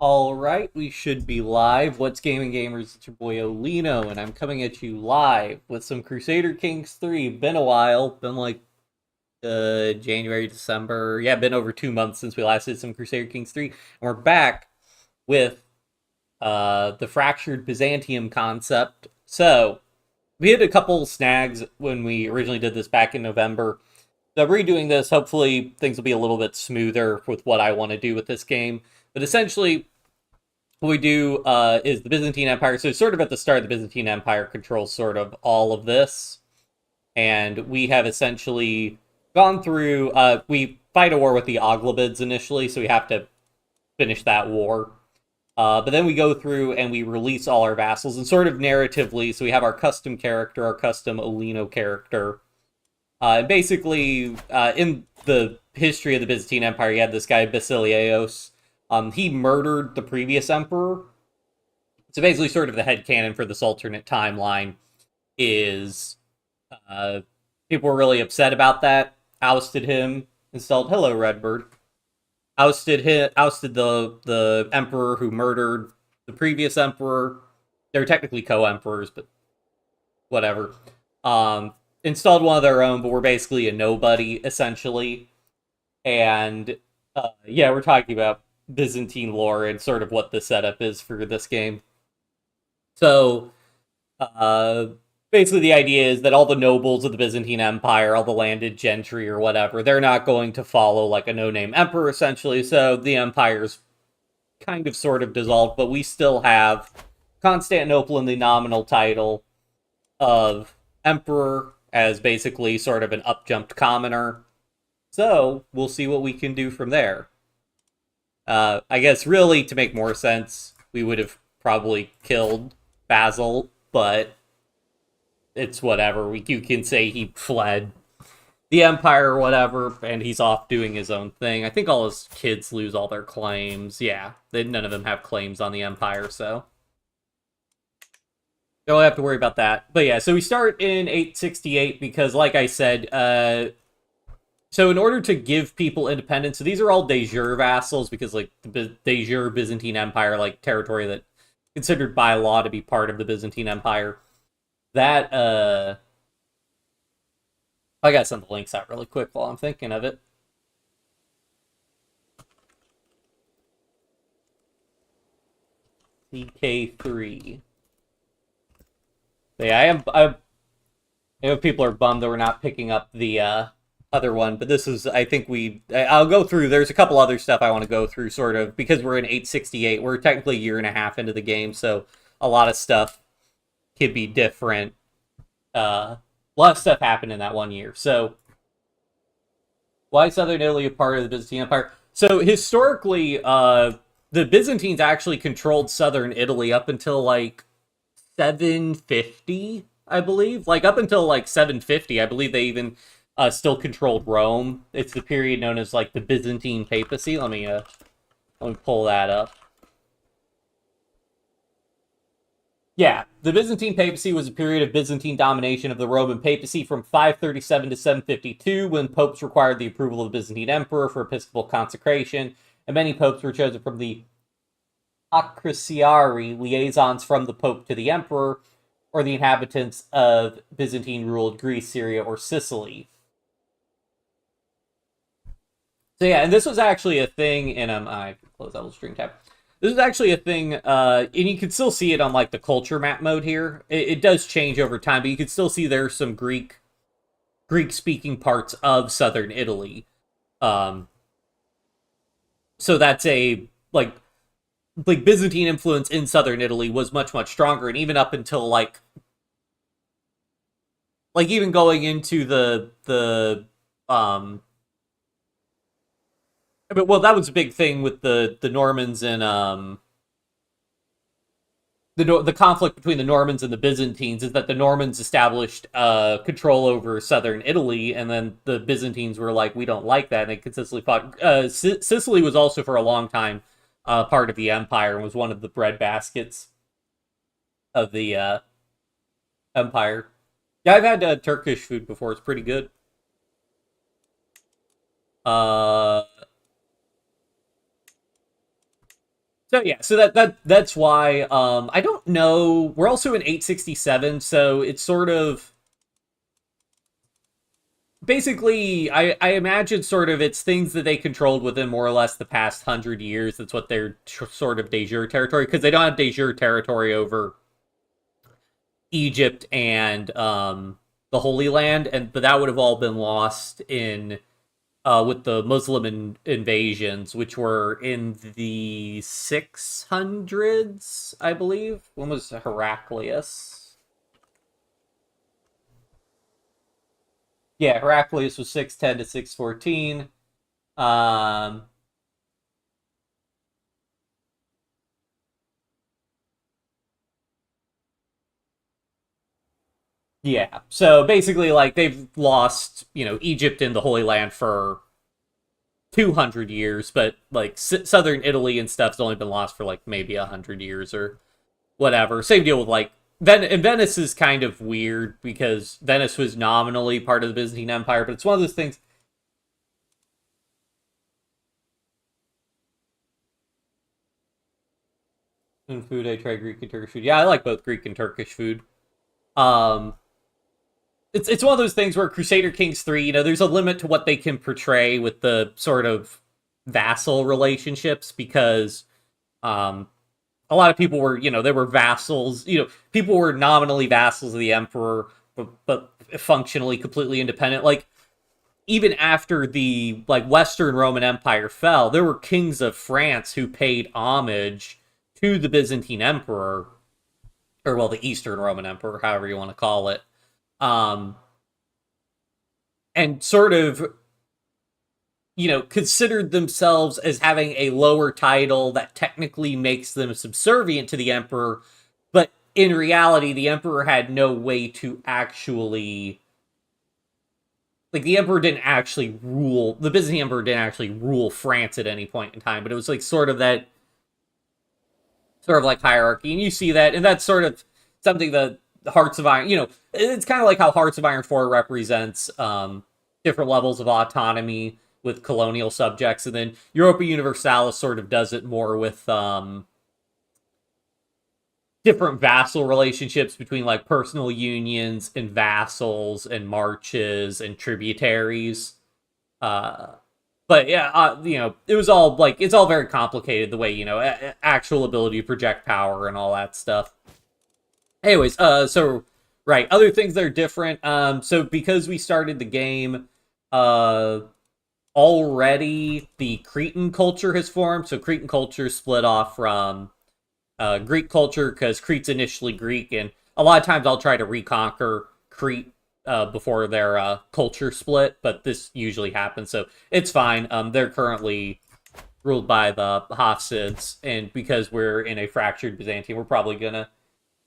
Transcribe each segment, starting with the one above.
Alright, we should be live. What's Gaming Gamers? It's your boy Olino, and I'm coming at you live with some Crusader Kings 3. Been a while. Been like January, December. Yeah, been over 2 months since we last did some Crusader Kings 3. And we're back with the Fractured Byzantium concept. So, we had a couple snags when we originally did this back in November. So redoing this, hopefully things will be a little bit smoother with what I want to do with this game. But essentially, what we do is the Byzantine Empire. So sort of at the start, the Byzantine Empire controls sort of all of this. And we have essentially gone through, we fight a war with the Oglobids initially, so we have to finish that war. But then we go through and we release all our vassals, and sort of narratively, so we have our custom character, our custom Olino character. Basically, in the history of the Byzantine Empire, you had this guy, Basileios. He murdered the previous emperor. So basically, sort of the headcanon for this alternate timeline is people were really upset about that, ousted him, installed, hello, Redbird. Ousted the emperor who murdered the previous emperor. They were technically co-emperors, but whatever. Installed one of their own, but we're basically a nobody, essentially. And, yeah, we're talking about Byzantine lore and sort of what the setup is for this game. So, basically the idea is that all the nobles of the Byzantine Empire, all the landed gentry or whatever, they're not going to follow, like, a no-name emperor, essentially, so the empire's kind of sort of dissolved, but we still have Constantinople in the nominal title of emperor, as basically sort of an up-jumped commoner. So, we'll see what we can do from there. I guess, really, to make more sense, we would have probably killed Basil, but it's whatever. You can say he fled the Empire or whatever, and he's off doing his own thing. I think all his kids lose all their claims. Yeah, none of them have claims on the Empire, so don't have to worry about that. But yeah, so we start in 868 because, like I said, so in order to give people independence, so these are all de jure vassals because, like, the de jure Byzantine Empire, like, territory that considered by law to be part of the Byzantine Empire. That, I gotta send the links out really quick while I'm thinking of it. CK3. So yeah, I know people are bummed that we're not picking up the other one, but this is, I think I'll go through, there's a couple other stuff I want to go through, sort of, because we're in 868, we're technically a year and a half into the game, so a lot of stuff could be different. A lot of stuff happened in that 1 year, so why is Southern Italy a part of the Byzantine Empire? So, historically, the Byzantines actually controlled Southern Italy up until, like, 750, I believe. Like, up until, like, 750, I believe they even still controlled Rome. It's the period known as, like, the Byzantine papacy. Let me pull that up. Yeah, the Byzantine papacy was a period of Byzantine domination of the Roman papacy from 537 to 752, when popes required the approval of the Byzantine emperor for episcopal consecration, and many popes were chosen from the Acrociari, liaisons from the pope to the emperor, or the inhabitants of Byzantine-ruled Greece, Syria, or Sicily. So yeah, and this was actually a thing, and I close that little string tab. This is actually a thing, and you can still see it on, like, the culture map mode here. It does change over time, but you can still see there's some Greek-speaking parts of southern Italy. So that's like Byzantine influence in southern Italy was much, much stronger, and even up until, like even going into but, well, that was a big thing with the Normans and the conflict between the Normans and the Byzantines is that the Normans established control over southern Italy, and then the Byzantines were like, we don't like that, and they consistently fought. Sicily was also for a long time part of the empire and was one of the breadbaskets of the empire. Yeah, I've had Turkish food before. It's pretty good. So yeah, so that's why I don't know. We're also in 867, so it's sort of basically I imagine sort of it's things that they controlled within more or less the past 100 years. That's what their sort of de jure territory, because they don't have de jure territory over Egypt and the Holy Land, and but that would have all been lost in with the Muslim invasions, which were in the 600s, I believe. When was Heraclius? Yeah, Heraclius was 610 to 614. Um, yeah, so basically, like they've lost, Egypt and the Holy Land for 200 years, but like southern Italy and stuff's only been lost for like maybe 100 years or whatever. Same deal with like and Venice is kind of weird because Venice was nominally part of the Byzantine Empire, but it's one of those things. In food, I try Greek and Turkish food. Yeah, I like both Greek and Turkish food. Um, it's one of those things where Crusader Kings 3, there's a limit to what they can portray with the sort of vassal relationships because a lot of people were, they were vassals. People were nominally vassals of the emperor, but functionally completely independent. Like even after the like Western Roman Empire fell, there were kings of France who paid homage to the Byzantine Emperor, or well, the Eastern Roman Emperor, however you want to call it, um, and sort of considered themselves as having a lower title that technically makes them subservient to the emperor, but in reality, the emperor had no way to actually like the emperor didn't actually rule the Byzantine emperor didn't actually rule France at any point in time, but it was like sort of like hierarchy, and you see that, and that's sort of something that Hearts of Iron, it's kind of like how Hearts of Iron 4 represents different levels of autonomy with colonial subjects, and then Europa Universalis sort of does it more with different vassal relationships between like personal unions and vassals and marches and tributaries. Uh, but yeah, it was all like it's all very complicated the way actual ability to project power and all that stuff. Anyways, so right, other things that are different. So because we started the game, already the Cretan culture has formed. So Cretan culture split off from Greek culture because Crete's initially Greek, and a lot of times I'll try to reconquer Crete before their culture split, but this usually happens, so it's fine. They're currently ruled by the Hafsids, and because we're in a fractured Byzantium, we're probably gonna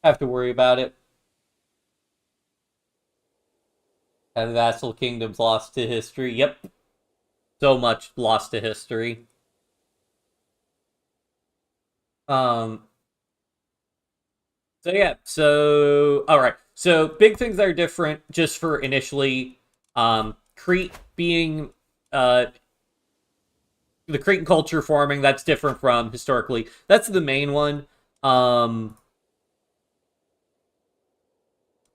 have to worry about it. Have vassal kingdoms lost to history? Yep, so much lost to history. Um, So yeah, so all right. So big things that are different just for initially Crete being the Cretan culture forming, that's different from historically. That's the main one. Um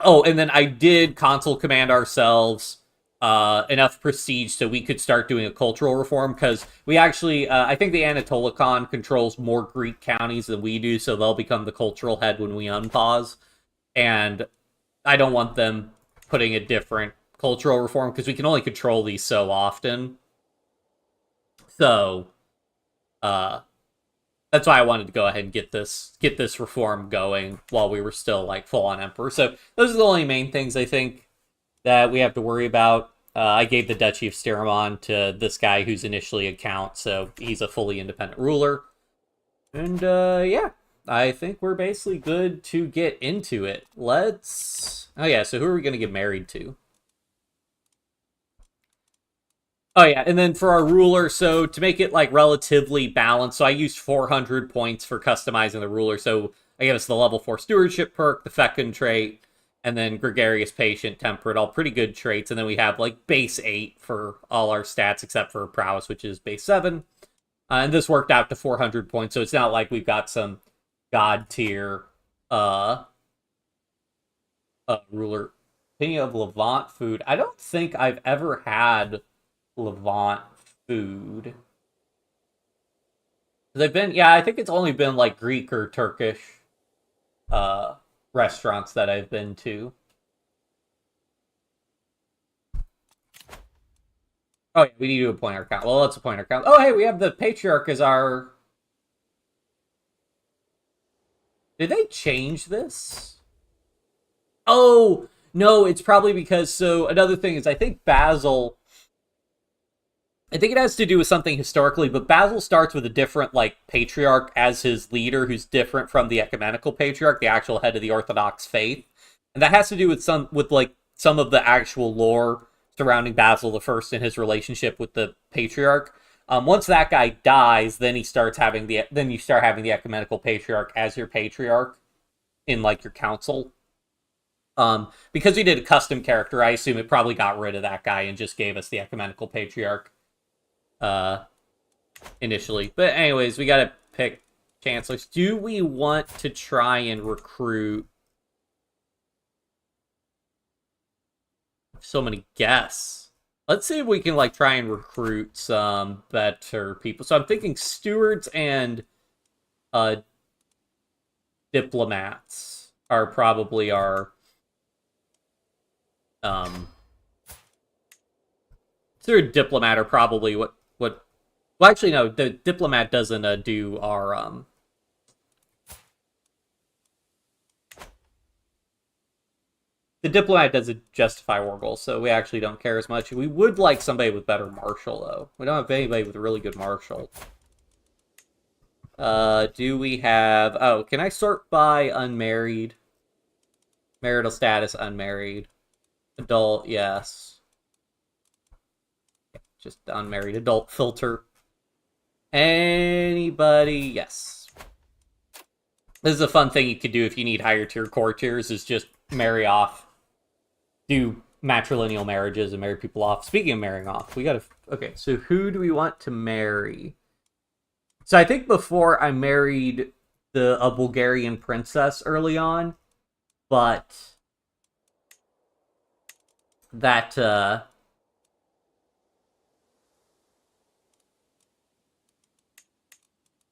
oh, and then I did consul command ourselves enough prestige so we could start doing a cultural reform because we actually I think the Anatolikon controls more Greek counties than we do, so they'll become the cultural head when we unpause. And I don't want them putting a different cultural reform because we can only control these so often. So uh that's why I wanted to go ahead and get this reform going while we were still like full on emperor. So those are the only main things I think that we have to worry about. I gave the Duchy of Sterimon to this guy who's initially a count, so he's a fully independent ruler. And yeah, I think we're basically good to get into it. Oh yeah, so who are we gonna get married to? Oh yeah, and then for our ruler, so to make it like relatively balanced, so I used 400 points for customizing the ruler. So I gave us the level 4 stewardship perk, the fecund trait, and then gregarious, patient, temperate, all pretty good traits. And then we have like base 8 for all our stats except for prowess, which is base 7. And this worked out to 400 points, so it's not like we've got some god tier uh, ruler. Opinion of Levant food. I don't think I've ever had Levant food. They've been, yeah, I think it's only been like Greek or Turkish uh restaurants that I've been to. Oh yeah, we need to do a pointer count. Well, let's a pointer count. Oh hey, we have the patriarch as our. Did they change this? Oh no, it's probably because. So another thing is, I think Basil. I think it has to do with something historically, but Basil starts with a different like patriarch as his leader, who's different from the ecumenical patriarch, the actual head of the Orthodox faith, and that has to do with some of the actual lore surrounding Basil the First and his relationship with the patriarch. Once that guy dies, then you start having the ecumenical patriarch as your patriarch in like your council. Because we did a custom character, I assume it probably got rid of that guy and just gave us the ecumenical patriarch uh, initially. But anyways, we gotta pick chancellors. Do we want to try and recruit so many guests? Let's see if we can like try and recruit some better people. So I'm thinking stewards and diplomats are probably our steward diplomat are probably what well actually no, the diplomat doesn't do our the diplomat doesn't justify war goals, so we actually don't care as much. We would like somebody with better martial, though. We don't have anybody with really good martial. Do we have... Oh, can I sort by unmarried? Marital status, unmarried. Adult, yes. Just unmarried adult filter. Anybody, yes. This is a fun thing you could do if you need higher tier core tiers, is just marry off. Do matrilineal marriages and marry people off. Speaking of marrying off, we gotta... Okay, so who do we want to marry? So I think before I married a Bulgarian princess early on, but that now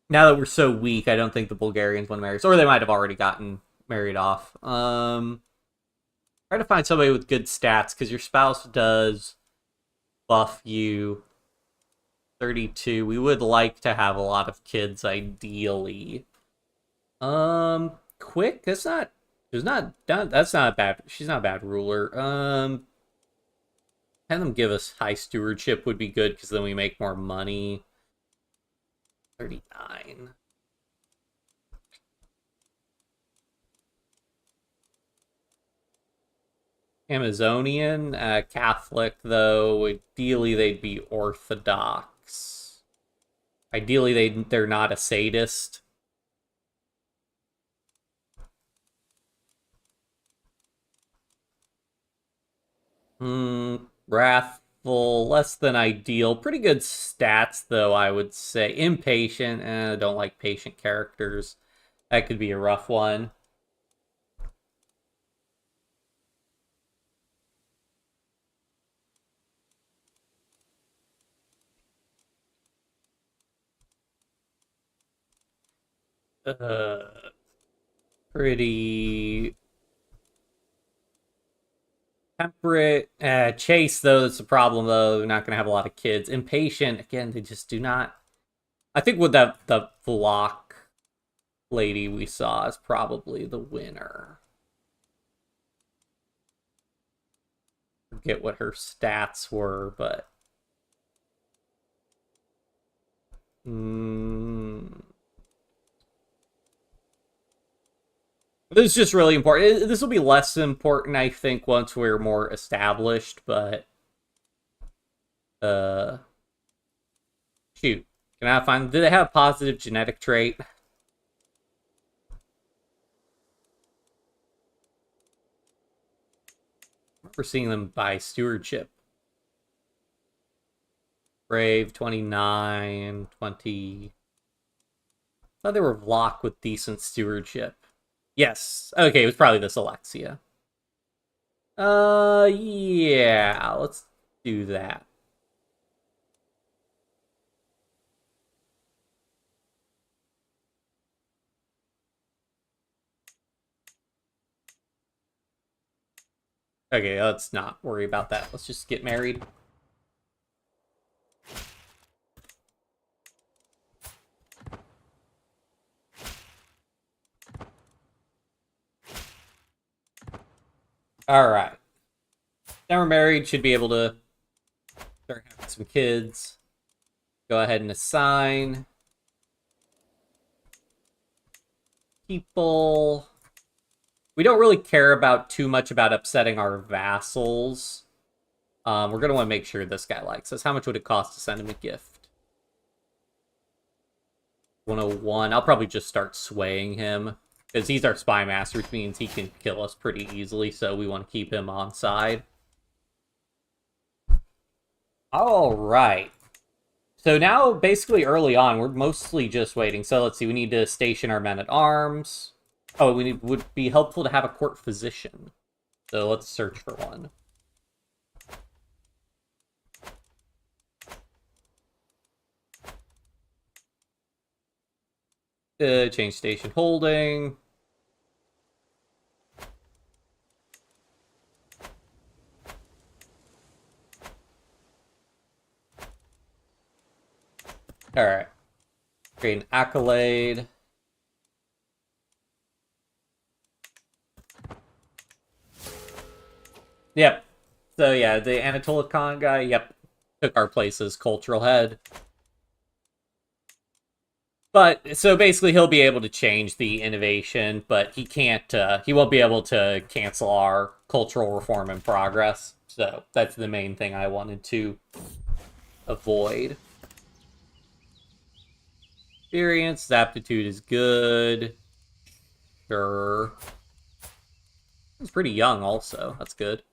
that we're so weak, I don't think the Bulgarians want to marry us, or they might have already gotten married off. Try to find somebody with good stats, because your spouse does buff you 32. We would like to have a lot of kids, ideally. Quick? That's not a bad, she's not a bad ruler. Have them give us high stewardship would be good, because then we make more money. 39. Amazonian, Catholic, though. Ideally, they'd be Orthodox. Ideally, they're not a sadist. Wrathful, less than ideal. Pretty good stats, though, I would say. Impatient, I don't like patient characters. That could be a rough one. Pretty temperate. Chase, though, that's a problem, though. They're not going to have a lot of kids. Impatient, again, they just do not. I think with the block lady we saw is probably the winner. Forget what her stats were, but this is just really important. This will be less important, I think, once we're more established, but shoot. Can I find, do they have a positive genetic trait? We're seeing them by stewardship. Brave, 29, 20. I thought they were Vlock with decent stewardship. Yes. Okay, it was probably this Alexia. Yeah, let's do that. Okay, let's not worry about that. Let's just get married. All right. Now we're married, should be able to start having some kids. Go ahead and assign people. We don't really care about too much about upsetting our vassals. We're going to want to make sure this guy likes us. How much would it cost to send him a gift? 101. I'll probably just start swaying him, because he's our spy master, which means he can kill us pretty easily, so we want to keep him on side. All right. So now, basically early on, we're mostly just waiting. So let's see, we need to station our men-at-arms. Oh, would be helpful to have a court physician. So let's search for one. Change station holding. Alright. Create an accolade. Yep. So yeah, the Anatolikon guy, yep, took our place as cultural head. But, so basically he'll be able to change the innovation, but he can't, he won't be able to cancel our cultural reform in progress. So that's the main thing I wanted to avoid. Experience, aptitude is good. Sure. He's pretty young also, that's good.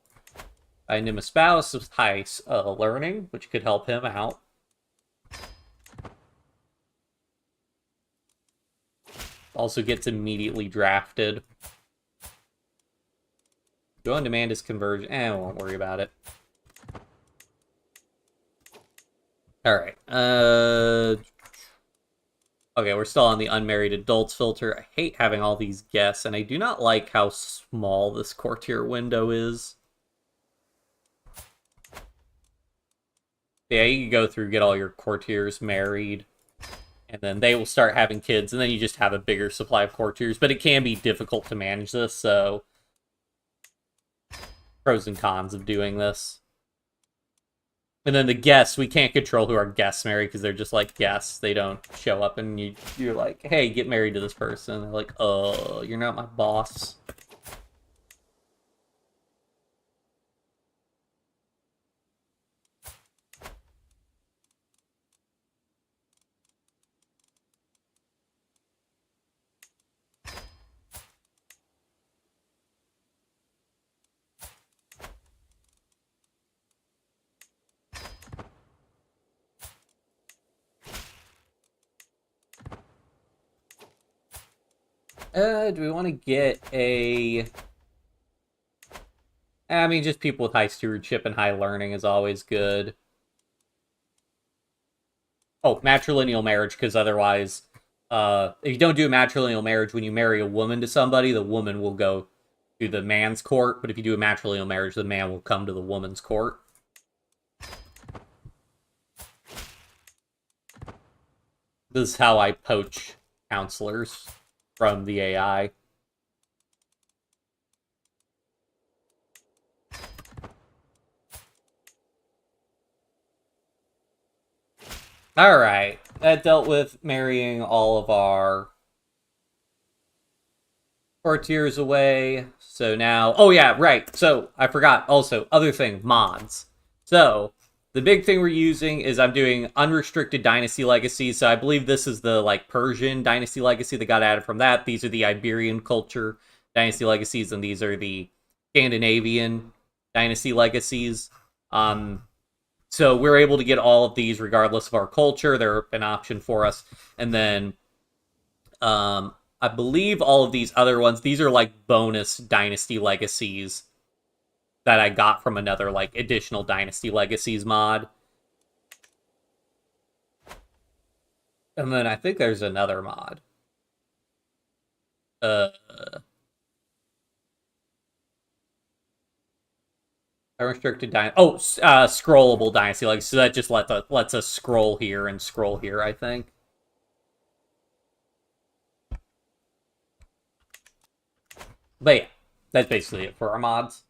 Find him a spouse with high learning, which could help him out. Also gets immediately drafted. Go on demand his conversion. I won't worry about it. Alright. Okay, we're still on the unmarried adults filter. I hate having all these guests, and I do not like how small this courtier window is. Yeah, you can go through, get all your courtiers married, and then they will start having kids, and then you just have a bigger supply of courtiers. But it can be difficult to manage this, so pros and cons of doing this. And then the guests, we can't control who our guests marry, because they're just like guests. They don't show up, and you're like, hey, get married to this person. They're like, you're not my boss. Do we want to get a... I mean, just people with high stewardship and high learning is always good. Oh, matrilineal marriage, because otherwise, if you don't do a matrilineal marriage, when you marry a woman to somebody, the woman will go to the man's court, but if you do a matrilineal marriage, the man will come to the woman's court. This is how I poach counselors from the AI. Alright, that dealt with marrying all of our courtiers away. So now, oh yeah, right. So I forgot also, other thing, mods. So the big thing we're using is I'm doing unrestricted dynasty legacies. So I believe this is the like Persian dynasty legacy that got added from that. These are the Iberian culture dynasty legacies, and these are the Scandinavian dynasty legacies. So we're able to get all of these regardless of our culture. They're an option for us. And then I believe all of these other ones, these are like bonus Dynasty Legacies that I got from another like additional Dynasty Legacies mod. And then I think there's another mod. Unrestricted dynasty. Oh, scrollable dynasty. Like, so that just lets us scroll here and scroll here, I think. But yeah, that's basically it for our mods.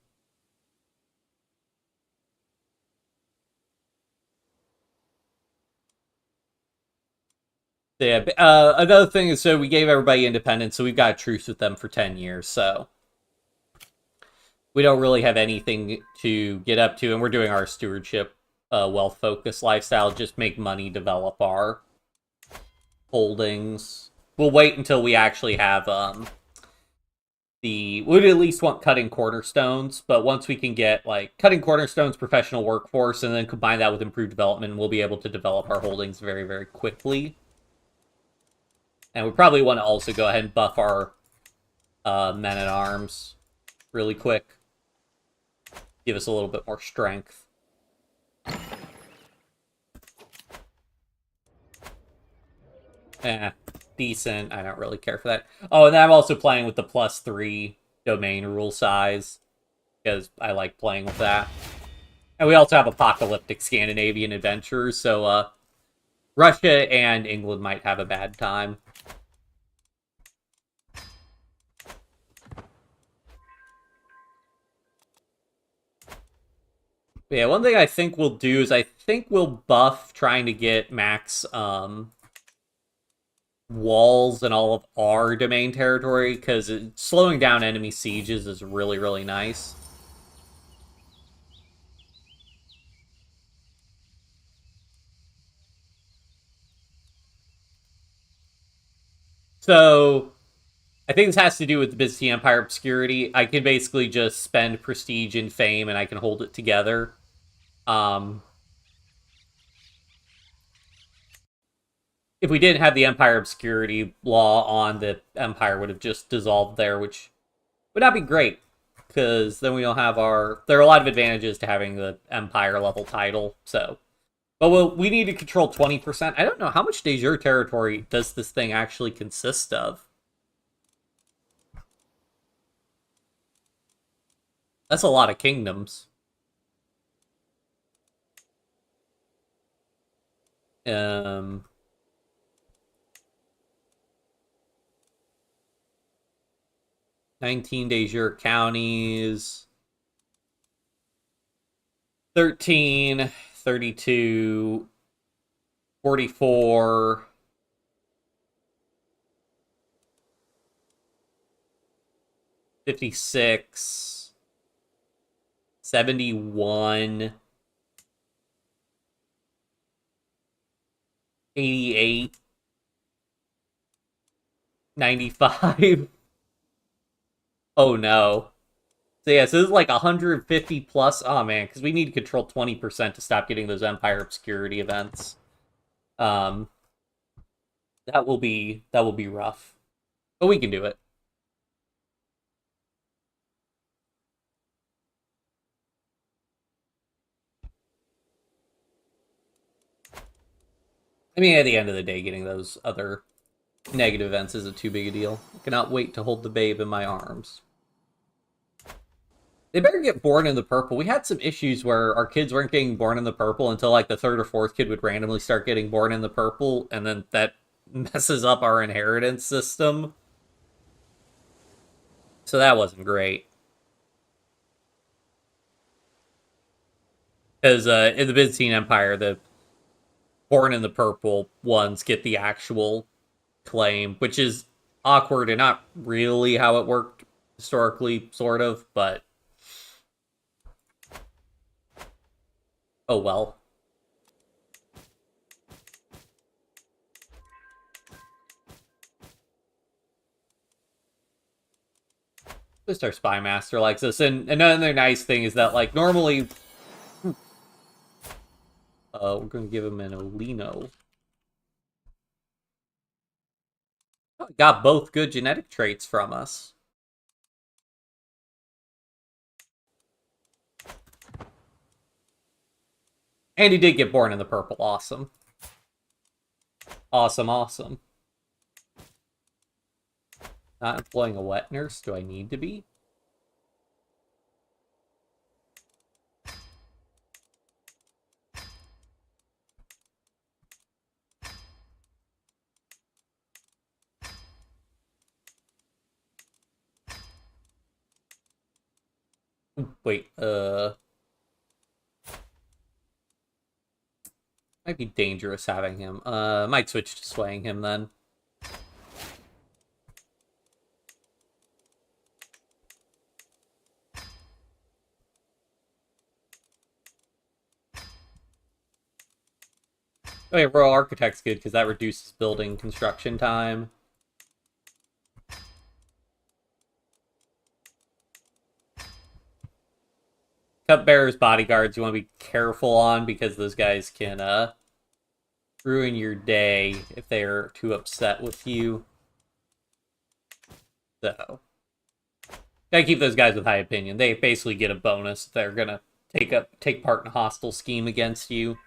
Yeah, another thing is, so we gave everybody independence, so we've got a truce with them for 10 years, so we don't really have anything to get up to, and we're doing our stewardship, wealth-focused lifestyle, just make money, develop our holdings. We'll wait until we actually have, we'd at least want cutting cornerstones, but once we can get, like, cutting cornerstones, professional workforce, and then combine that with improved development, we'll be able to develop our holdings very, very quickly. And we probably want to also go ahead and buff our men-at-arms really quick. Give us a little bit more strength. Decent. I don't really care for that. Oh, and then I'm also playing with the +3 domain rule size, because I like playing with that. And we also have apocalyptic Scandinavian adventurers, so Russia and England might have a bad time. But yeah, one thing I think we'll do is I think we'll buff trying to get max walls in all of our domain territory, because slowing down enemy sieges is really, really nice. So, I think this has to do with the Byzantine Empire obscurity. I can basically just spend prestige and fame, and I can hold it together. If we didn't have the Empire obscurity law on, the Empire would have just dissolved there, which would not be great, because then we don't have our... There are a lot of advantages to having the Empire level title, so... But we need to control 20%. I don't know, how much de jure territory does this thing actually consist of? That's a lot of kingdoms. 19 de jure counties. 13, 32, 44, 56, 71, 88, 95. Oh no. So yeah, so this is like 150 plus. Oh man, because we need to control 20% to stop getting those Empire obscurity events. That will be rough, but we can do it. I mean, at the end of the day, getting those other negative events isn't too big a deal. I cannot wait to hold the babe in my arms. They better get born in the purple. We had some issues where our kids weren't getting born in the purple until like the third or fourth kid would randomly start getting born in the purple, and then that messes up our inheritance system. So that wasn't great. Because in the Byzantine Empire, the born in the purple ones get the actual claim, which is awkward and not really how it worked historically, sort of, but oh well. Just our spy master likes this, and another nice thing is that, like, normally We're going to give him an Olino. Oh, got both good genetic traits from us. And he did get born in the purple. Awesome. Awesome, awesome. Not employing a wet nurse. Do I need to be? Wait, might be dangerous having him. Might switch to swaying him then. Okay, Royal Architect's good because that reduces building construction time. Cupbearer's bodyguards you want to be careful on because those guys can ruin your day if they're too upset with you. So gotta keep those guys with high opinion. They basically get a bonus if they're gonna take part in a hostile scheme against you.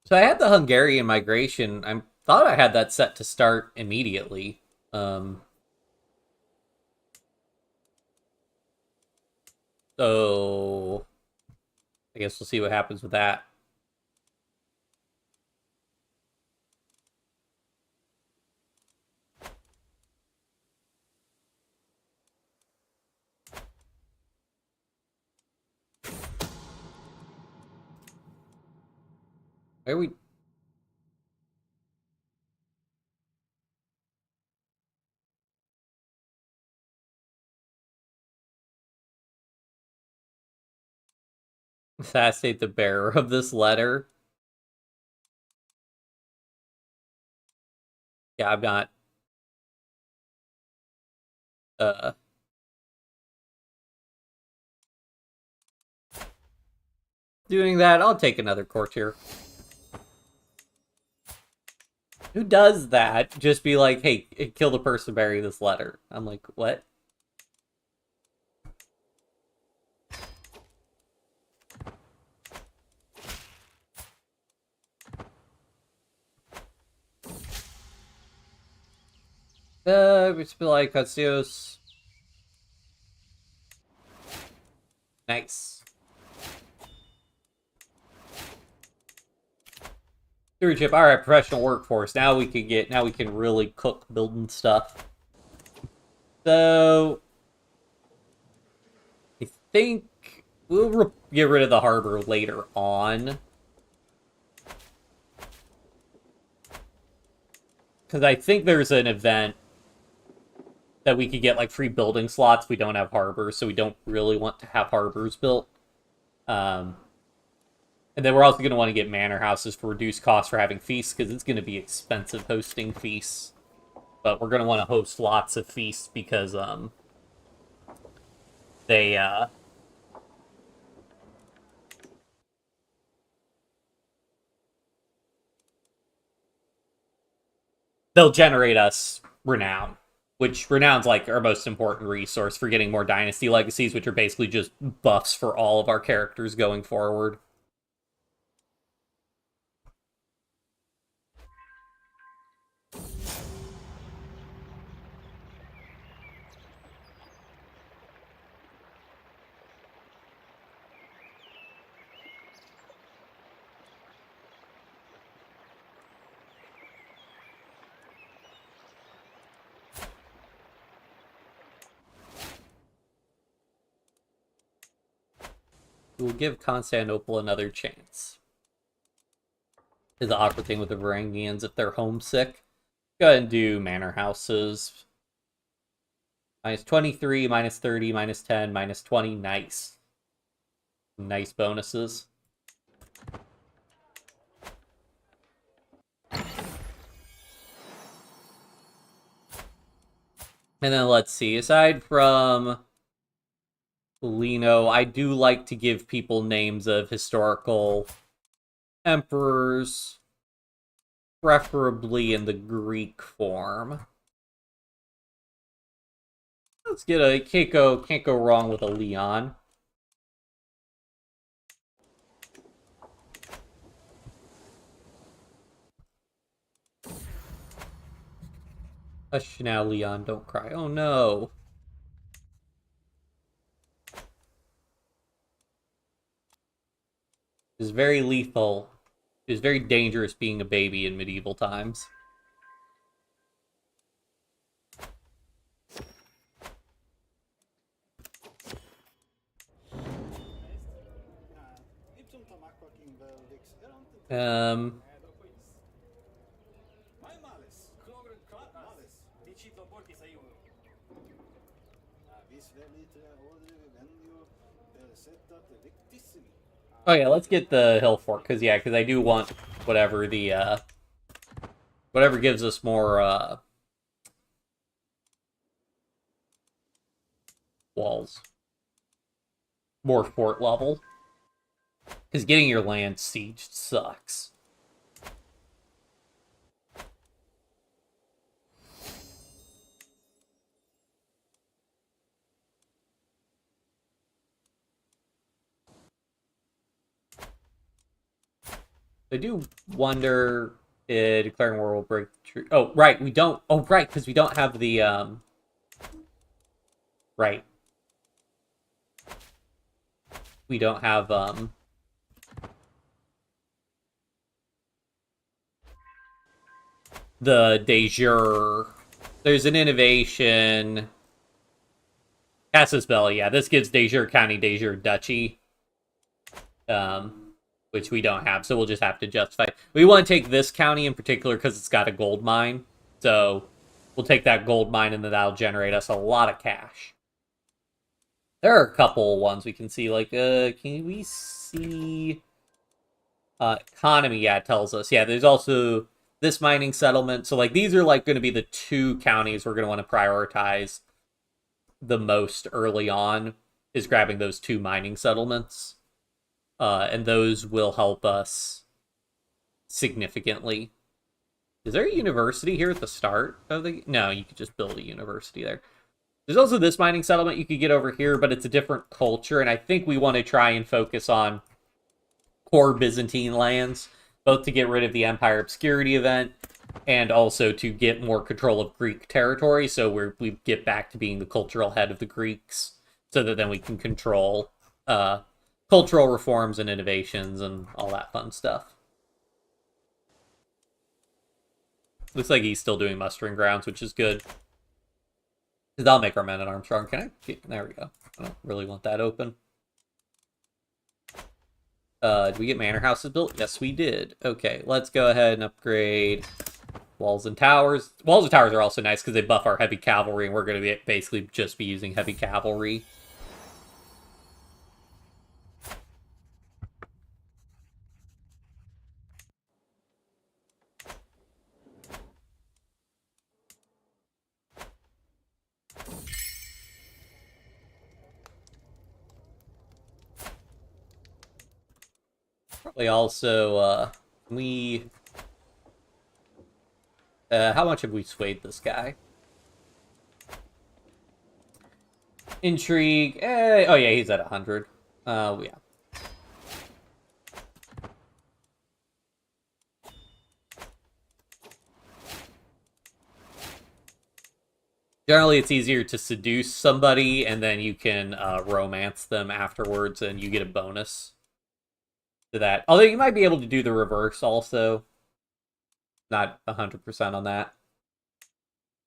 So I had the Hungarian migration. I thought I had that set to start immediately. So I guess we'll see what happens with that. Why are we... assassinate the bearer of this letter? Yeah, I'm not... doing that. I'll take another courtier. Who does that? Just be like, hey, kill the person, bury this letter. I'm like, what? Just be like, Cassius. Nice. Stewardship. All right, professional workforce. Now we can really cook building stuff. So I think we'll get rid of the harbor later on. Because I think there's an event that we could get like free building slots. We don't have harbors, so we don't really want to have harbors built. And then we're also going to want to get manor houses for reduced costs for having feasts, because it's going to be expensive hosting feasts. But we're going to want to host lots of feasts because they'll generate us renown, which renown's like our most important resource for getting more dynasty legacies, which are basically just buffs for all of our characters going forward. We'll give Constantinople another chance. Is the awkward thing with the Varangians if they're homesick. Go ahead and do manor houses. Minus 23, minus 30, minus 10, minus 20. Nice. Nice bonuses. And then let's see, aside from Olino, I do like to give people names of historical emperors, preferably in the Greek form. Let's get a can't go wrong with a Leon. Hush now, Leon, don't cry. Oh no. It's very lethal. It's very dangerous being a baby in medieval times. Um, oh yeah, let's get the hill fort, because I do want whatever the, whatever gives us more, walls. More fort level. Because getting your land sieged sucks. I do wonder if declaring war will break the truce. Oh, right, we don't. Oh, right, because we don't have the, right. We don't have, the de jure. There's an innovation. Casus Belli, yeah, this gives de jure county, de jure duchy. Which we don't have, so we'll just have to justify. We want to take this county in particular because it's got a gold mine. So we'll take that gold mine and then that'll generate us a lot of cash. There are a couple ones we can see, like, can we see... economy, yeah, it tells us. Yeah, there's also this mining settlement. So, like, these are, like, going to be the two counties we're going to want to prioritize the most early on, is grabbing those two mining settlements. And those will help us significantly. Is there a university here at the start of the... No, you could just build a university there. There's also this mining settlement you could get over here, but it's a different culture, and I think we want to try and focus on core Byzantine lands, both to get rid of the Empire Obscurity event, and also to get more control of Greek territory, so we get back to being the cultural head of the Greeks, so that then we can control cultural reforms and innovations and all that fun stuff. Looks like he's still doing mustering grounds, which is good. That'll make our men at arms strong. Can I? There we go. I don't really want that open. Did we get manor houses built? Yes, we did. Okay, let's go ahead and upgrade walls and towers. Walls and towers are also nice because they buff our heavy cavalry, and we're going to be basically just be using heavy cavalry. Probably also, how much have we swayed this guy? Intrigue, oh yeah, he's at 100. Yeah. Generally, it's easier to seduce somebody, and then you can romance them afterwards, and you get a bonus to that. Although you might be able to do the reverse also. Not 100% on that.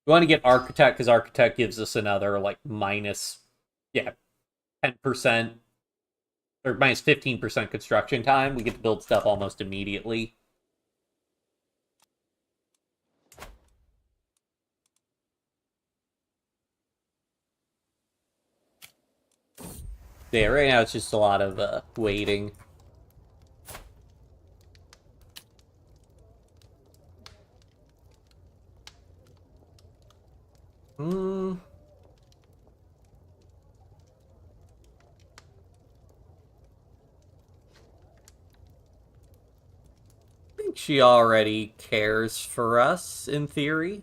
We want to get Architect, because Architect gives us another, like, minus, yeah, 10%, or minus 15% construction time. We get to build stuff almost immediately. Yeah, right now it's just a lot of waiting. Hmm. I think she already cares for us, in theory.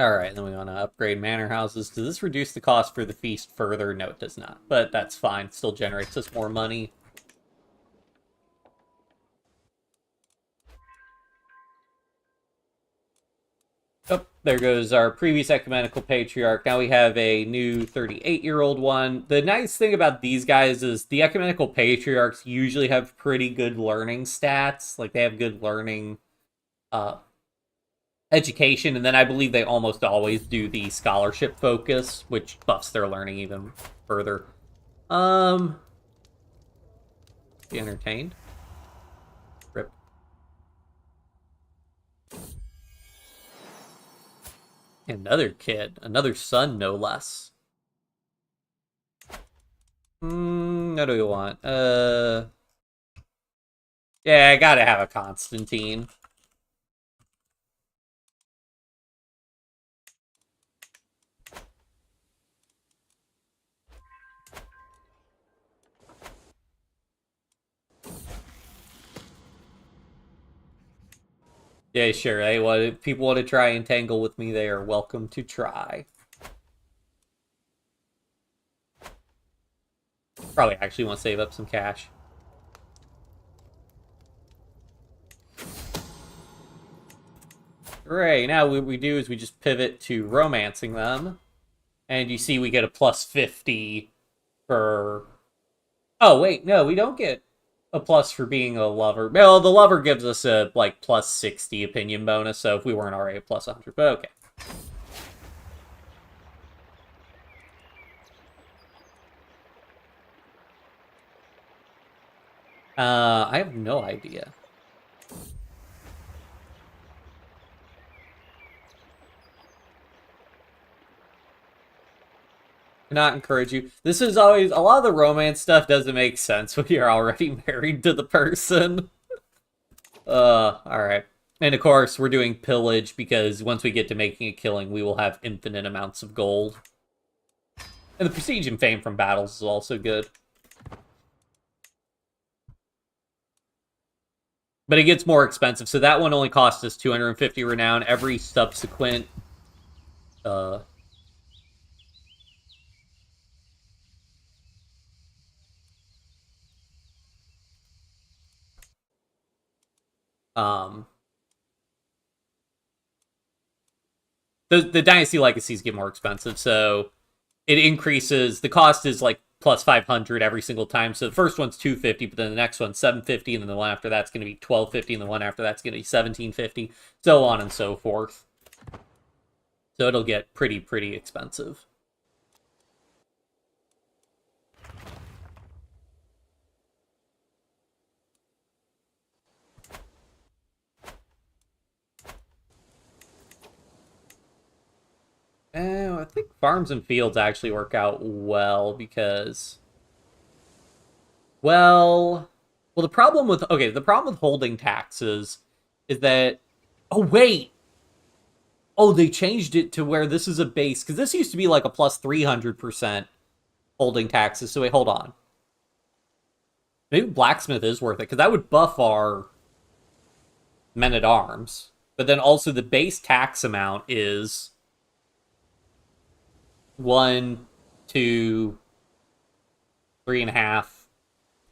Alright, then we want to upgrade manor houses. Does this reduce the cost for the feast further? No, it does not. But that's fine. It still generates us more money. Oh, there goes our previous ecumenical patriarch. Now we have a new 38-year-old one. The nice thing about these guys is the ecumenical patriarchs usually have pretty good learning stats. Like, they have good learning uh, education, and then I believe they almost always do the scholarship focus, which buffs their learning even further. Be entertained. Rip. Another kid, another son, no less. What do we want? Yeah, I gotta have a Constantine. Yeah, sure. Hey, what if people want to try and tangle with me? They are welcome to try. Probably actually want to save up some cash. Hooray! Now what we do is we just pivot to romancing them, and you see we get a plus 50 for. Oh wait, no, we don't get a plus for being a lover. Well, the lover gives us a like plus 60 opinion bonus. So if we weren't already a plus 100, but okay. I have no idea. Not encourage you. This is always a lot of the romance stuff doesn't make sense when you're already married to the person. Alright. And of course, we're doing pillage because once we get to making a killing, we will have infinite amounts of gold. And the prestige and fame from battles is also good. But it gets more expensive. So that one only cost us 250 renown. Every subsequent uh um the dynasty legacies get more expensive, so it increases. The cost is like plus 500 every single time. So the first one's 250, but then the next one's 750, and then the one after that's going to be 1250, and the one after that's going to be 1750, so on and so forth. So it'll get pretty expensive. I think farms and fields actually work out well because, well, the problem with holding taxes is that, oh wait, oh they changed it to where this is a base because this used to be like a plus 300% holding taxes. So wait, hold on. Maybe blacksmith is worth it because that would buff our men at arms, but then also the base tax amount is 1, 2, 3.5,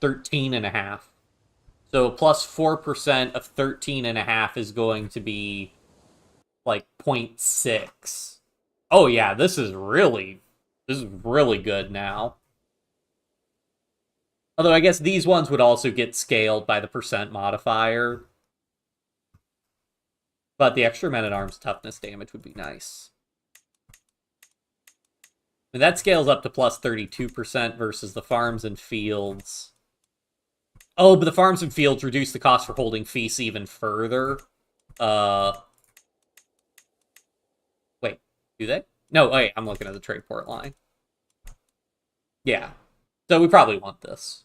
13.5. So plus 4% of 13.5 is going to be like 0.6. Oh yeah, this is really good now. Although I guess these ones would also get scaled by the percent modifier. But the extra men-at-arms toughness damage would be nice. And that scales up to plus 32% versus the farms and fields. Oh, but the farms and fields reduce the cost for holding feasts even further. Wait, do they? No, wait, I'm looking at the trade port line. Yeah. So we probably want this.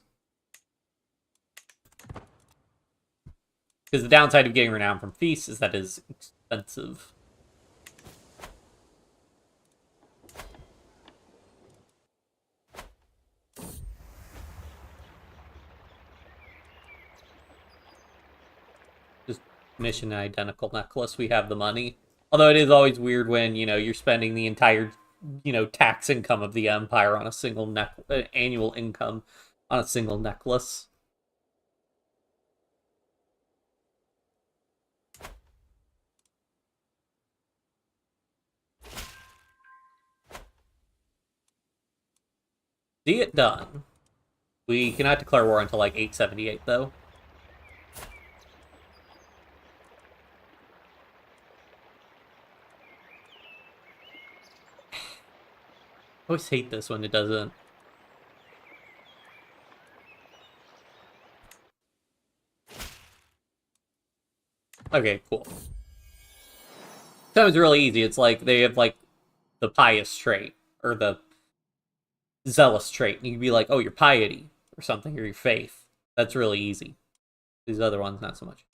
Because the downside of getting renown from feasts is that it is expensive. Just mission identical necklace. We have the money. Although it is always weird when, you're spending the entire, tax income of the empire on a single annual income on a single necklace. See it done. We cannot declare war until like 878, though. I always hate this when it doesn't. Okay, cool. Sounds really easy. It's like they have like the pious trait or the zealous trait. And you can be like, oh, your piety or something, or your faith. That's really easy. These other ones, not so much.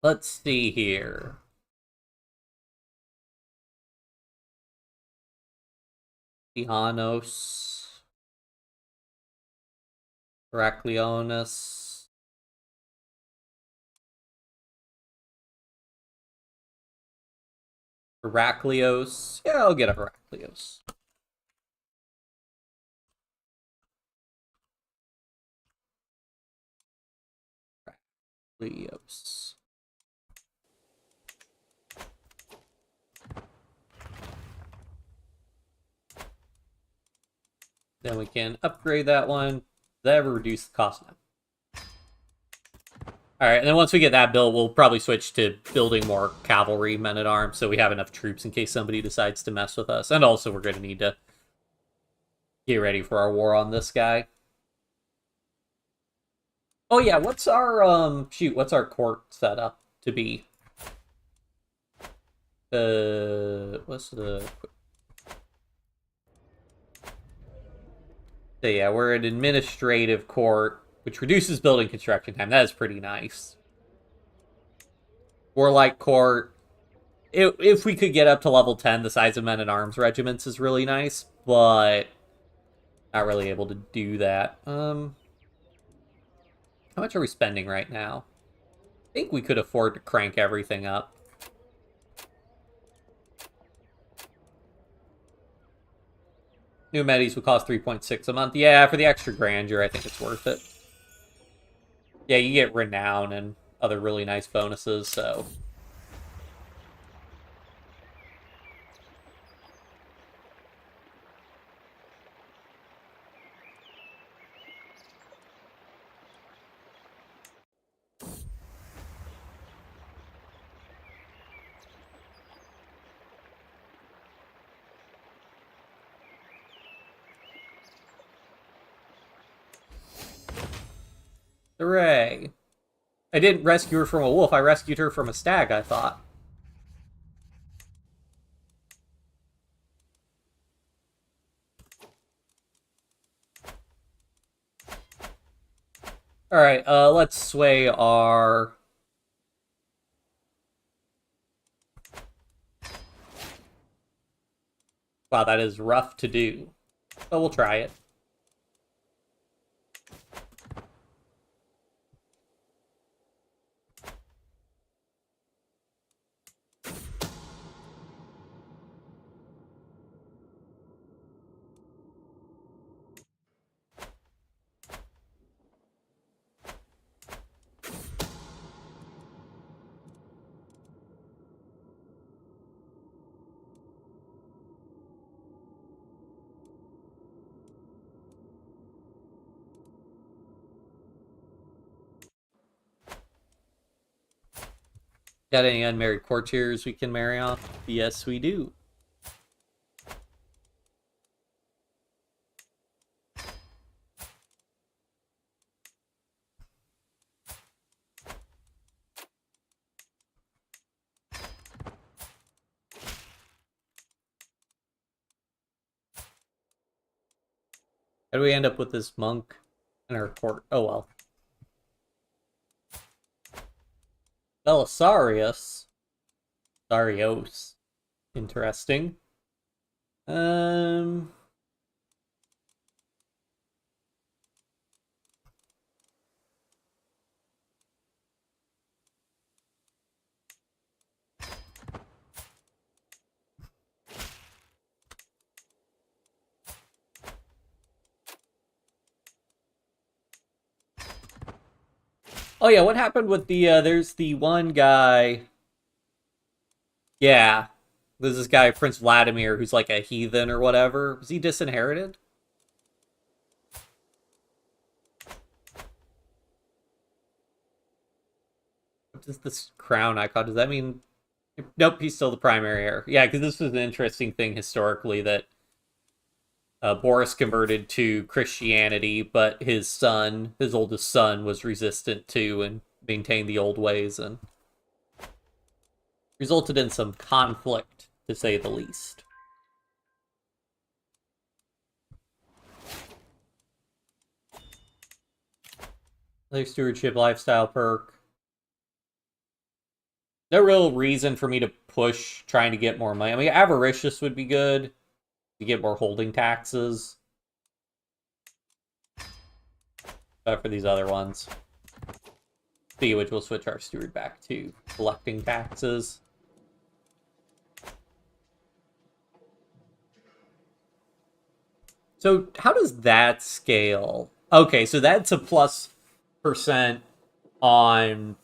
Let's see here. Dianos. Heracleonis. Heraclios. Yeah, I'll get a Heraclios. Heraclios. Then we can upgrade that one. Does that ever reduce the cost now? Alright, and then once we get that built, we'll probably switch to building more cavalry men-at-arms so we have enough troops in case somebody decides to mess with us. And also, we're going to need to get ready for our war on this guy. Oh yeah, what's our, what's our court setup to be? What's the... So yeah, we're an administrative court, which reduces building construction time. That is pretty nice. Warlike court. If we could get up to level 10, the size of men-at-arms regiments is really nice, but not really able to do that. How much are we spending right now? I think we could afford to crank everything up. New medis would cost 3.6 a month. Yeah, for the extra grandeur, I think it's worth it. Yeah, you get renown and other really nice bonuses, so... Hooray. I didn't rescue her from a wolf, I rescued her from a stag, I thought. Alright, let's sway our... Wow, that is rough to do. But we'll try it. Got any unmarried courtiers we can marry off? Yes, we do. How do we end up with this monk in our court? Oh well. Belisarius. Darius. Interesting. Um. Oh yeah, what happened with the there's the one guy. Yeah. There's this guy, Prince Vladimir, who's like a heathen or whatever. Was he disinherited? What does this crown icon? Does that mean nope, he's still the primary heir. Yeah, because this was an interesting thing historically that Boris converted to Christianity, but his son, his oldest son, was resistant to and maintained the old ways, and resulted in some conflict, to say the least. Another stewardship lifestyle perk. No real reason for me to push trying to get more money. I mean, avaricious would be good to get more holding taxes. But for these other ones. See, which will switch our steward back to collecting taxes. So how does that scale? Okay, so that's a plus percent on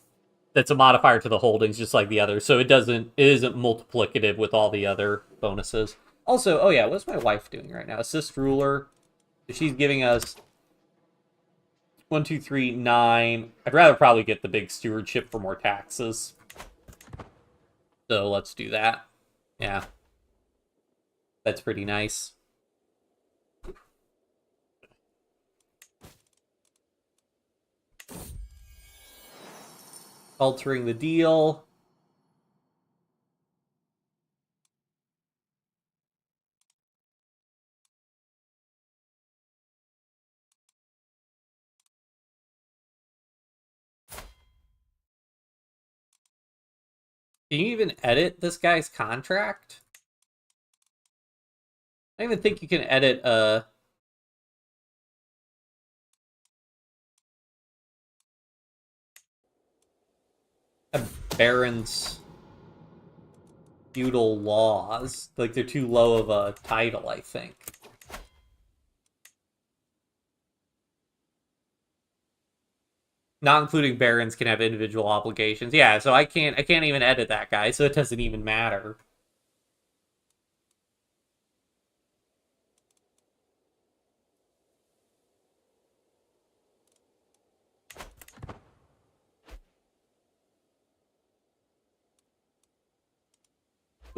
that's a modifier to the holdings just like the others. So it isn't multiplicative with all the other bonuses. Also, oh yeah, what's my wife doing right now? Assist ruler. She's giving us 1, 2, 3, 9. I'd rather probably get the big stewardship for more taxes. So let's do that. Yeah. That's pretty nice. Altering the deal. Can you even edit this guy's contract? I don't even think you can edit a baron's feudal laws. Like, they're too low of a title, I think. Not including barons can have individual obligations. Yeah, so I can't even edit that guy, so it doesn't even matter.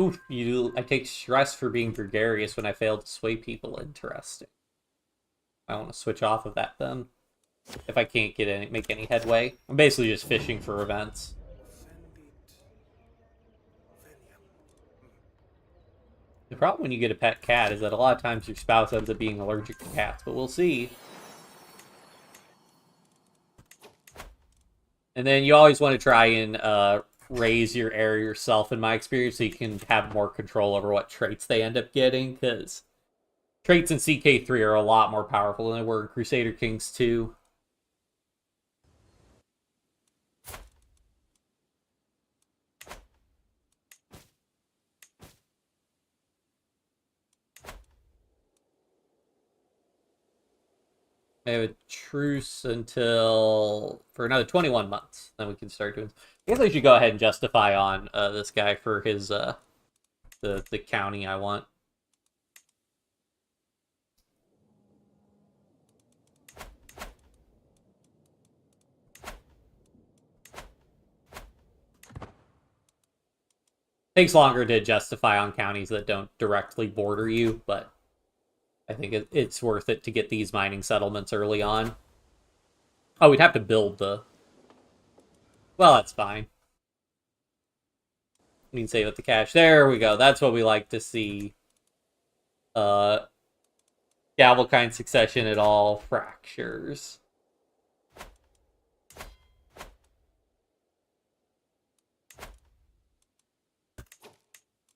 Oof, I take stress for being gregarious when I fail to sway people. Interesting. I want to switch off of that then. If I can't make any headway. I'm basically just fishing for events. The problem when you get a pet cat is that a lot of times your spouse ends up being allergic to cats, but we'll see. And then you always want to try and raise your heir yourself, in my experience, so you can have more control over what traits they end up getting, because traits in CK3 are a lot more powerful than they were in Crusader Kings 2. I have a truce for another 21 months. Then we can start doing. I guess I should go ahead and justify on this guy for his the county I want. Takes longer to justify on counties that don't directly border you, but I think it's worth it to get these mining settlements early on. Oh, we'd have to build the. Well, that's fine. We can save up the cash. There we go. That's what we like to see. Yeah, Galvokine succession at all fractures.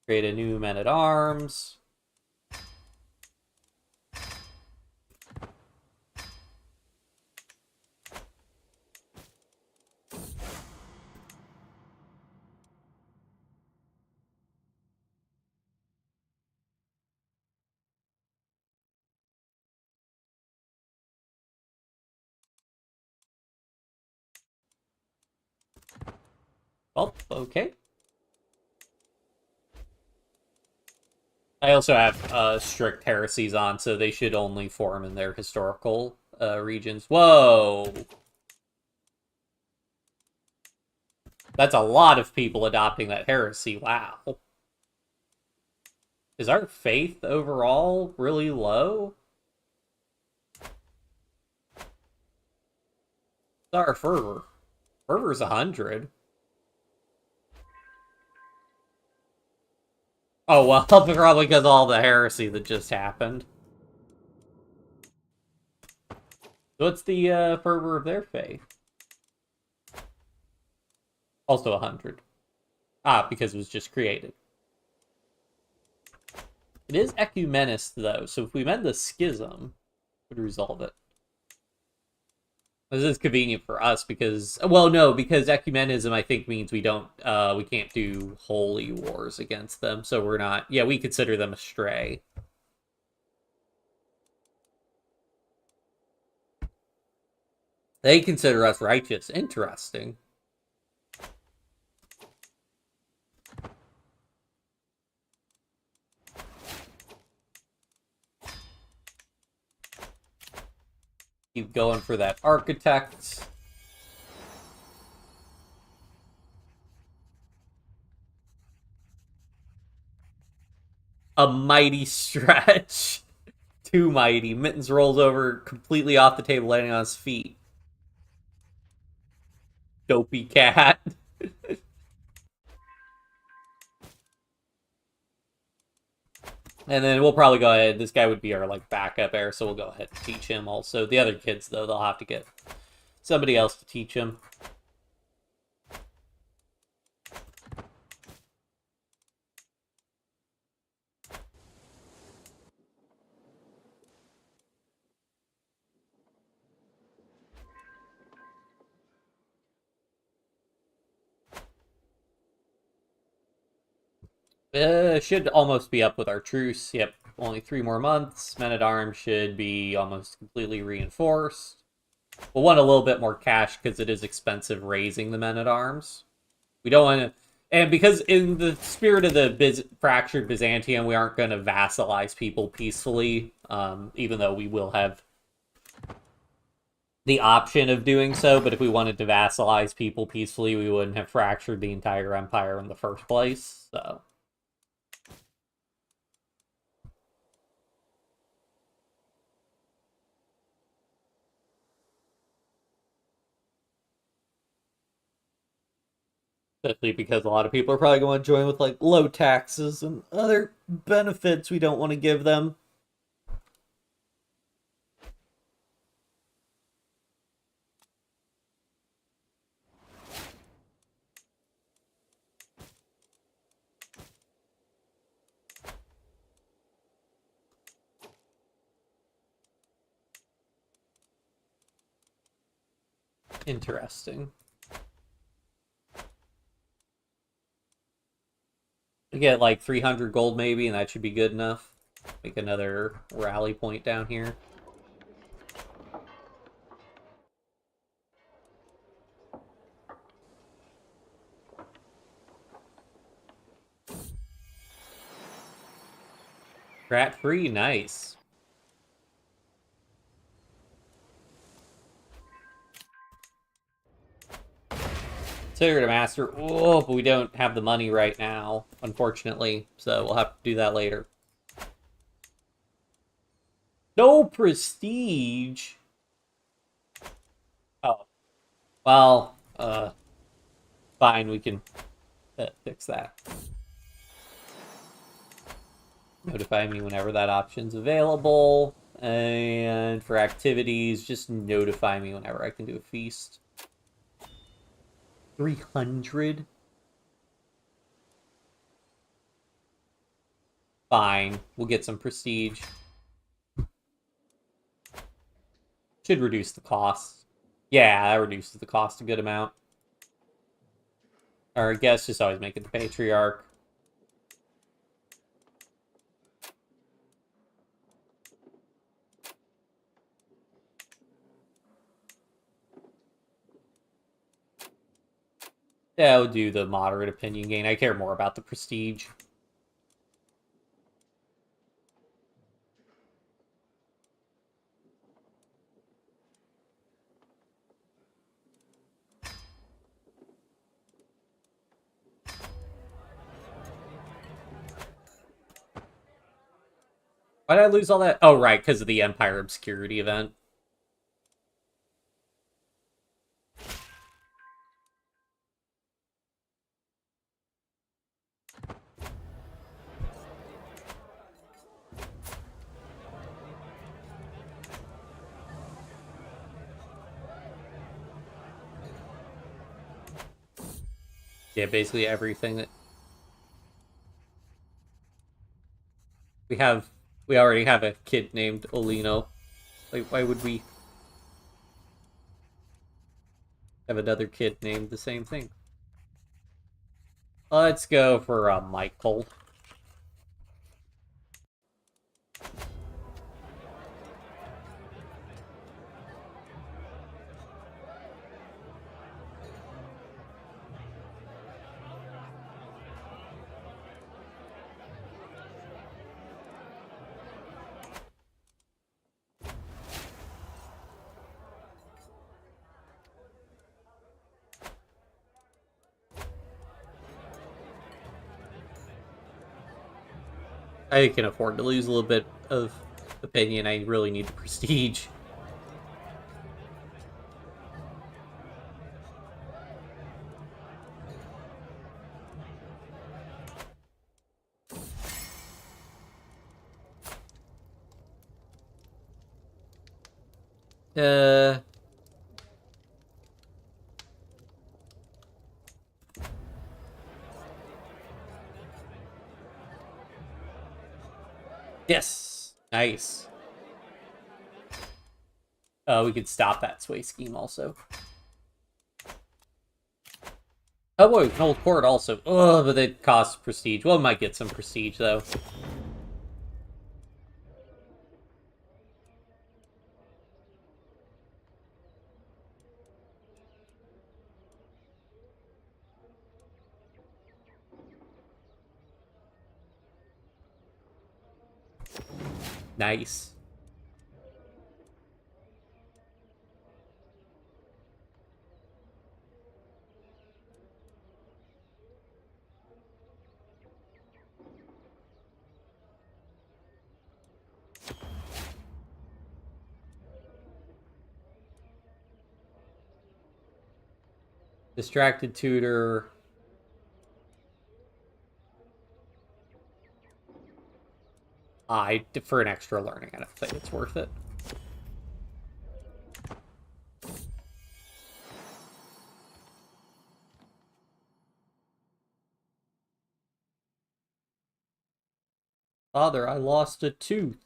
Create a new men-at-arms. Oh, okay. I also have strict heresies on, so they should only form in their historical regions. Whoa! That's a lot of people adopting that heresy. Wow. Is our faith overall really low? What's our fervor? Fervor's 100. Oh, well, probably because of all the heresy that just happened. So what's the fervor of their faith? Also 100. Ah, because it was just created. It is ecumenist, though, so if we mend the schism, it would resolve it. This is convenient for us because, well, no, because ecumenism I think means we can't do holy wars against them, so we're not. Yeah, we consider them astray. They consider us righteous. Interesting. Keep going for that architect. A mighty stretch. Too mighty. Mittens rolls over completely off the table, landing on his feet. Dopey cat. And then we'll probably go ahead. This guy would be our like backup heir, so we'll go ahead and teach him also. The other kids, though, they'll have to get somebody else to teach him. Should almost be up with our truce. Yep, only 3 more months. Men-at-arms should be almost completely reinforced. We'll want a little bit more cash because it is expensive raising the men-at-arms. We don't want to... And because in the spirit of the fractured Byzantium, we aren't going to vassalize people peacefully, even though we will have the option of doing so. But if we wanted to vassalize people peacefully, we wouldn't have fractured the entire empire in the first place. So... Especially because a lot of people are probably going to join with like low taxes and other benefits we don't want to give them. Interesting. We get like 300 gold maybe, and that should be good enough. Make another rally point down here. Strat free, nice. Consider it a master. Oh, but we don't have the money right now, unfortunately. So we'll have to do that later. No prestige. Oh. Well, fine, we can fix that. Notify me whenever that option's available. And for activities, just notify me whenever I can do a feast. 300? Fine, we'll get some prestige. Should reduce the cost. Yeah, that reduces the cost a good amount. Our guest just always make it the patriarch. Yeah, we'll do the moderate opinion gain. I care more about the prestige. Why did I lose all that? Oh, right, because of the Empire Obscurity event. Yeah, basically everything that we already have a kid named Olino. Like, why would we have another kid named the same thing? Let's go for Michael. I can afford to lose a little bit of opinion. I really need the prestige. Uh... Yes! Nice. We could stop that sway scheme also. Oh boy, we can hold court also. Oh, but it costs prestige. Well, we might get some prestige, though. Nice. Distracted tutor. For an extra learning, I don't think it's worth it. Father, I lost a tooth.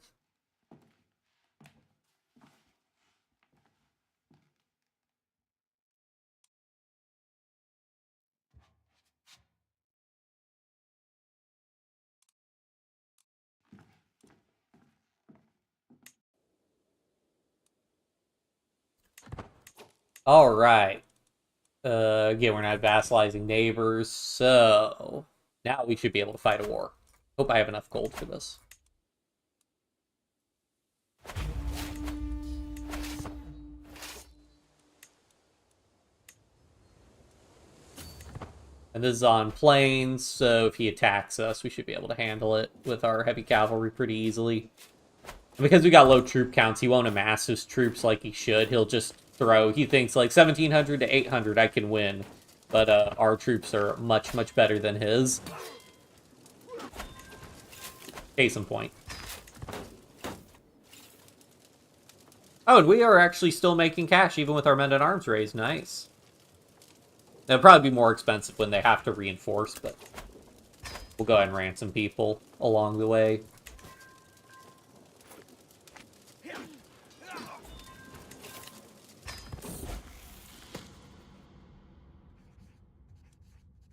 Alright. Again, we're not vassalizing neighbors, so now we should be able to fight a war. Hope I have enough gold for this. And this is on plains, so if he attacks us, we should be able to handle it with our heavy cavalry pretty easily. And because we got low troop counts, he won't amass his troops like he should. He'll just throw, he thinks like 1,700 to 800 I can win. But our troops are much, much better than his. Case in point. Oh, and we are actually still making cash even with our men at arms raised. Nice. That'll probably be more expensive when they have to reinforce, but we'll go ahead and ransom people along the way.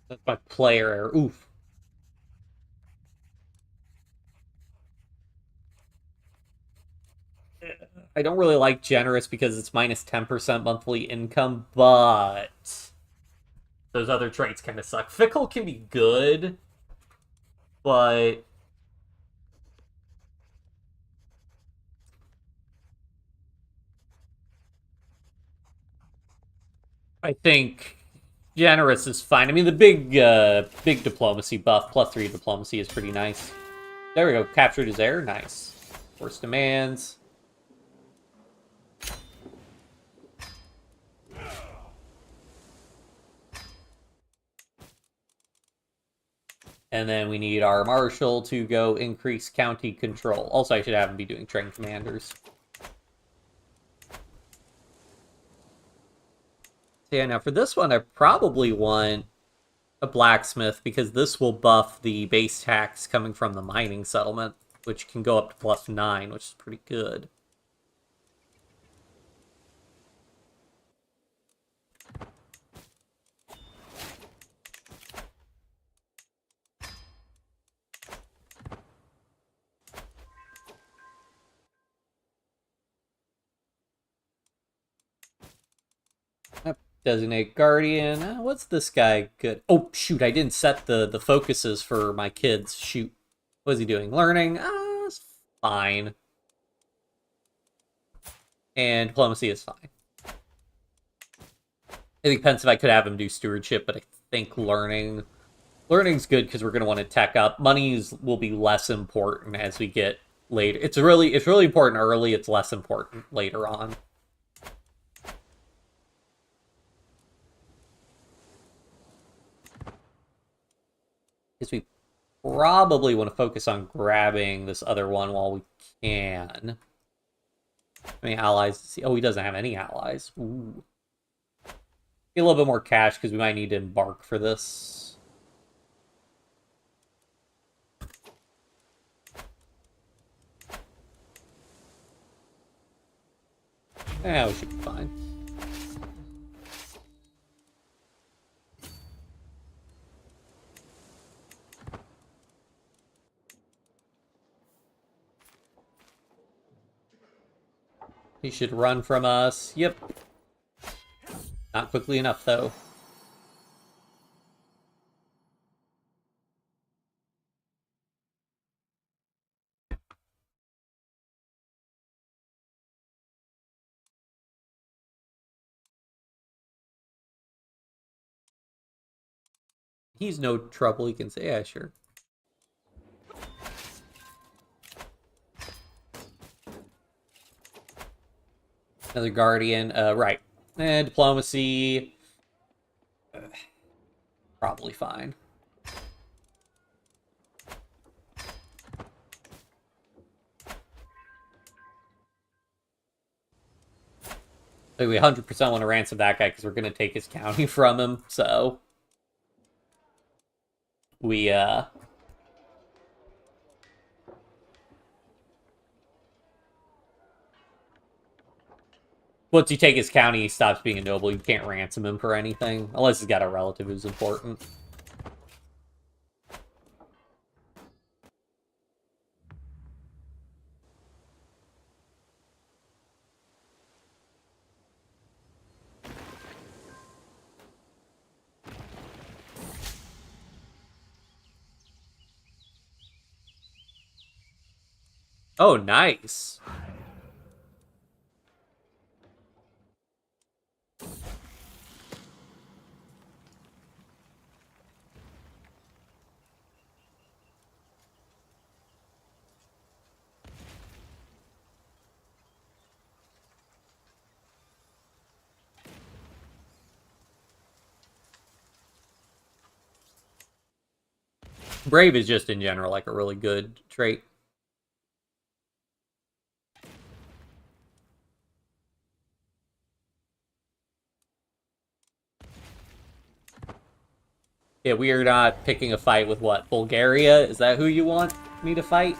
That's my player error. Oof. I don't really like generous because it's minus 10% monthly income, but those other traits kind of suck. Fickle can be good, but I think generous is fine. I mean, the big diplomacy buff, +3 diplomacy, is pretty nice. There we go. Captured his heir. Nice. Force demands. And then we need our marshal to go increase county control. Also, I should have him be doing train commanders. So yeah, now for this one, I probably want a blacksmith because this will buff the base tax coming from the mining settlement, which can go up to +9, which is pretty good. Designate guardian. What's this guy good? Oh, shoot, I didn't set the focuses for my kids. Shoot. What is he doing? Learning? It's fine. And diplomacy is fine. I think Pensive, I could have him do stewardship, but I think learning's good because we're going to want to tech up. Monies will be less important as we get later. It's really important early. It's less important later on. Because we probably want to focus on grabbing this other one while we can. How many allies does he? Oh, he doesn't have any allies. Ooh. Get a little bit more cash because we might need to embark for this. Yeah, we should be fine. He should run from us. Yep. Not quickly enough, though. He's no trouble. He can say, yeah, sure. Another guardian. Right. Diplomacy. Probably fine. Like, we 100% want to ransom that guy because we're going to take his county from him, so... We, Once you take his county, he stops being a noble. You can't ransom him for anything. Unless he's got a relative who's important. Oh, nice. Brave is just, in general, like a really good trait. Yeah, we are not picking a fight with what? Bulgaria? Is that who you want me to fight?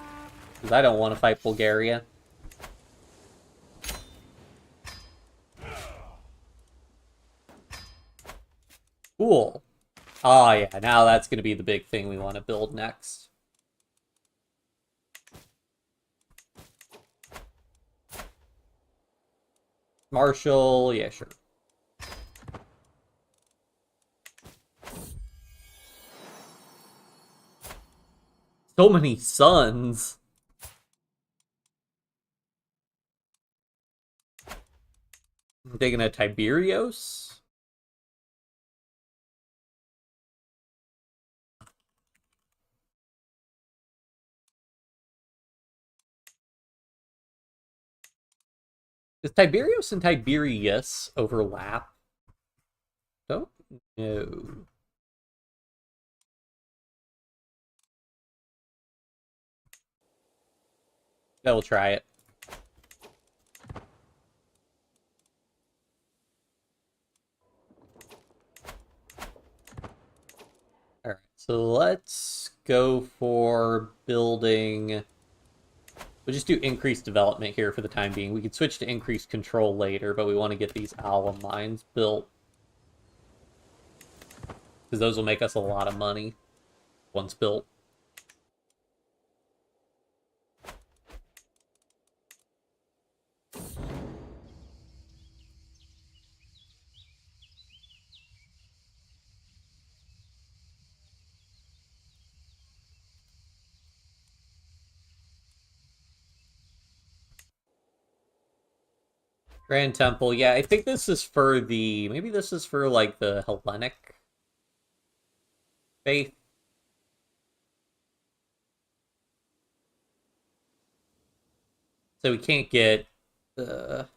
Because I don't want to fight Bulgaria. Cool. Oh yeah, now that's going to be the big thing we want to build next. Marshall, yeah, sure. So many sons. I'm taking a Tiberios. Does Tiberios and Tiberius overlap? Don't know. Yeah, we'll try it. Alright, so let's go for building... We'll just do increased development here for the time being. We could switch to increased control later, but we want to get these alum mines built. Because those will make us a lot of money once built. Grand Temple, yeah, I think this is for the... Maybe this is for, like, the Hellenic faith. So we can't get... Can't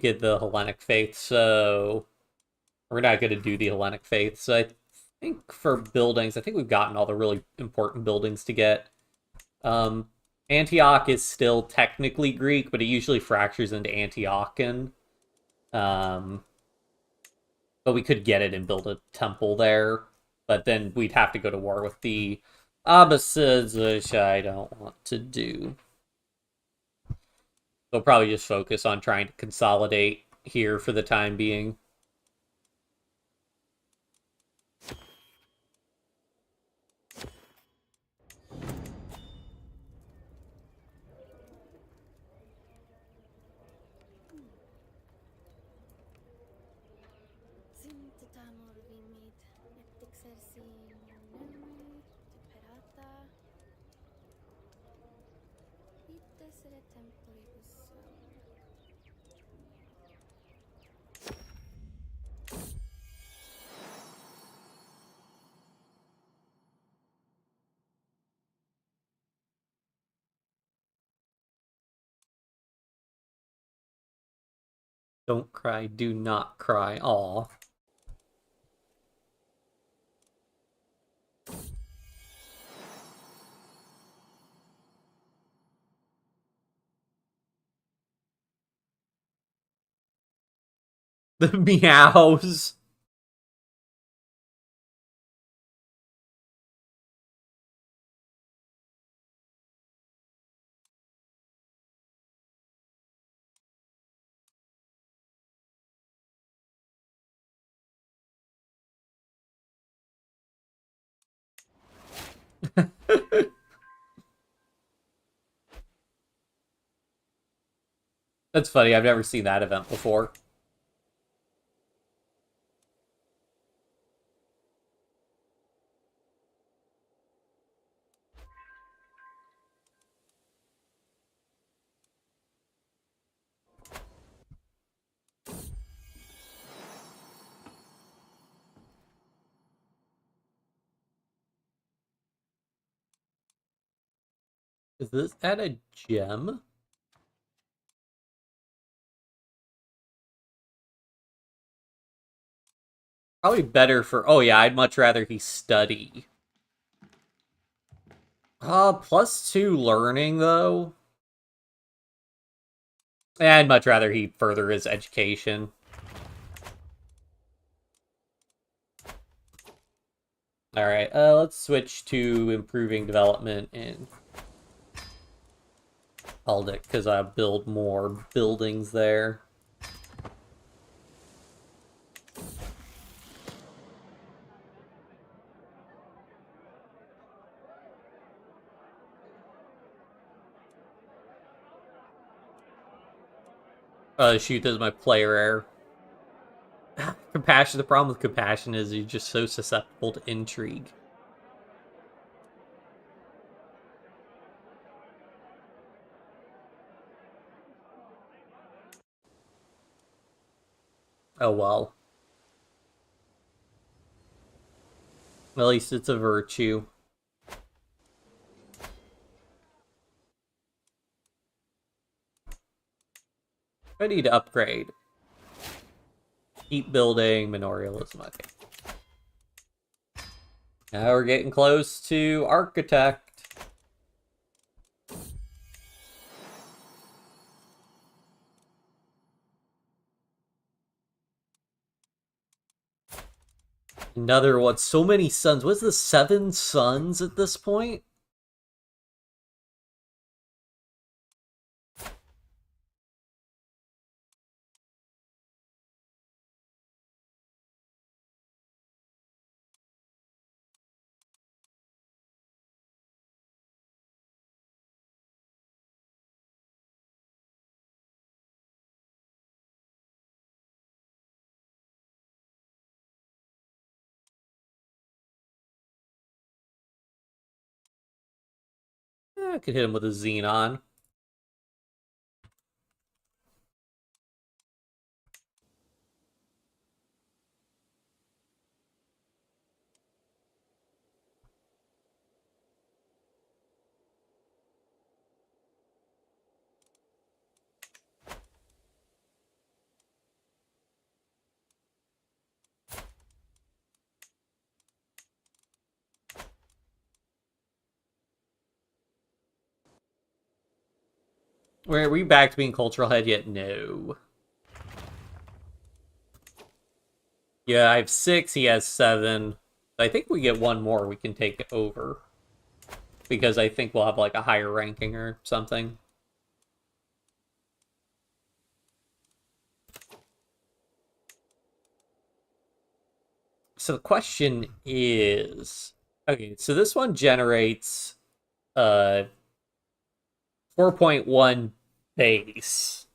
get the Hellenic faith, so... We're not going to do the Hellenic faith, so I think for buildings, I think we've gotten all the really important buildings to get. Antioch is still technically Greek, but it usually fractures into Antiochian. But we could get it and build a temple there, but then we'd have to go to war with the Abbasids, which I don't want to do. They'll probably just focus on trying to consolidate here for the time being. Don't cry, do not cry. Aw. The meows. That's funny, I've never seen that event before. Is this at a gem? Probably better for... Oh yeah, I'd much rather he study. +2 learning, though. I'd much rather he further his education. Alright, let's switch to improving development in Aldic, because I build more buildings there. Shoot, there's my player error. Compassion, the problem with compassion is you're just so susceptible to intrigue. Oh well. At least it's a virtue. I need to upgrade. Keep building, Memorialism, okay. Now we're getting close to Architect. Another what? So many sons. What's the 7 sons at this point? I could hit him with a Xenon. Are we back to being cultural head yet? No. Yeah, I have 6, he has 7. I think we get one more, we can take it over. Because I think we'll have like a higher ranking or something. So the question is... Okay, so this one generates 4.1 base.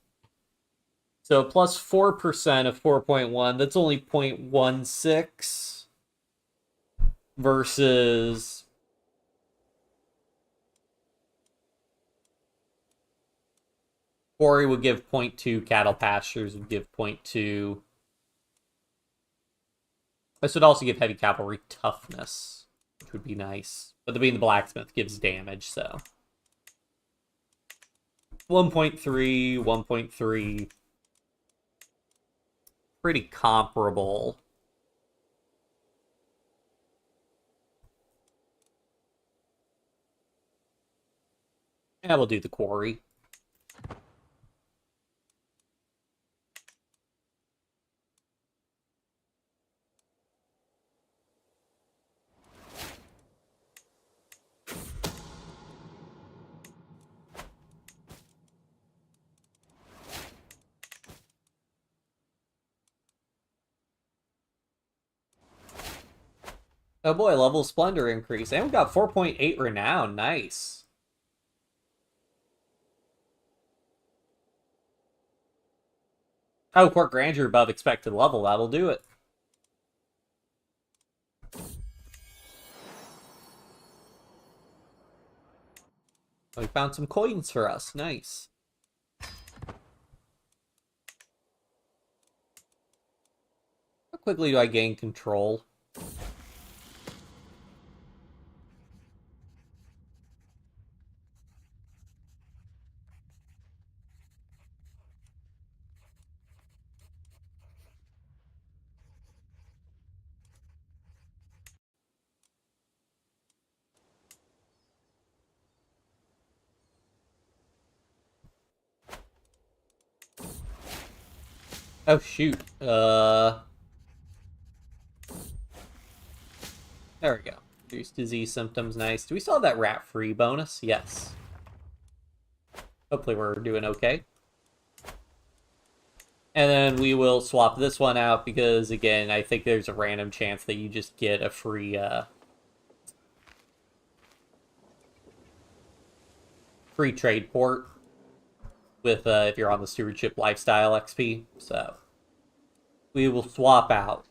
So plus 4% of 4.1, that's only 0.16 versus quarry would give 0.2, cattle pastures would give 0.2. This would also give heavy cavalry toughness, which would be nice. But being the blacksmith gives damage, so 1.3, 1.3. Pretty comparable. Yeah, we'll do the quarry. Oh boy, level splendor increase. And we got 4.8 renown. Nice. Oh, court grandeur above expected level. That'll do it. We found some coins for us. Nice. How quickly do I gain control? Oh, shoot. There we go. Reduce disease symptoms, nice. Do we still have that rat-free bonus? Yes. Hopefully we're doing okay. And then we will swap this one out because, again, I think there's a random chance that you just get a free trade port with if you're on the Stewardship Lifestyle XP. So we will swap out.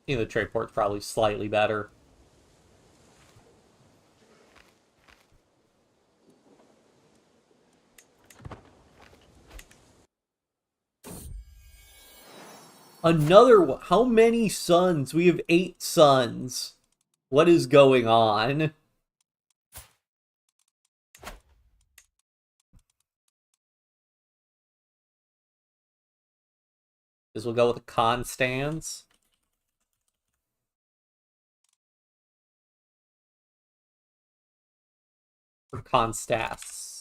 You know, the trade port's probably slightly better. Another one. How many sons? We have 8 sons. What is going on? This will go with Constans. Or Constas.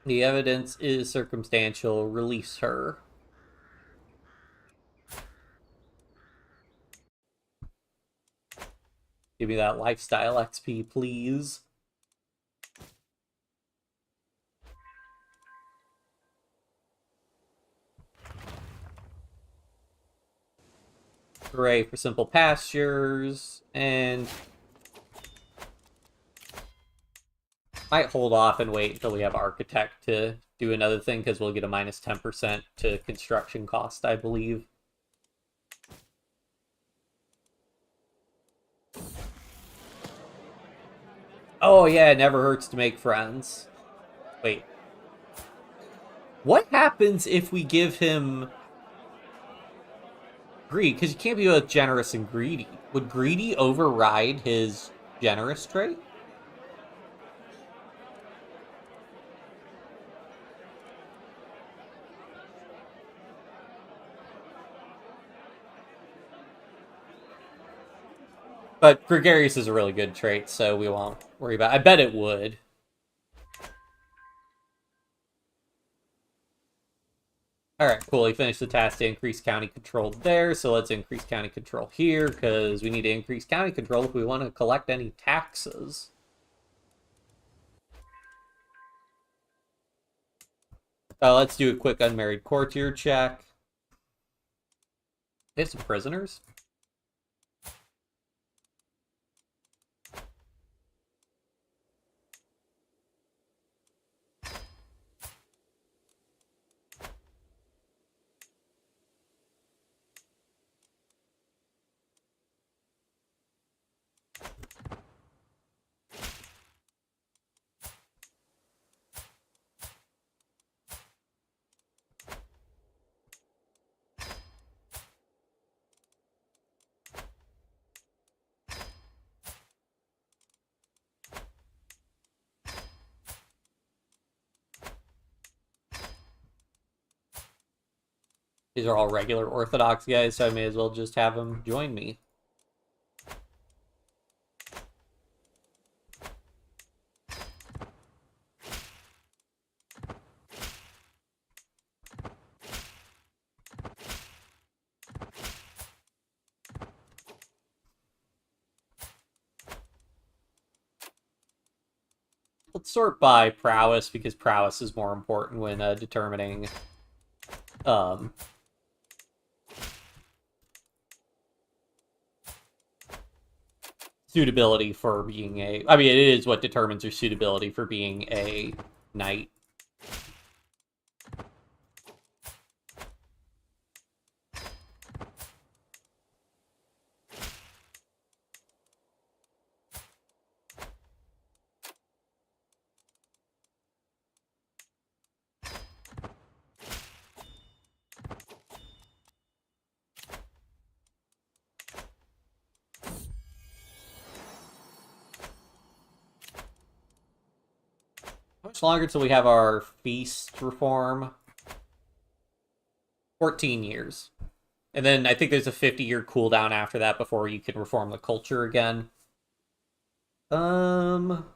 The evidence is circumstantial. Release her. Give me that lifestyle XP, please. Hooray for simple pastures. And might hold off and wait until we have architect to do another thing, because we'll get a minus 10% to construction cost, I believe. Oh yeah, it never hurts to make friends. Wait. What happens if we give him greed? Because you can't be both generous and greedy. Would greedy override his generous trait? But gregarious is a really good trait, so we won't worry about it. I bet it would. Alright, cool. He finished the task to increase county control there, so let's increase county control here, because we need to increase county control if we want to collect any taxes. Let's do a quick unmarried courtier check. They have some prisoners? These are all regular Orthodox guys, so I may as well just have them join me. Let's sort by prowess, because prowess is more important when determining suitability for being a... I mean, it is what determines your suitability for being a knight. How much longer till we have our feast reform? 14 years. And then I think there's a 50-year cooldown after that before you can reform the culture again. Um...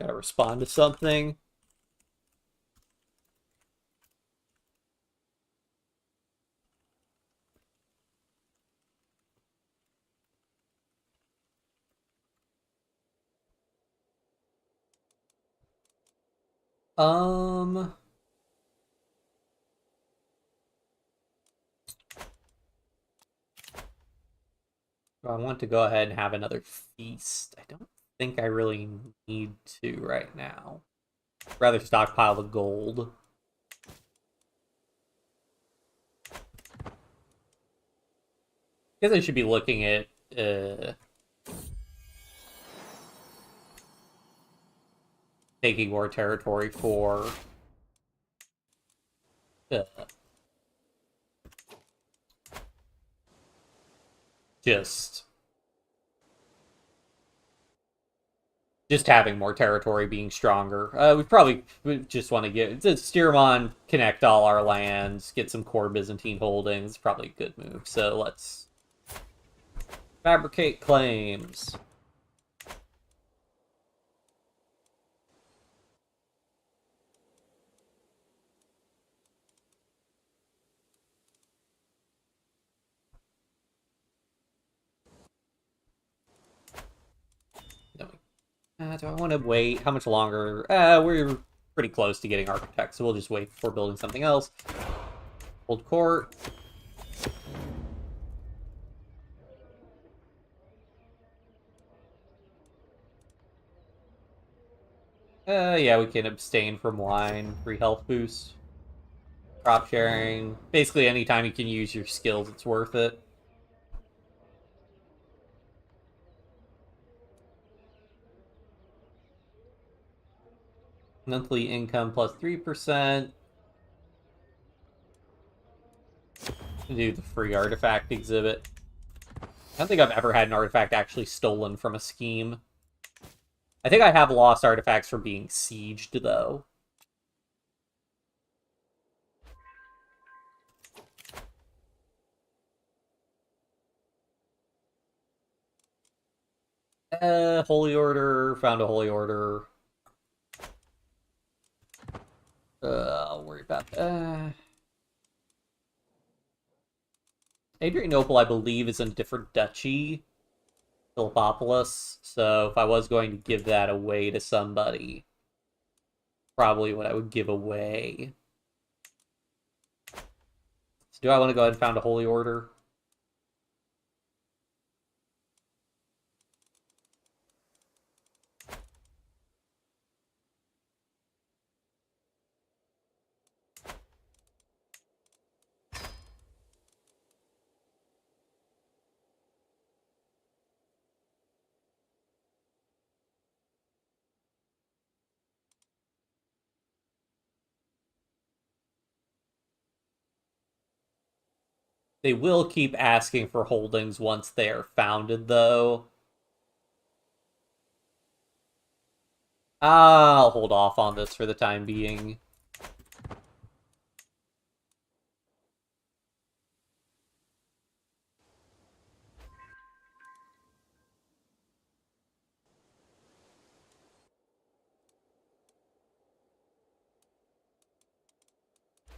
Gotta respond to something. Um... I want to go ahead and have another feast. I don't think I really need to right now. I'd rather stockpile the gold. Guess I should be looking at taking more territory for uh, just having more territory, being stronger. We just want to steer them on, connect all our lands, get some core Byzantine holdings. Probably a good move. So let's fabricate claims. Do I want to wait? How much longer? We're pretty close to getting architects, so we'll just wait before building something else. Hold court. Yeah, we can abstain from wine. Free health boost. Crop sharing. Basically, anytime you can use your skills, it's worth it. Monthly income plus 3%. Do the free artifact exhibit. I don't think I've ever had an artifact actually stolen from a scheme. I think I have lost artifacts from being sieged, though. Holy Order. Found a Holy Order. I'll worry about that. Adrianople, I believe, is in a different duchy. Philippopolis. So if I was going to give that away to somebody, probably what I would give away. So do I want to go ahead and found a Holy Order? They will keep asking for holdings once they are founded, though. I'll hold off on this for the time being.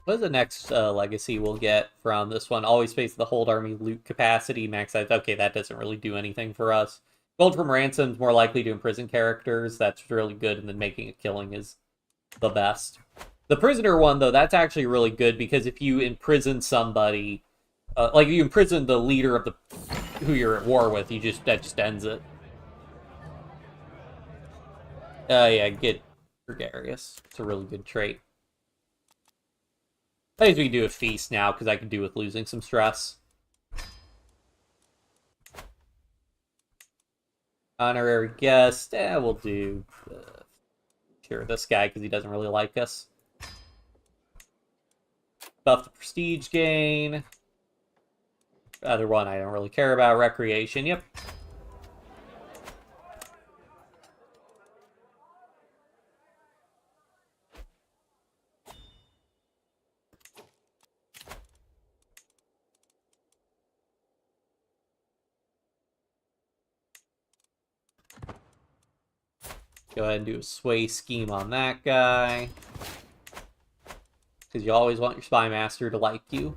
What is the next legacy we'll get from this one? Always face the hold army loot capacity, max size. Okay, that doesn't really do anything for us. Gold from ransoms, more likely to imprison characters. That's really good, and then making a killing is the best. The prisoner one, though, that's actually really good, because if you imprison somebody, like you imprison the leader of the who you're at war with, that just ends it. Yeah, get gregarious. It's a really good trait. I think we can do a feast now, because I can do with losing some stress. Honorary guest. We'll do sure this guy, because he doesn't really like us. Buff the prestige gain. other one I don't really care about. Recreation, yep. Go ahead and do a sway scheme on that guy. Because you always want your spy master to like you.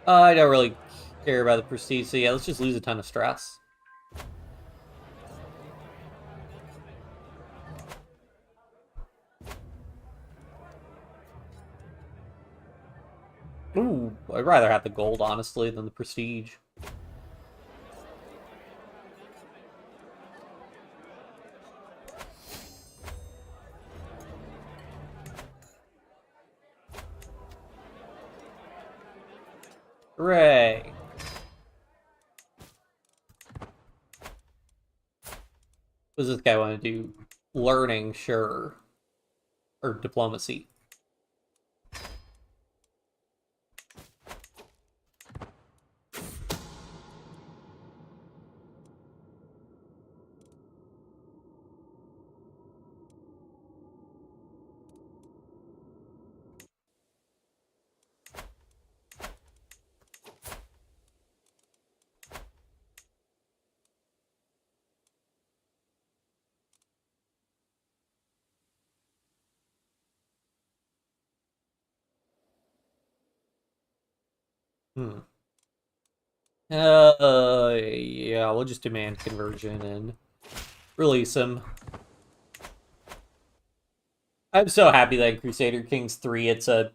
I don't really care about the prestige, so yeah, let's just lose a ton of stress. Ooh, I'd rather have the gold, honestly, than the prestige. Hooray! What does this guy want to do? Learning, sure. Or diplomacy. Hmm. Yeah, we'll just demand conversion and release him. I'm so happy that in Crusader Kings 3 it's a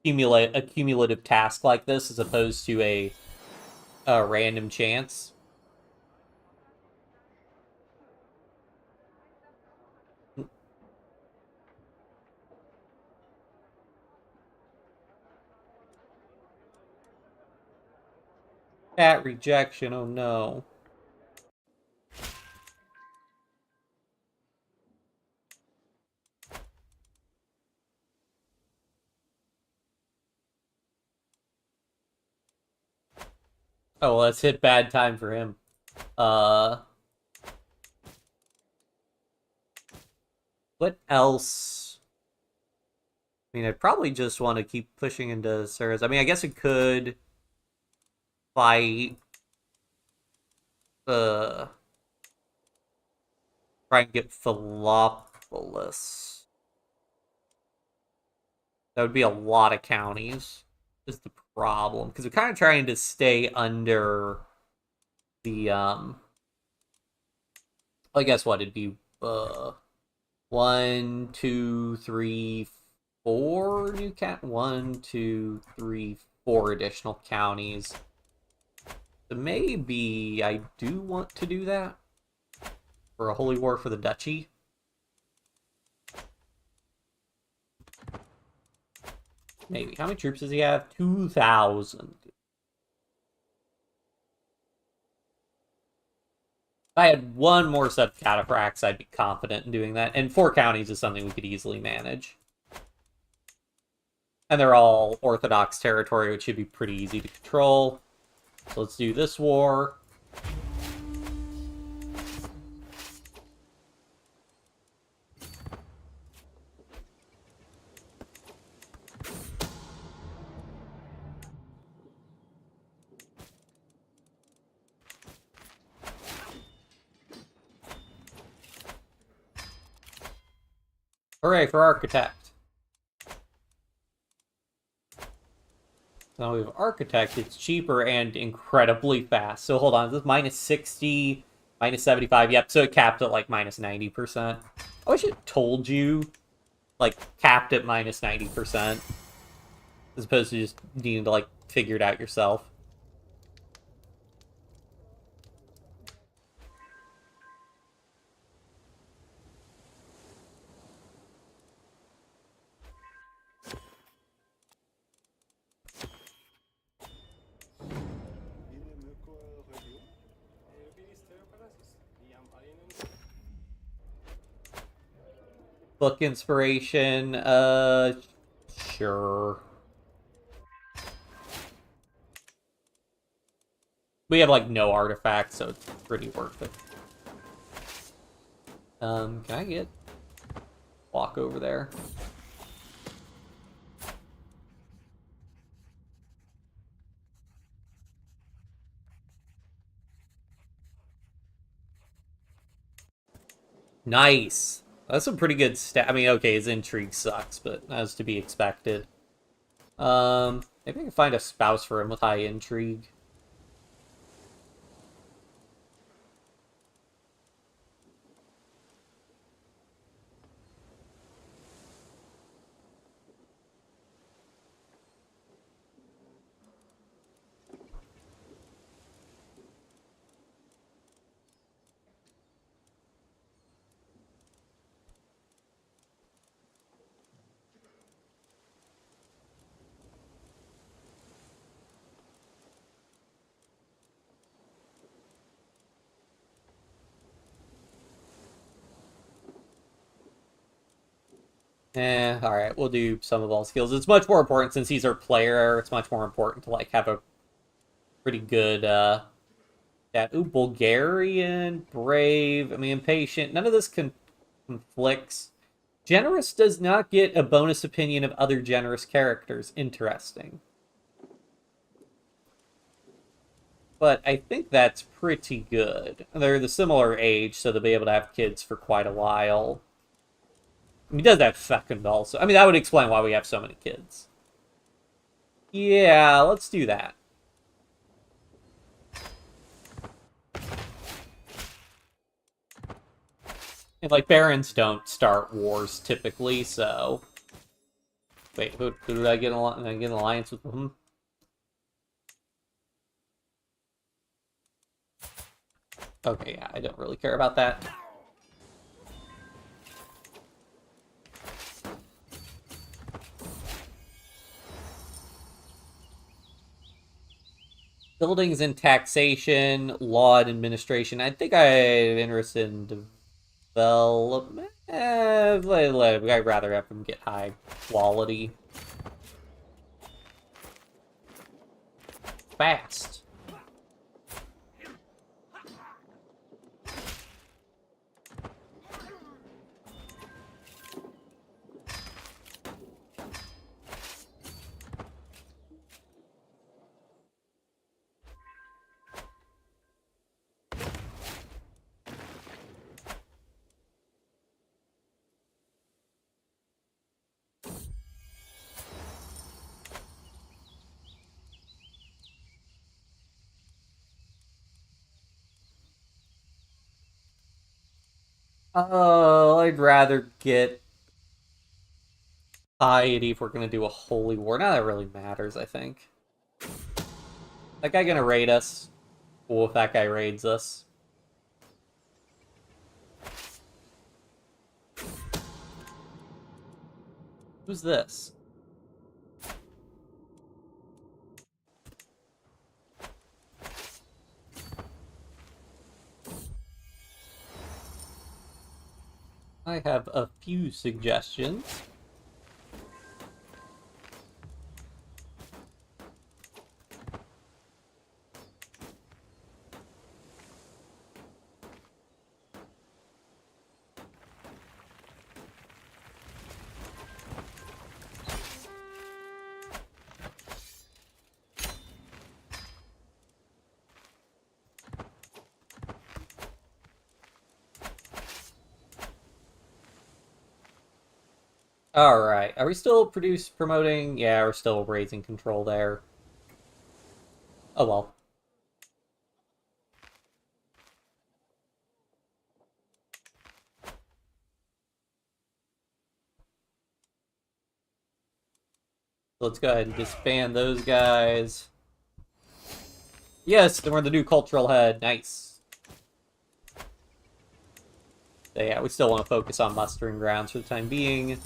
cumulative task like this as opposed to a random chance. Cat rejection, oh no. Oh, well, let's hit bad time for him. What else? I mean, I'd probably just want to keep pushing into Suras. I mean, I guess it could fight uh try and get Philopolis. That would be a lot of counties. Is the problem. Because we're kind of trying to stay under the I guess what it'd be 1, 2, 3, 4 new count 1, 2, 3, 4 additional counties. So maybe I do want to do that for a holy war for the duchy. Maybe. How many troops does he have? 2,000. If I had one more set of cataphracts, I'd be confident in doing that. And 4 counties is something we could easily manage. And they're all Orthodox territory, which should be pretty easy to control. So let's do this war. Hooray for Architect. Now we have Architect, it's cheaper and incredibly fast. So hold on, is this minus 60, minus 75? Yep, so it capped at like minus 90%. I wish it told you, like, capped at minus 90%. As opposed to just needing to, like, figure it out yourself. Book inspiration, sure. We have, like, no artifacts, so it's pretty worth it. Can I get... walk over there? Nice! That's a pretty good stat. I mean, okay, his intrigue sucks, but that's to be expected. Maybe I can find a spouse for him with high intrigue. Alright, we'll do some of all skills. It's much more important since he's our player. It's much more important to, like, have a pretty good, ooh, Bulgarian, brave, I mean, impatient. None of this conflicts. Generous does not get a bonus opinion of other generous characters. Interesting. But I think that's pretty good. They're the similar age, so they'll be able to have kids for quite a while. I mean, he does have second also. I mean, that would explain why we have so many kids. Yeah, let's do that. And, like, barons don't start wars typically, so... Wait, who did I get, an alliance with them? Okay, yeah, I don't really care about that. Buildings and taxation, law and administration. I think I'm interested in development. I'd rather have them get high quality. Fast. Oh, I'd rather get piety if we're gonna do a holy war. Now that really matters, I think. That guy gonna raid us? Cool if that guy raids us. Who's this? I have a few suggestions. Alright, are we still promoting? Yeah, we're still raising control there. Oh well. Let's go ahead and disband those guys. Yes, then we're the new cultural head. Nice. So yeah, we still want to focus on mustering grounds for the time being.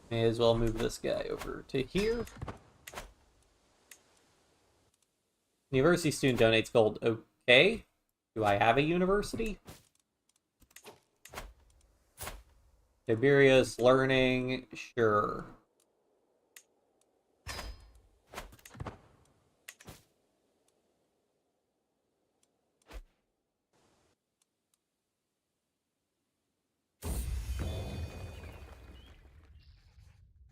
May as well move this guy over to here. University student donates gold. Okay. Do I have a university? Tiberius learning. Sure.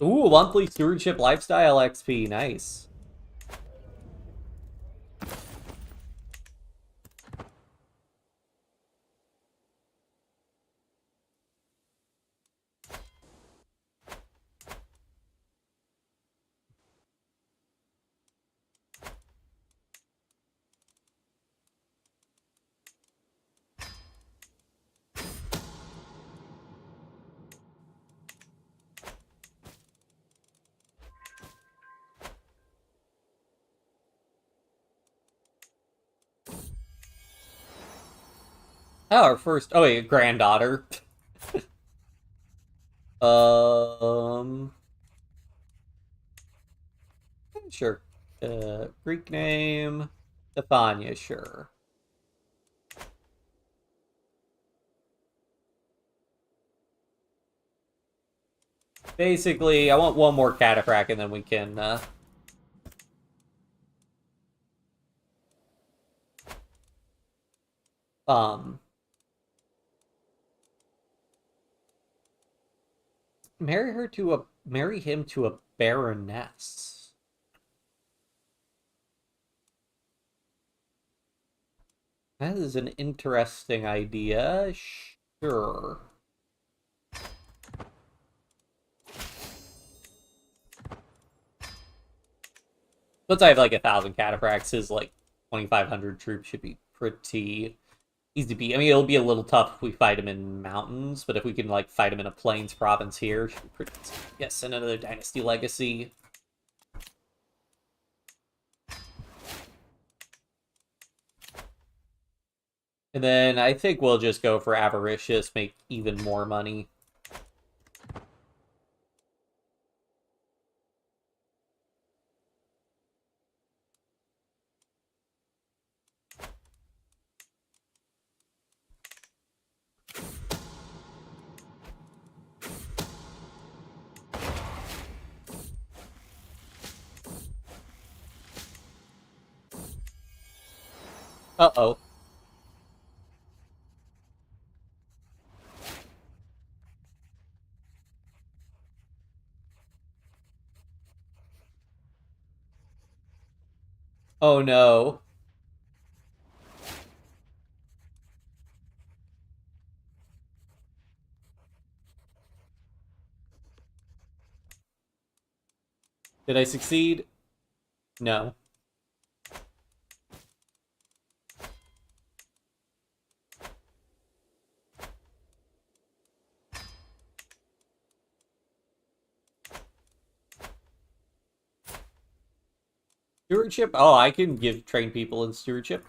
Ooh, monthly stewardship lifestyle XP. Nice. Oh, our first. Oh, wait, granddaughter. um. Sure. Greek name. Stefania, sure. Basically, I want one more cataphract and then we can, um... marry him to a baroness. That is an interesting idea. Sure. Once I have like 1,000 cataphracts, his like 2,500 troops should be pretty easy to beat. I mean, it'll be a little tough if we fight him in mountains, but if we can like fight him in a plains province here, should be pretty easy. Yes, and another dynasty legacy. And then I think we'll just go for avaricious, make even more money. Uh-oh. Oh no. Did I succeed? No. Stewardship? Oh, I can train people in stewardship.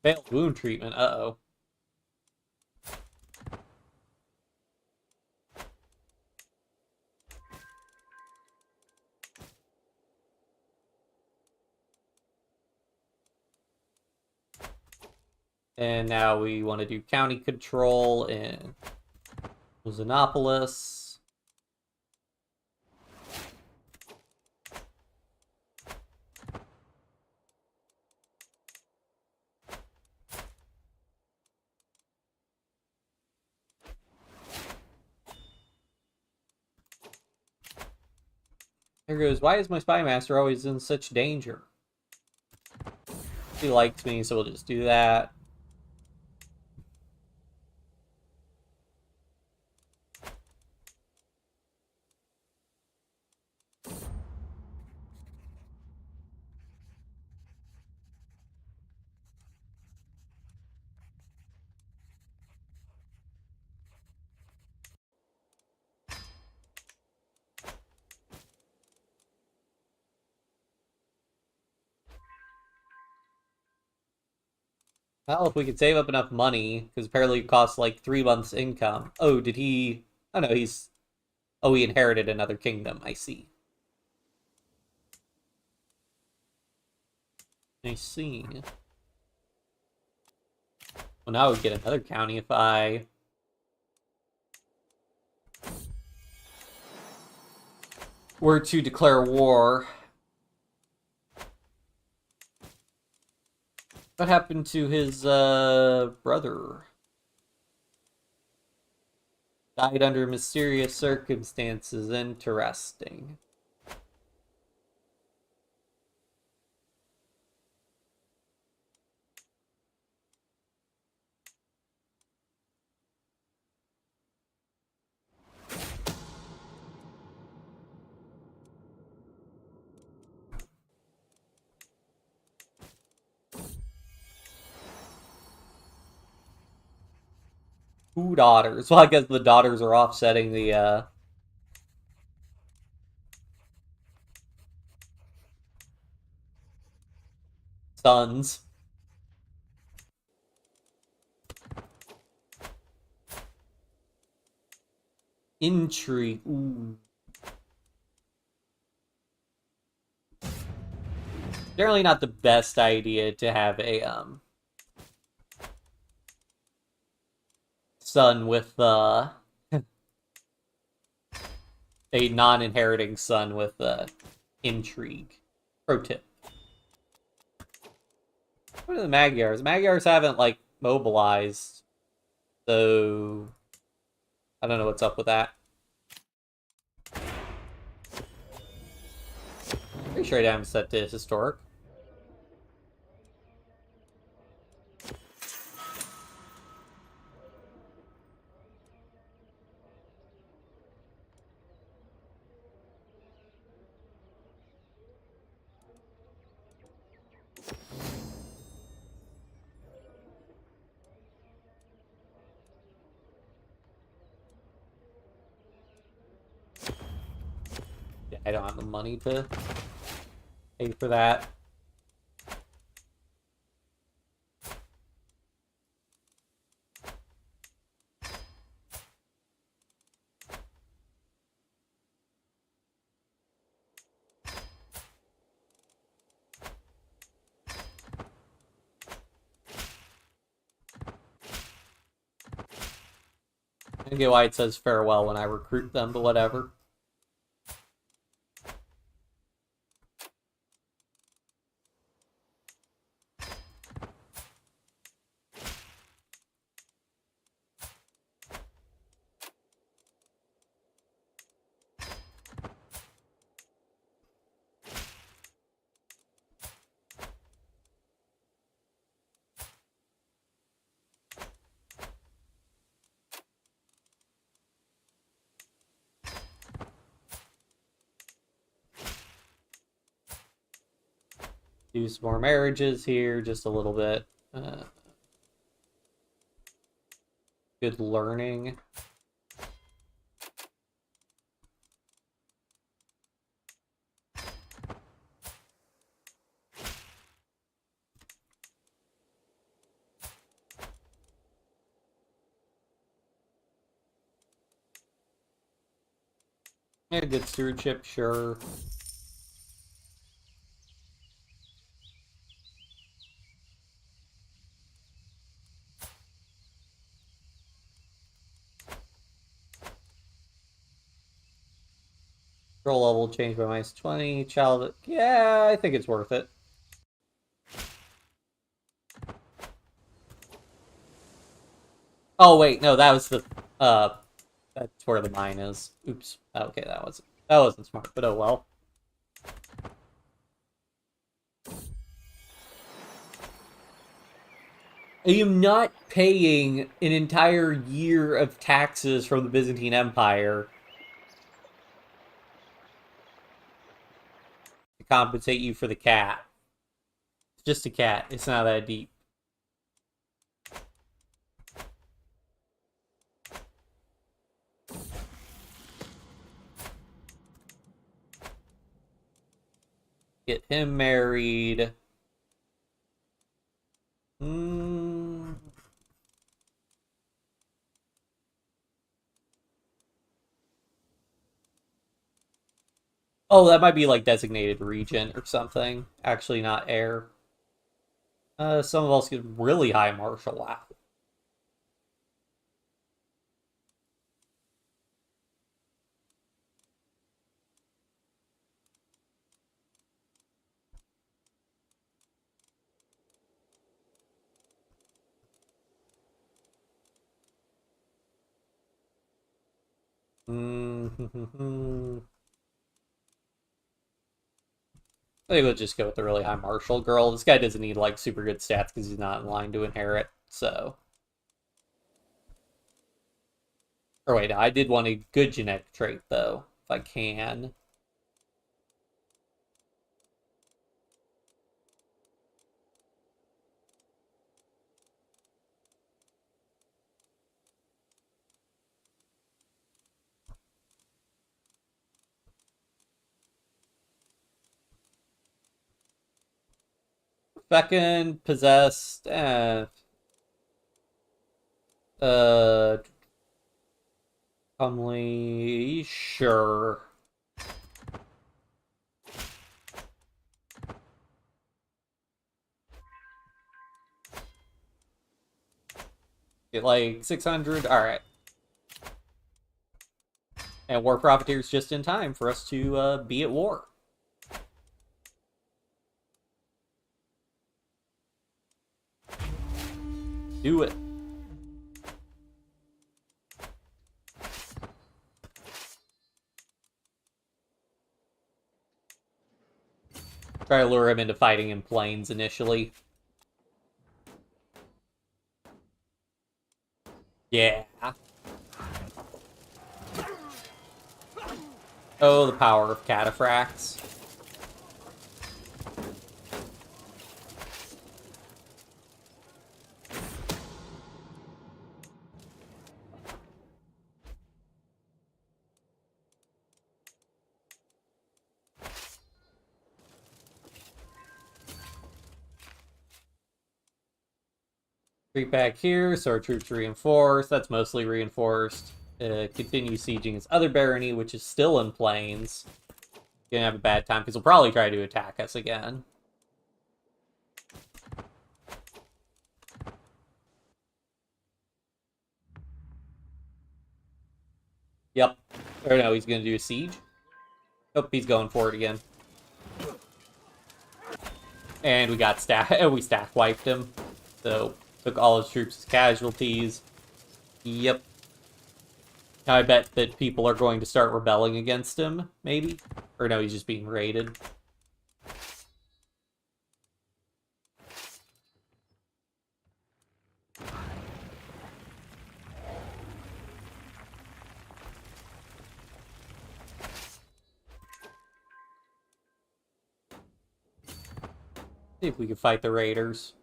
Failed wound treatment. Uh-oh. And now we want to do county control in Xenopolis. There goes, why is my spy master always in such danger? He liked me, so we'll just do that. Well, if we could save up enough money, because apparently it costs like 3 months' income. Oh, did he... Oh, no, he's... Oh, he inherited another kingdom. I see. I see. Well, now I would get another county if I... were to declare war. What happened to his, brother? Died under mysterious circumstances. Interesting. Two daughters. Well, I guess the daughters are offsetting the, sons. Intrigue. Ooh. Generally not the best idea to have a, son with, a non-inheriting son with, intrigue. Pro tip. What are the Magyars? The Magyars haven't, like, mobilized. So... I don't know what's up with that. Pretty sure I haven't set to historic. Yeah, I don't have the money to pay for that. I get why it says farewell when I recruit them, but whatever. Do some more marriages here, just a little bit. Good learning. Yeah, good stewardship, sure. Roll level change by -20. Child, yeah, I think it's worth it. Oh wait, no, that was the that's where the mine is. Oops. Okay, that wasn't smart, but oh well. I am not paying an entire year of taxes from the Byzantine Empire to compensate you for the cat. It's just a cat. It's not that deep. Get him married. Oh, that might be like designated regent or something. Actually, not heir. Some of us get really high martial. Wow. I think we'll just go with the really high martial girl. This guy doesn't need like super good stats because he's not in line to inherit. So, or wait, no, I did want a good genetic trait though, if I can. Fecund, possessed, uh, comely, sure. Get like 600. All right. And War Profiteer's just in time for us to be at war. Do it. Try to lure him into fighting in plains initially. Yeah. Oh, the power of cataphracts. Creep back here, so our troops reinforced. That's mostly reinforced. Continue sieging his other barony, which is still in plains. Gonna have a bad time because he'll probably try to attack us again. Yep. Or no, he's gonna do a siege. Nope, he's going for it again. And we got we stack wiped him. So took all his troops as casualties. Yep. Now I bet that people are going to start rebelling against him, maybe? Or no, he's just being raided. See if we can fight the raiders.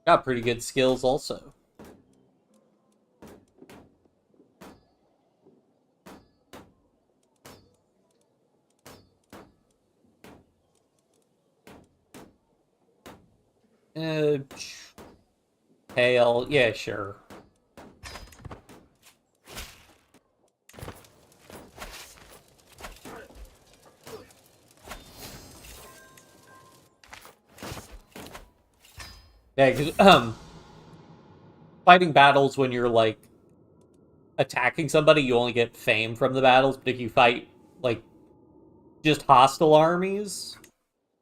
Got pretty good skills also. Hail, yeah, sure. Yeah, because fighting battles when you're like attacking somebody, you only get fame from the battles. But if you fight like just hostile armies,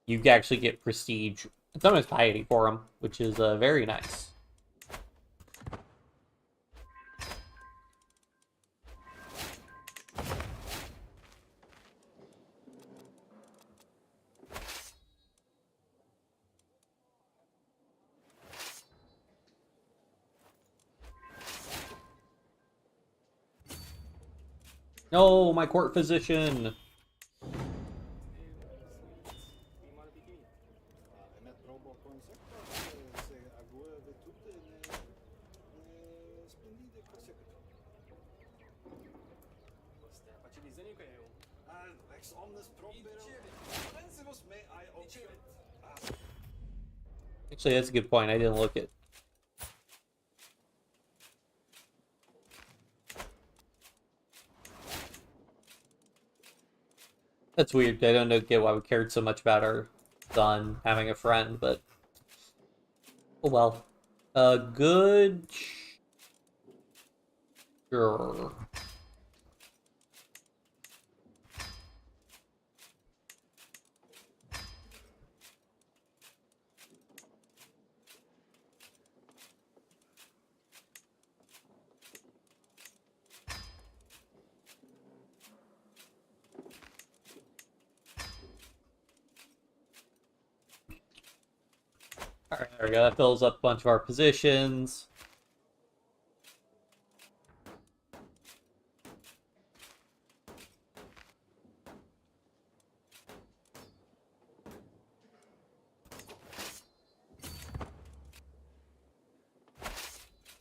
you actually get prestige and sometimes piety for them, which is very nice. No, my court physician. Actually, that's a good point. I didn't look at. That's weird. I don't get why we cared so much about our son having a friend, but oh well. Good. Sure. Alright, there we go. That fills up a bunch of our positions.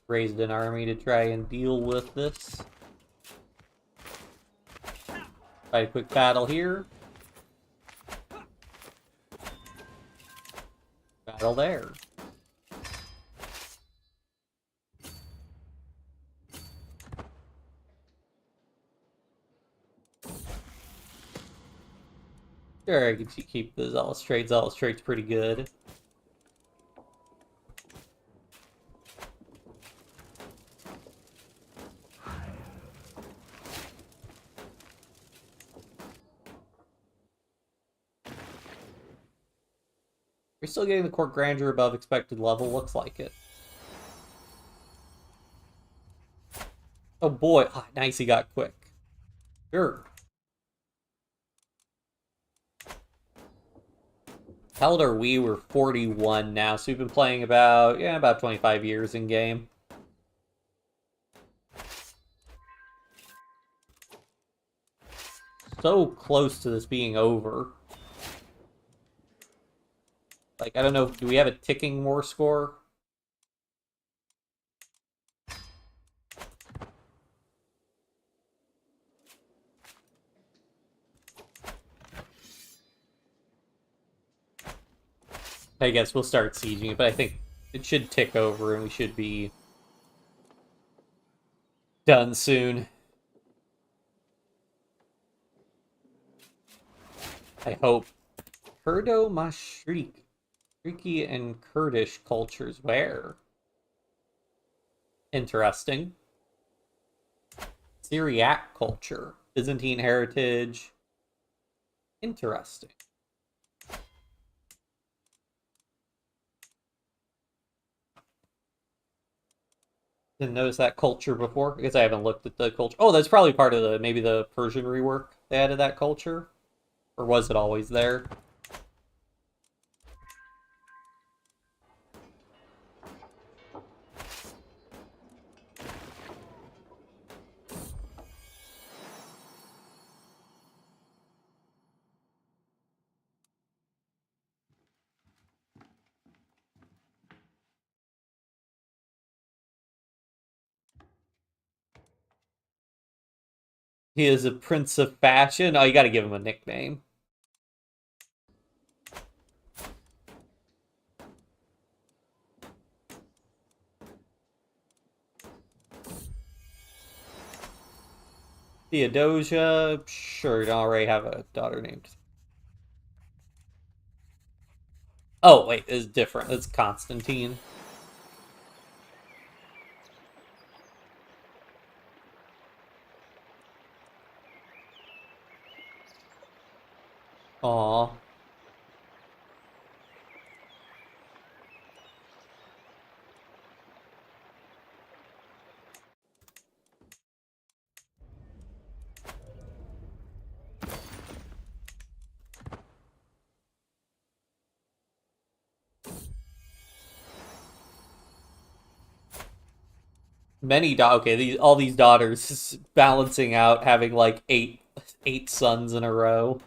Raised an army to try and deal with this. Fight a quick battle here. Battle there. Sure, I can keep the Zealous Trade. Zealous Trade's pretty good. We're still getting the court grandeur above expected level. Looks like it. Oh boy. Ah, nice, he got quick. Sure. How old are we? We're 41 now, so we've been playing about 25 years in game. So close to this being over. Like, I don't know, do we have a ticking war score? I guess we'll start sieging it, but I think it should tick over and we should be done soon. I hope. Kurdo Mashrik. Shriki and Kurdish cultures. Where? Interesting. Syriac culture. Byzantine heritage. Interesting. Didn't notice that culture before. I guess I haven't looked at the culture. Oh, that's probably part of maybe the Persian rework they added that culture. Or was it always there? He is a prince of fashion. Oh, you gotta give him a nickname. Theodosia. Sure, you don't already have a daughter named. Oh, wait, it's different. It's Constantine. Aw. Okay, all these daughters balancing out having like eight sons in a row.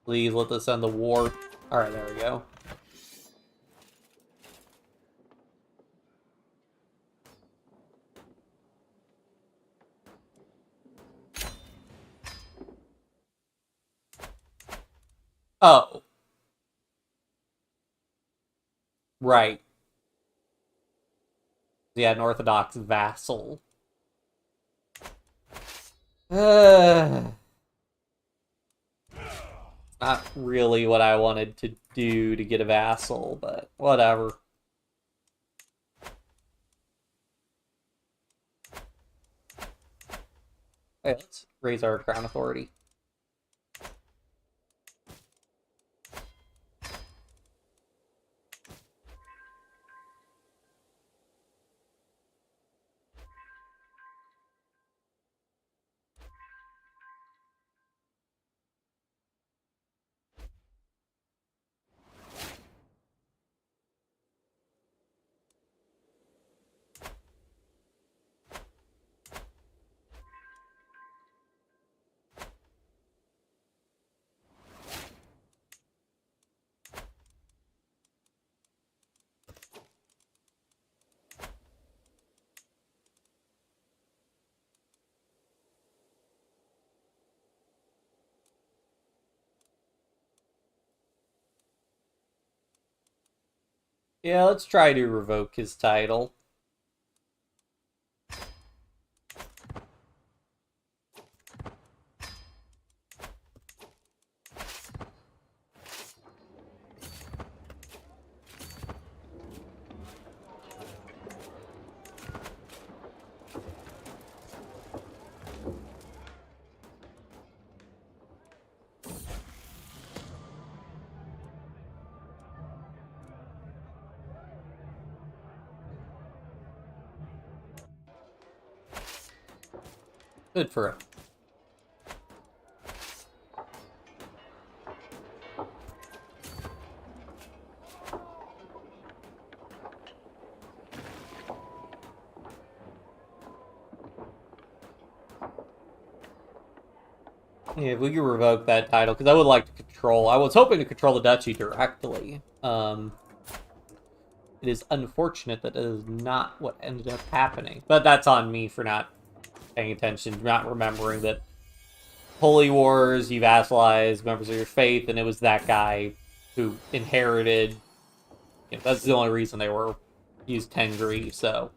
Please let this end the war. Alright, there we go. Oh. Right. Yeah, an Orthodox vassal. Not really what I wanted to do to get a vassal, but whatever. Hey, let's raise our crown authority. Yeah, let's try to revoke his title. Good for him. Yeah, if we could revoke that title, because I would like to control. I was hoping to control the duchy directly. It is unfortunate that it is not what ended up happening, but that's on me for not paying attention, not remembering that Holy Wars, you vassalize members of your faith, and it was that guy who inherited. That's the only reason they were used Tengri, so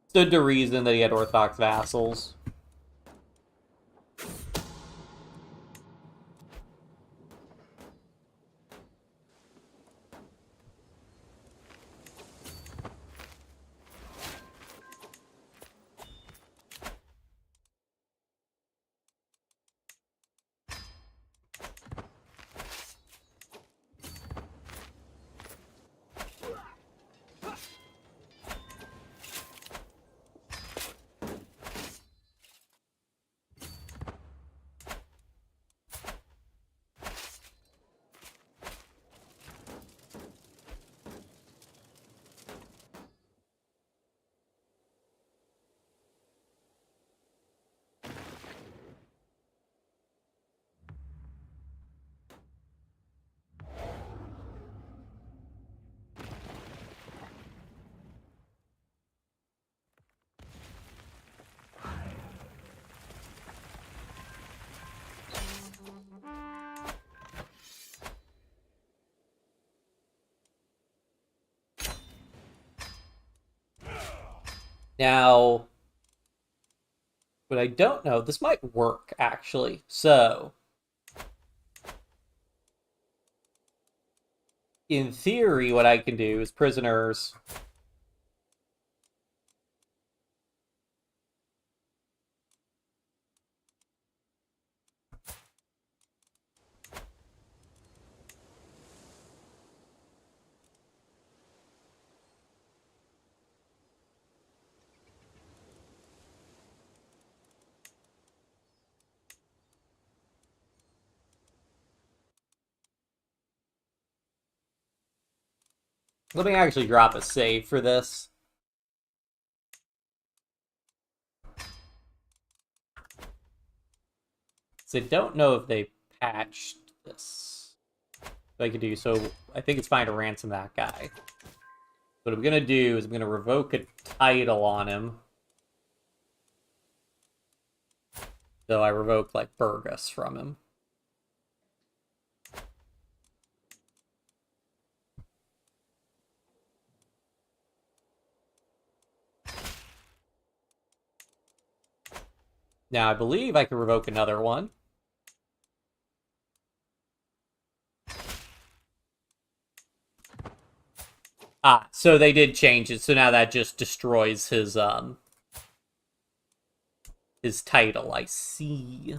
stood to reason that he had Orthodox vassals. Now, what I don't know, this might work, actually. So, in theory, what I can do is prisoners. Let me actually drop a save for this. So I don't know if they patched this. What I could do, so I think it's fine to ransom that guy. What I'm gonna do is I'm gonna revoke a title on him. So I revoke, like, Burgess from him. Now, I believe I can revoke another one. Ah, so they did change it. So now that just destroys his title. I see.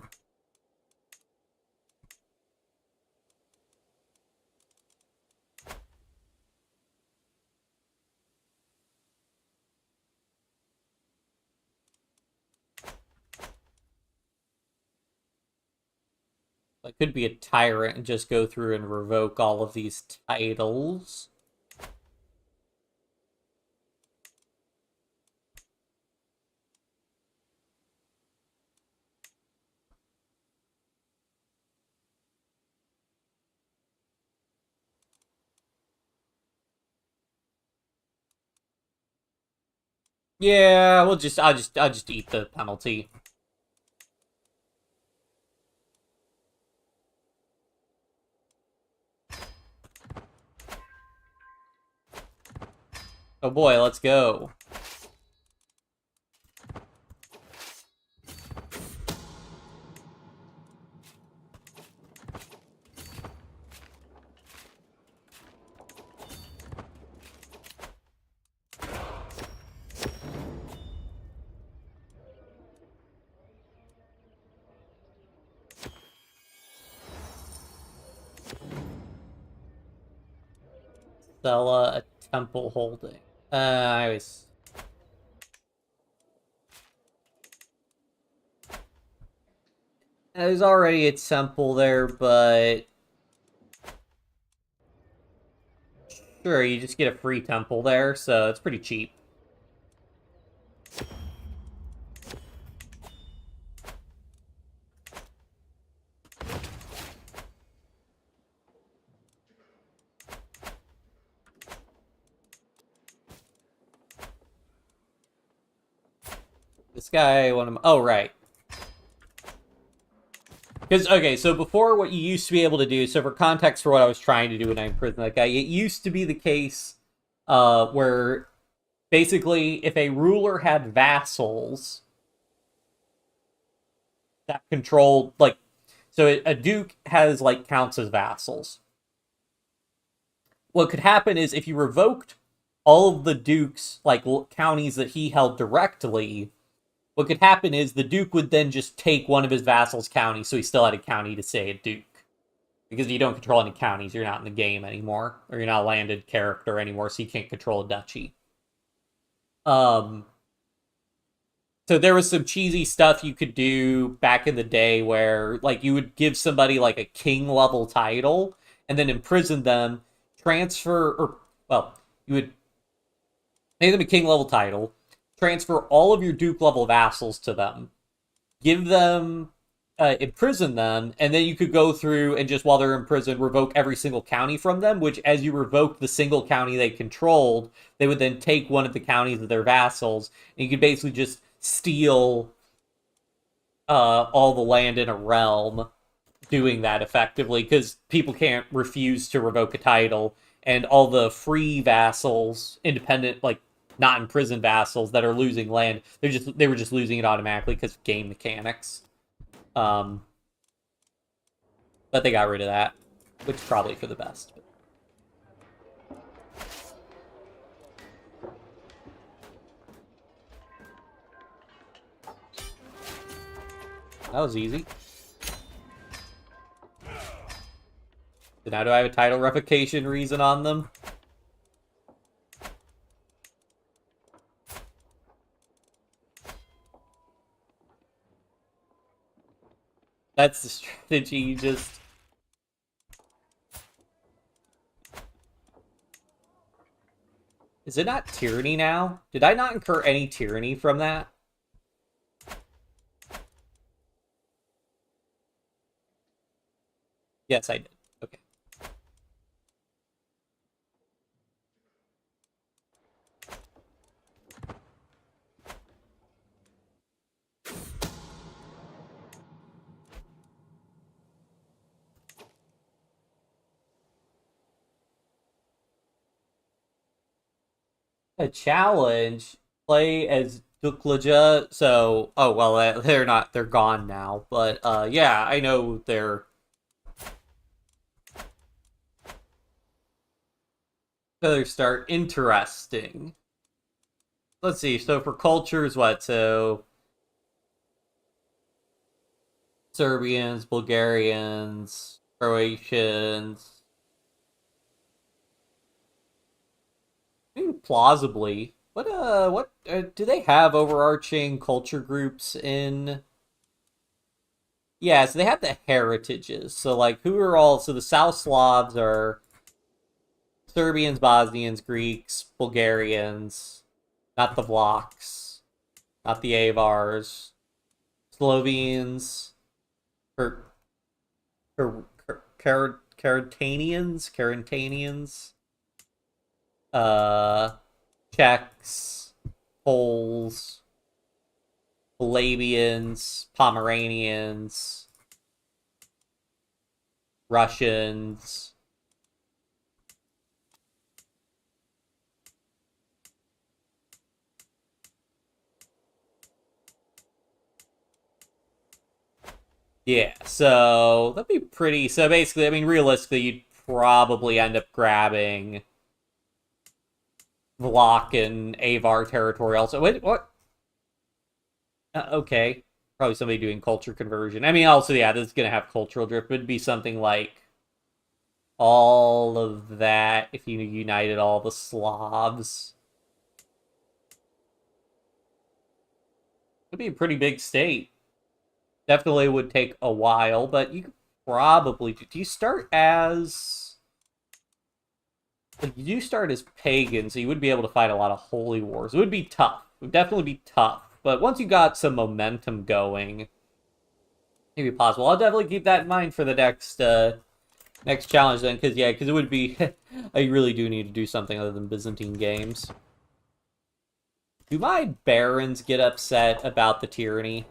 I could be a tyrant and just go through and revoke all of these titles. Yeah, I'll just eat the penalty. Oh boy, let's go. Stella, a temple holding. I was. There's already a temple there, but sure, you just get a free temple there, so it's pretty cheap. This guy, oh, right. Because, okay, so before what you used to be able to do, so for context for what I was trying to do when I imprisoned that guy, it used to be the case where basically if a ruler had vassals that controlled, like, so a duke has, like, counts as vassals. What could happen is if you revoked all of the duke's, like, counties that he held directly, what could happen is the duke would then just take one of his vassals' counties, so he still had a county to say a duke. Because you don't control any counties, you're not in the game anymore, or you're not a landed character anymore, so you can't control a duchy. Um, so there was some cheesy stuff you could do back in the day where, like, you would give somebody like a king level title and then imprison them, transfer, or well, you would make them a king level title, transfer all of your duke level vassals to them, give them imprison them, and then you could go through and just while they're in prison revoke every single county from them, which as you revoked the single county they controlled, they would then take one of the counties of their vassals, and you could basically just steal all the land in a realm doing that effectively, because people can't refuse to revoke a title, and all the free vassals, independent, like not imprisoned vassals that are losing land, they were just losing it automatically because of game mechanics. Um, but they got rid of that, which is probably for the best. That was easy. So now do I have a title revocation reason on them? That's the strategy, you just... Is it not tyranny now? Did I not incur any tyranny from that? Yes, I did. Okay. A challenge. Play as Duklaja. So, oh well, they're not. They're gone now. But yeah, I know they're start interesting. Let's see. So for cultures, what? So Serbians, Bulgarians, Croatians. I mean, plausibly. What do they have overarching culture groups in? Yeah, so they have the heritages. So like, who are all? So the South Slavs are Serbians, Bosnians, Greeks, Bulgarians, not the Vlachs, not the Avars, Slovenes, or Carantanians, uh, Czechs, Poles, Palabians, Pomeranians, Russians. Yeah, so that'd be pretty. So basically, I mean, realistically, you'd probably end up grabbing Vlach and Avar territory also. Wait, what? Okay. Probably somebody doing culture conversion. I mean, also, yeah, this is going to have cultural drift. It would be something like all of that if you united all the Slavs. It'd be a pretty big state. Definitely would take a while, but you could probably do you start as like you start as pagan, so you would be able to fight a lot of holy wars. It would be tough. It would definitely be tough. But once you got some momentum going, maybe possible. I'll definitely keep that in mind for the next challenge then, because yeah, because it would be I really do need to do something other than Byzantine games. Do my barons get upset about the tyranny?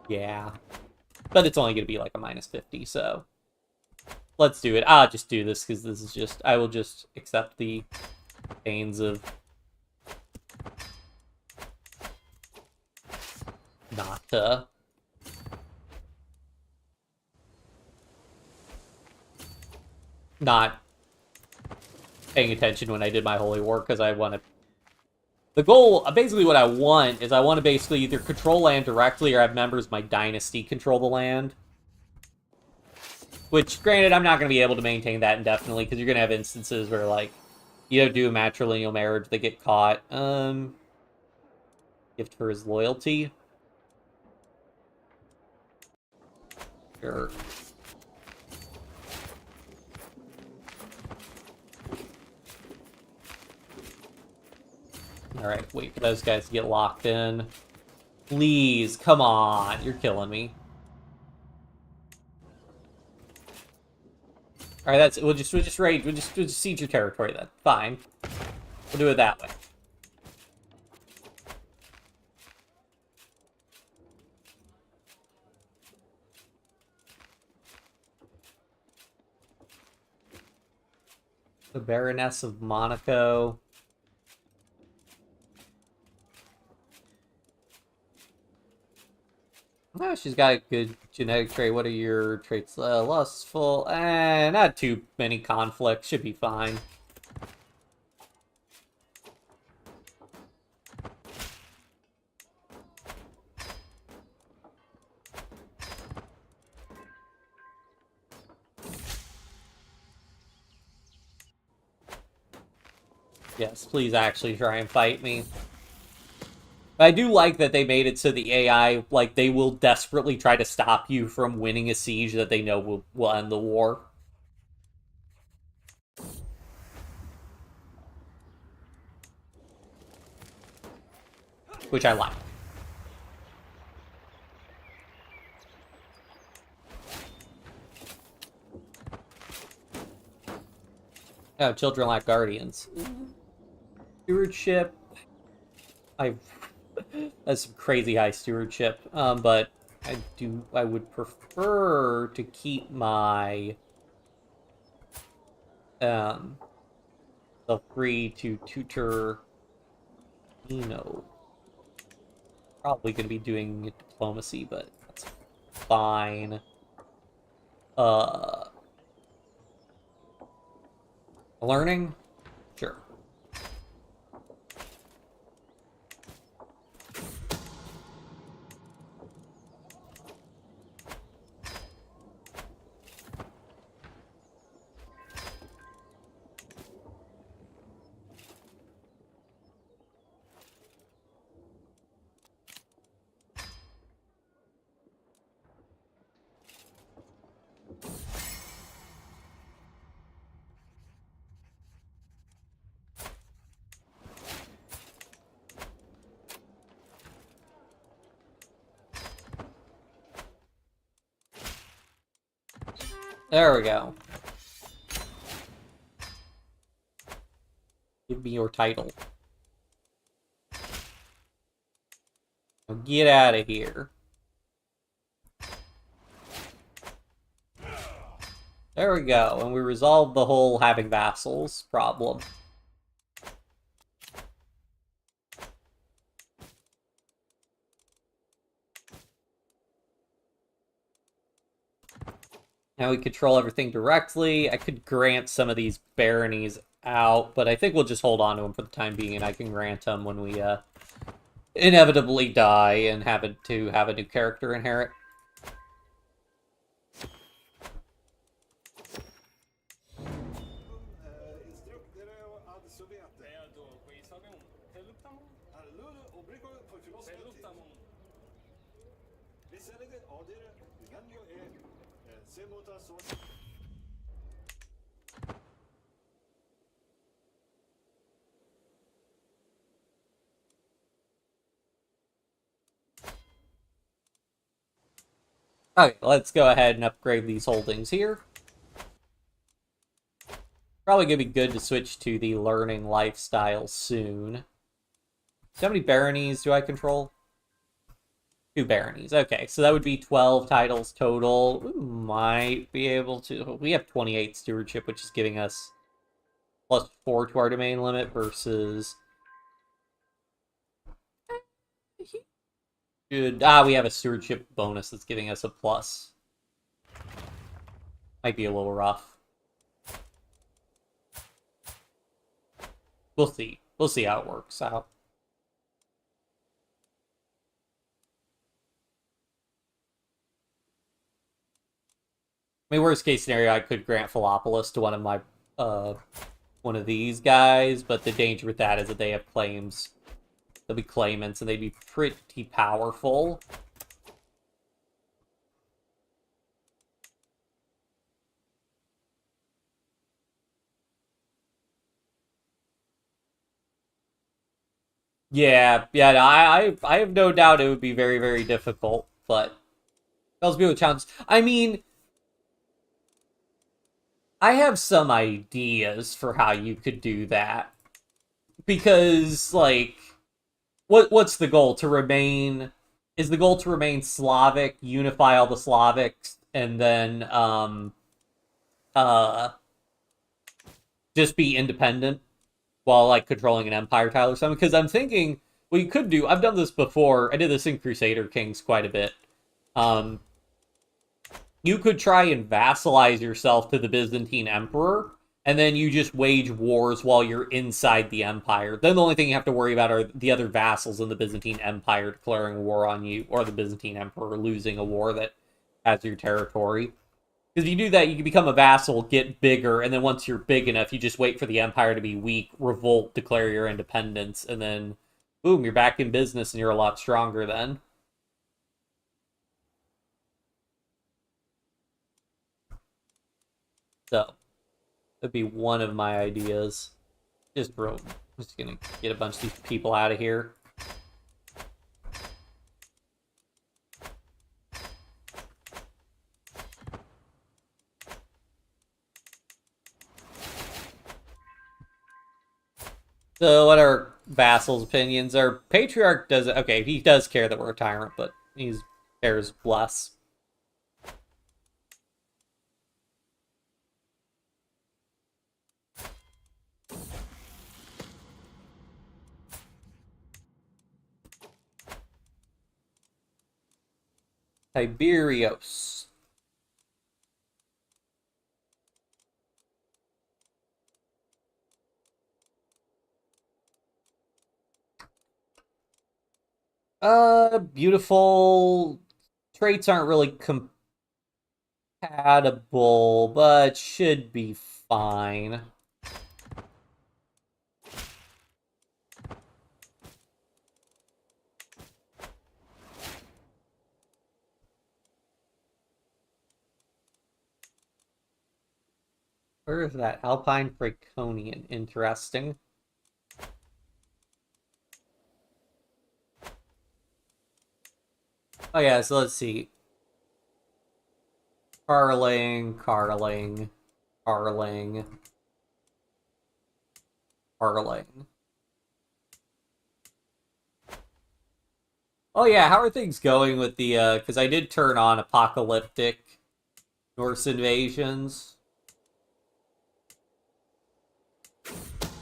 Yeah. But it's only going to be like a -50, so let's do it. I'll just do this because this is just, I will just accept the pains of not not paying attention when I did my holy war because I want to. The goal, basically what I want is I want to basically either control land directly or have members of my dynasty control the land. Which, granted, I'm not going to be able to maintain that indefinitely because you're going to have instances where, like, you don't do a matrilineal marriage, they get caught. Gift for his loyalty. Sure. Alright, wait for those guys to get locked in. Please, come on. You're killing me. Alright, that's we'll just raid, we'll just siege your territory then. Fine. We'll do it that way. The Baroness of Monaco. Oh, she's got a good genetic trait. What are your traits? Lustful. Not too many conflicts. Should be fine. Yes, please actually try and fight me. But I do like that they made it so the AI, like, they will desperately try to stop you from winning a siege that they know will end the war. Which I like. Oh, children like guardians. Stewardship. That's some crazy high stewardship. But I would prefer to keep my the free to tutor Olino. Probably going to be doing diplomacy, but that's fine. Uh, Learning? Sure. There we go. Give me your title. Now get out of here. There we go, and we resolved the whole having vassals problem. Now we control everything directly. I could grant some of these baronies out, but I think we'll just hold on to them for the time being, and I can grant them when we inevitably die and have to have a new character inherit. Okay, let's go ahead and upgrade these holdings here. Probably gonna be good to switch to the learning lifestyle soon. So how many baronies do I control? 2 baronies. Okay, so that would be 12 titles total. We might be able to... We have 28 stewardship, which is giving us +4 to our domain limit versus... Good. We have a stewardship bonus that's giving us a plus. Might be a little rough. We'll see. We'll see how it works out. I mean, worst case scenario, I could grant Philopolis to one of my, one of these guys, but the danger with that is that they have claims. They'll be claimants, and they'd be pretty powerful. Yeah, I have no doubt it would be very, very difficult, but those be a challenge. I mean, I have some ideas for how you could do that. Because, like, what's the goal? To remain... Is the goal to remain Slavic, unify all the Slavics, and then, uh, just be independent while, like, controlling an empire tile or something? Because I'm thinking, what you could do... I've done this before. I did this in Crusader Kings quite a bit. You could try and vassalize yourself to the Byzantine Emperor, and then you just wage wars while you're inside the empire. Then the only thing you have to worry about are the other vassals in the Byzantine Empire declaring war on you, or the Byzantine Emperor losing a war that has your territory. Because if you do that, you can become a vassal, get bigger, and then once you're big enough, you just wait for the empire to be weak, revolt, declare your independence, and then, boom, you're back in business and you're a lot stronger then. So, that'd be one of my ideas. Just gonna get a bunch of these people out of here. So what are Vassal's opinions? Our Patriarch does... Okay, he does care that we're a tyrant, but he cares less. Tiberios. Beautiful. Traits aren't really compatible, but should be fine. Where is that? Alpine Fraconian. Interesting. Oh yeah, so let's see. Carling, Carling, Carling, Carling. Oh yeah, how are things going with the, because I did turn on apocalyptic Norse invasions.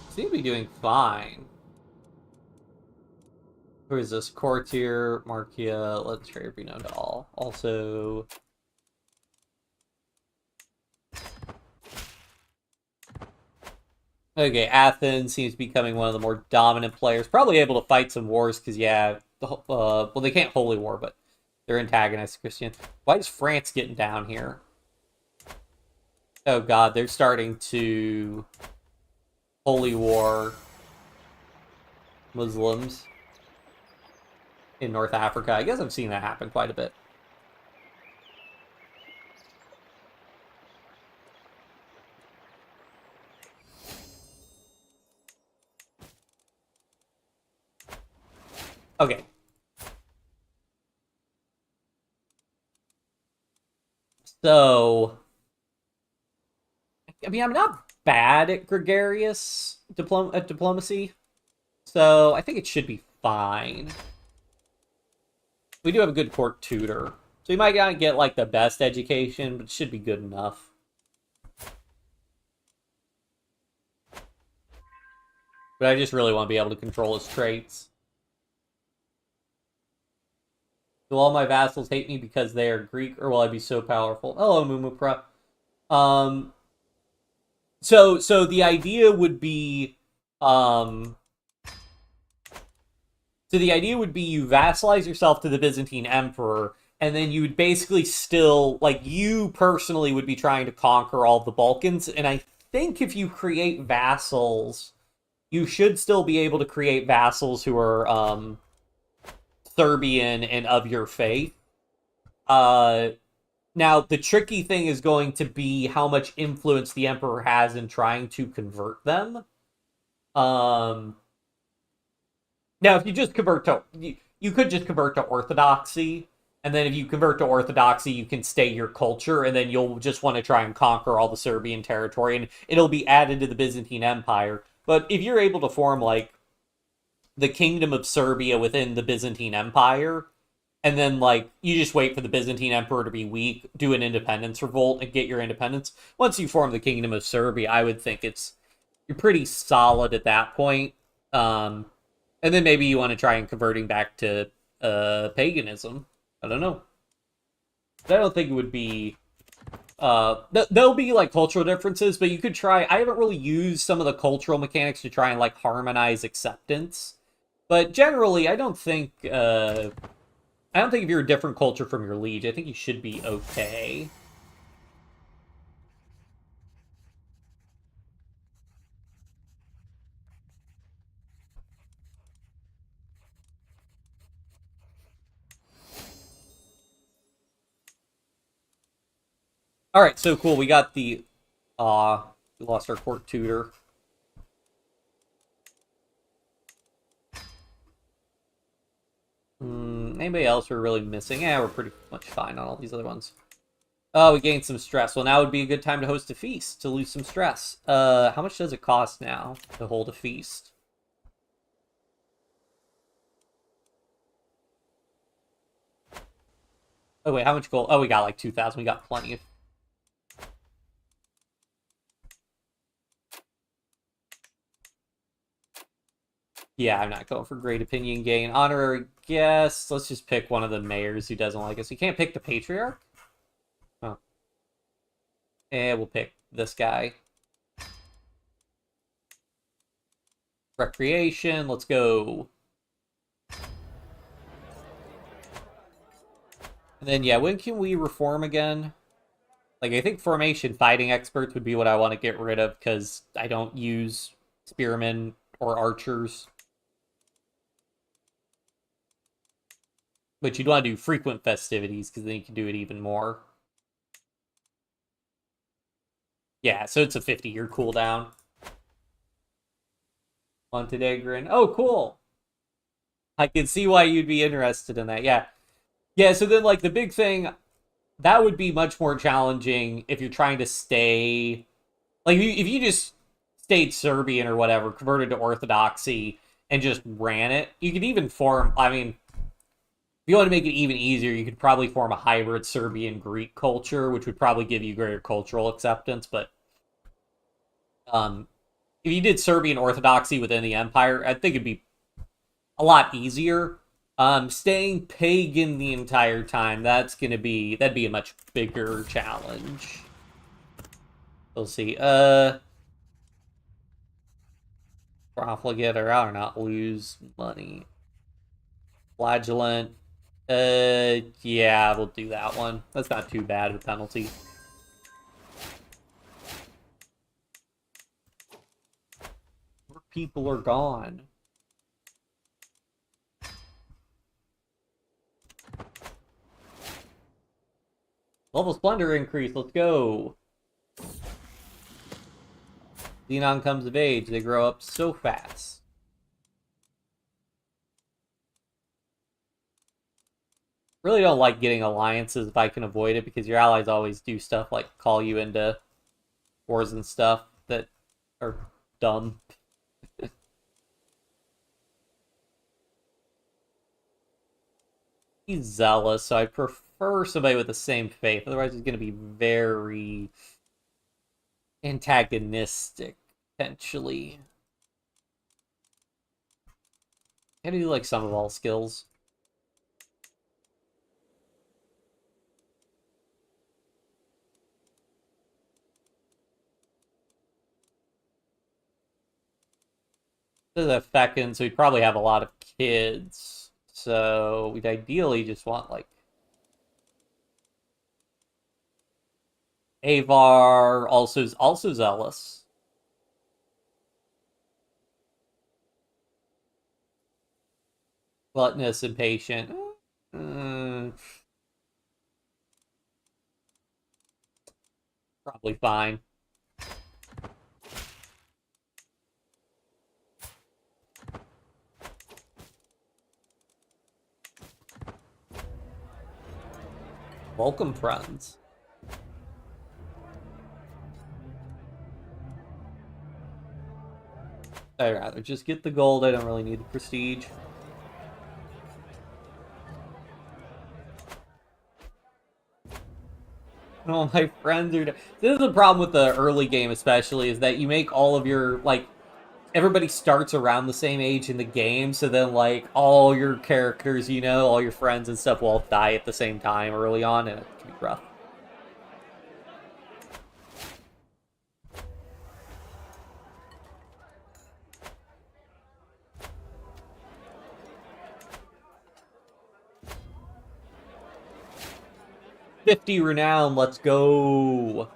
Seem to be doing fine. Who is this? Courtier, Markia, let's try to be known to all. Also... Okay, Athens seems to be becoming one of the more dominant players. Probably able to fight some wars, because, yeah, well, they can't holy war, but they're antagonist Christian. Why is France getting down here? Oh god, they're starting to holy war Muslims in North Africa. I guess I've seen that happen quite a bit. Okay. So, I mean, I'm not bad at gregarious diplomacy, so I think it should be fine. We do have a good court tutor, so you might not get, like, the best education, but it should be good enough. But I just really want to be able to control his traits. Do all my vassals hate me because they are Greek, or will I be so powerful? Hello, Mumupra. So the idea would be, you vassalize yourself to the Byzantine Emperor, and then you would basically still, like, you personally would be trying to conquer all the Balkans, and I think if you create vassals, you should still be able to create vassals who are, Serbian and of your faith. Now, the tricky thing is going to be how much influence the Emperor has in trying to convert them. Now, if you just convert to... You could just convert to Orthodoxy, and then if you convert to Orthodoxy, you can stay your culture, and then you'll just want to try and conquer all the Serbian territory, and it'll be added to the Byzantine Empire. But if you're able to form, like, the Kingdom of Serbia within the Byzantine Empire, and then, like, you just wait for the Byzantine Emperor to be weak, do an independence revolt, and get your independence. Once you form the Kingdom of Serbia, I would think you're pretty solid at that point. And then maybe you want to try and converting back to paganism. I don't know. But I don't think it would be... there'll be, like, cultural differences, but you could try... I haven't really used some of the cultural mechanics to try and, like, harmonize acceptance. But generally, I don't think if you're a different culture from your liege, I think you should be okay. Alright, so cool. We got the... we lost our court tutor. Anybody else we're really missing? Yeah, we're pretty much fine on all these other ones. Oh, we gained some stress. Well, now would be a good time to host a feast, to lose some stress. How much does it cost now to hold a feast? Oh, wait, how much gold? Oh, we got like 2,000. We got plenty of... Yeah, I'm not going for great opinion gain. Honorary guest. Let's just pick one of the mayors who doesn't like us. You can't pick the patriarch? Oh. And we'll pick this guy. Recreation. Let's go. And then, yeah, when can we reform again? Like, I think formation fighting experts would be what I want to get rid of because I don't use spearmen or archers. But you'd want to do frequent festivities because then you can do it even more. Yeah, so it's a 50-year cooldown. Montenegrin. Oh, cool. I can see why you'd be interested in that. Yeah. Yeah, so then, like, the big thing, that would be much more challenging if you're trying to stay... Like, if you just stayed Serbian or whatever, converted to Orthodoxy, and just ran it, you could even form... I mean, if you want to make it even easier, you could probably form a hybrid Serbian-Greek culture, which would probably give you greater cultural acceptance, but... if you did Serbian Orthodoxy within the Empire, I think it'd be a lot easier. Staying pagan the entire time, that'd be a much bigger challenge. We'll see. Profligate or I'll not lose money. Flagellant. Yeah, we'll do that one. That's not too bad of a penalty. More people are gone. Level Splendor increase, let's go. Xenon comes of age, they grow up so fast. Really don't like getting alliances if I can avoid it, because your allies always do stuff like call you into wars and stuff that are dumb. He's zealous, so I prefer somebody with the same faith. Otherwise, he's going to be very antagonistic, potentially. How do you like some of all skills? This is a fecund, so we'd probably have a lot of kids. So we'd ideally just want, like, Avar, also zealous. Gluttonous, impatient. Probably fine. Welcome, friends. I'd rather just get the gold. I don't really need the prestige. Oh, my friends are... This is the problem with the early game, especially, is that you make all of your, like... Everybody starts around the same age in the game, so then, like, all your characters, you know, all your friends and stuff will all die at the same time early on, and it can be rough. $50 renown, let's go!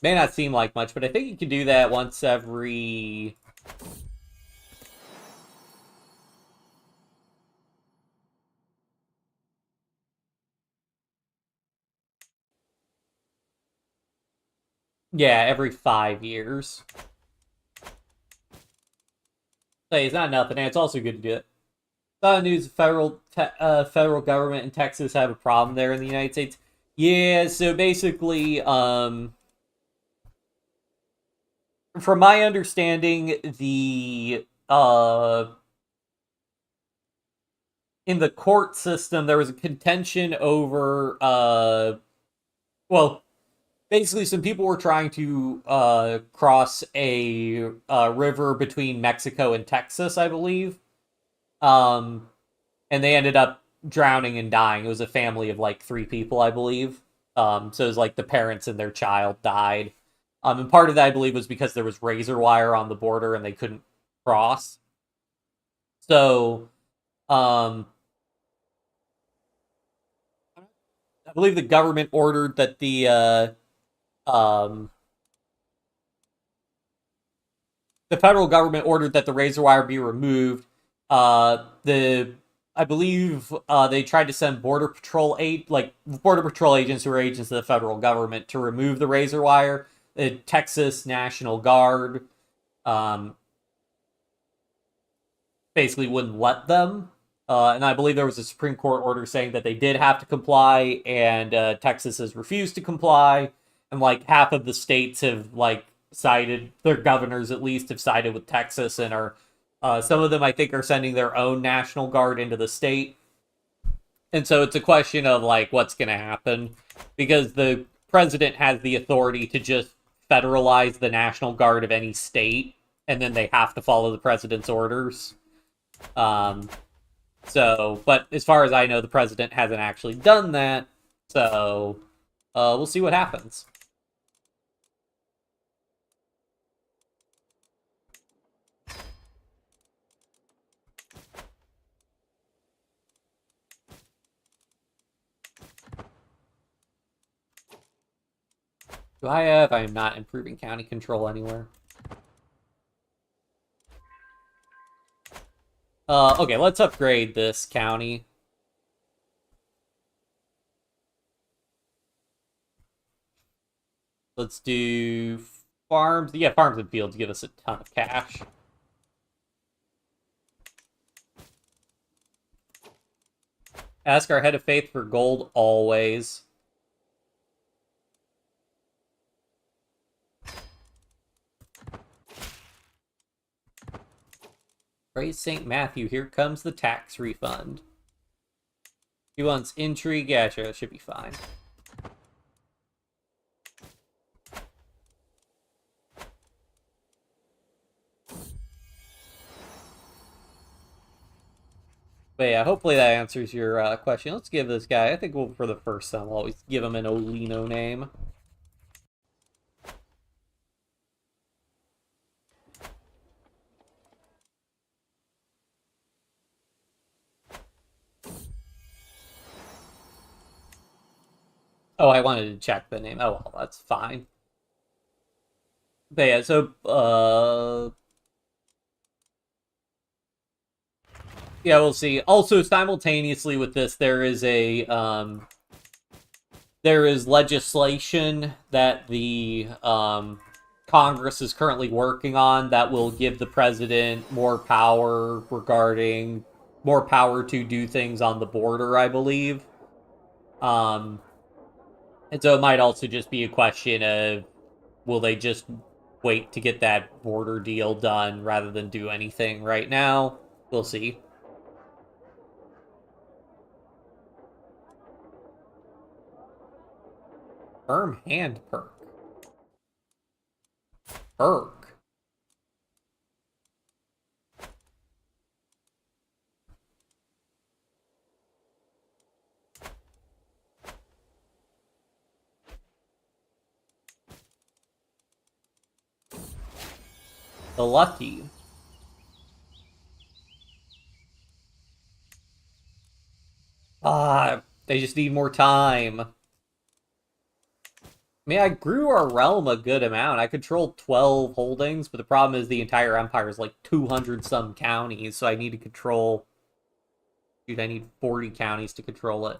May not seem like much, but I think you can do that once every... Yeah, every 5 years. Hey, it's not nothing, and it's also good to do it. News: federal government in Texas have a problem there in the United States. Yeah, so basically, from my understanding, in the court system, there was a contention over, well, basically some people were trying to cross a river between Mexico and Texas, I believe. Um, and they ended up drowning and dying. It was a family of like three people, I believe. So it was like the parents and their child died. And part of that, I believe, was because there was razor wire on the border and they couldn't cross. So, um, I believe the government ordered that the federal government ordered that the razor wire be removed. The I believe they tried to send border patrol agents who are agents of the federal government to remove the razor wire. The Texas National Guard um, basically wouldn't let them. And I believe there was a Supreme Court order saying that they did have to comply, and Texas has refused to comply. And like half of the states have like sided, their governors at least have sided with Texas, and are some of them I think are sending their own National Guard into the state. And so it's a question of like what's going to happen because the president has the authority to just federalize the National Guard of any state, and then they have to follow the president's orders. Um, but as far as I know, the president hasn't actually done that. So, we'll see what happens. Do I have? I am not improving county control anywhere. Okay, let's upgrade this county. Let's do farms. Yeah, farms and fields give us a ton of cash. Ask our head of faith for gold always. Praise St. Matthew, here comes the tax refund. He wants intrigue. Yeah, sure, that should be fine. But yeah, hopefully that answers your question. Let's give this guy, I think for the first time, we'll always give him an Olino name. Oh, I wanted to check the name. Oh, well, that's fine. But yeah, so, yeah, we'll see. Also, simultaneously with this, there is legislation that the Congress is currently working on that will give the president more power regarding more power to do things on the border, I believe. Um, and so it might also just be a question of will they just wait to get that border deal done rather than do anything right now? We'll see. Firm hand perk. Perk. The lucky. They just need more time. I mean, I grew our realm a good amount. I controlled 12 holdings, but the problem is the entire empire is like 200 some counties, so I need to control. Dude, I need 40 counties to control it.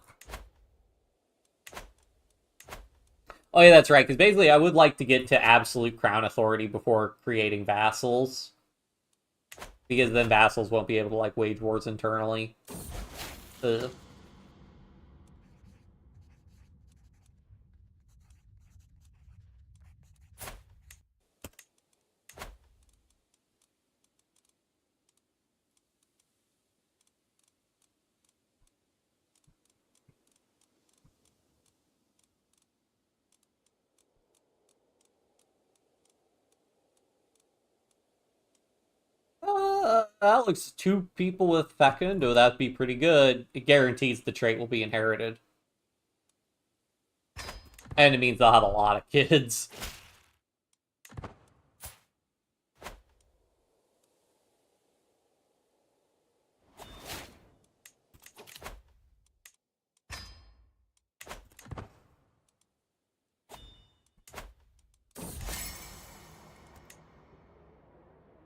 Oh, yeah, that's right, because basically I would like to get to absolute crown authority before creating vassals. Because then vassals won't be able to, like, wage wars internally. Ugh. That looks 2 people with Fecundo. That'd be pretty good. It guarantees the trait will be inherited. And it means they'll have a lot of kids.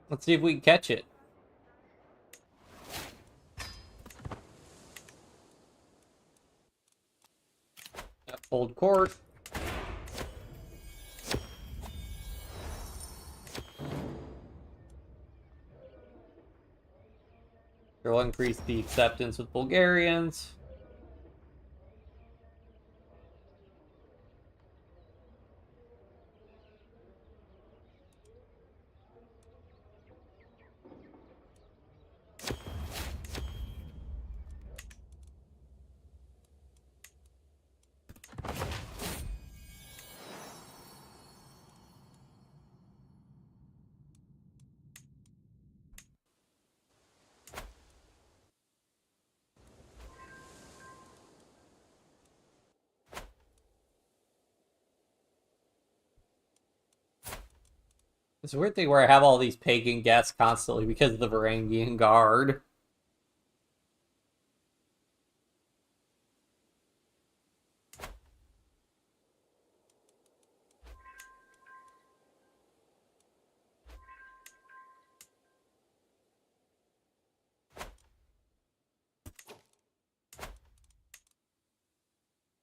Let's see if we can catch it. Old court. It'll increase the acceptance with Bulgarians. It's a weird thing where I have all these pagan guests constantly because of the Varangian Guard.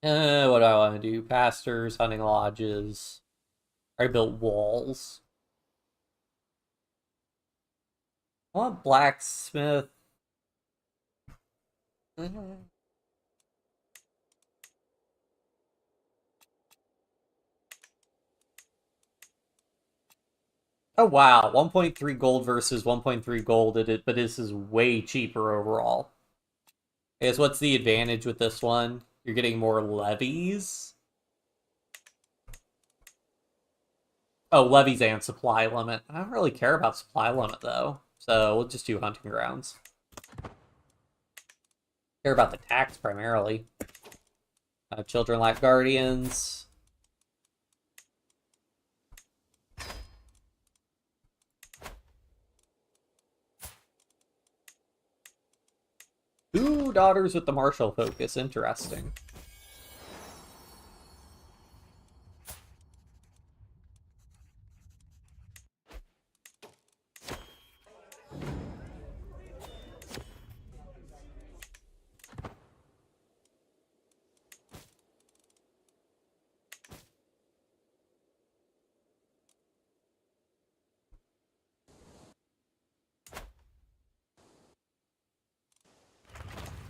What do I want to do? Pastors, hunting lodges. I built walls. I want blacksmith. Oh wow, 1.3 gold versus 1.3 gold, but this is way cheaper overall. I guess what's the advantage with this one? You're getting more levies. Oh, levies and supply limit. I don't really care about supply limit though, so we'll just do hunting grounds. Care about the tax primarily. Children like guardians. Ooh, daughters with the martial focus. Interesting.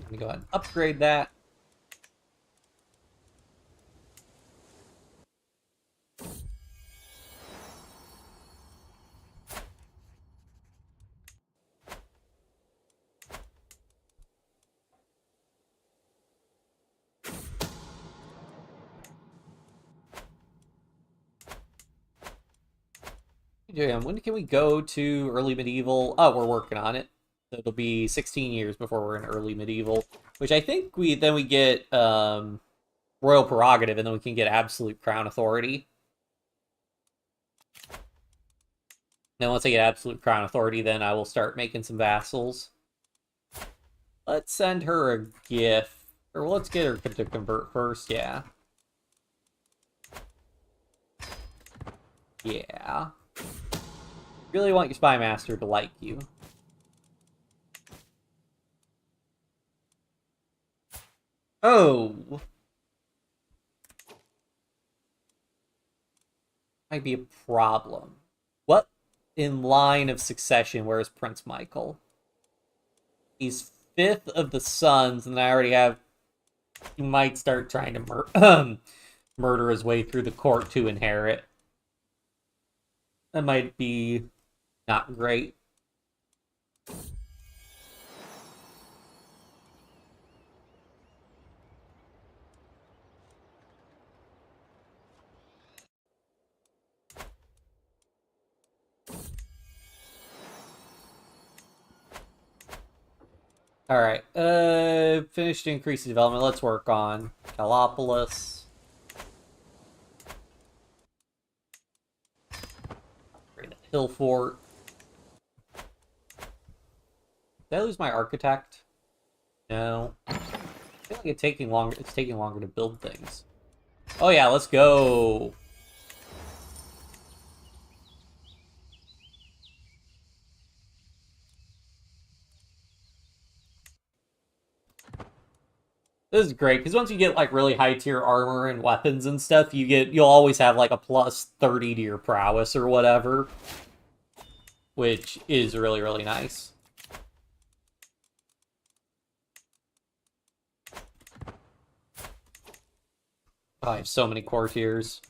Let me go ahead and upgrade that. When can we go to early medieval? Oh, we're working on it. So it'll be 16 years before we're in early medieval, which I think we get royal prerogative, and then we can get absolute crown authority. Then once I get absolute crown authority, then I will start making some vassals. Let's send her a gift. Or let's get her to convert first, yeah. Yeah. Really want your spy master to like you. Oh! Might be a problem. What in line of succession, where's Prince Michael? He's 5th of the sons, and I already have... He might start trying to murder his way through the court to inherit. That might be not great. Alright, finished increase in development. Let's work on Calopolis. Create a hill fort. Did I lose my architect? No. I feel like it's taking longer to build things. Oh yeah, let's go. This is great, because once you get like really high tier armor and weapons and stuff, you'll always have like a plus 30 to your prowess or whatever. Which is really, really nice. Oh, I have so many courtiers.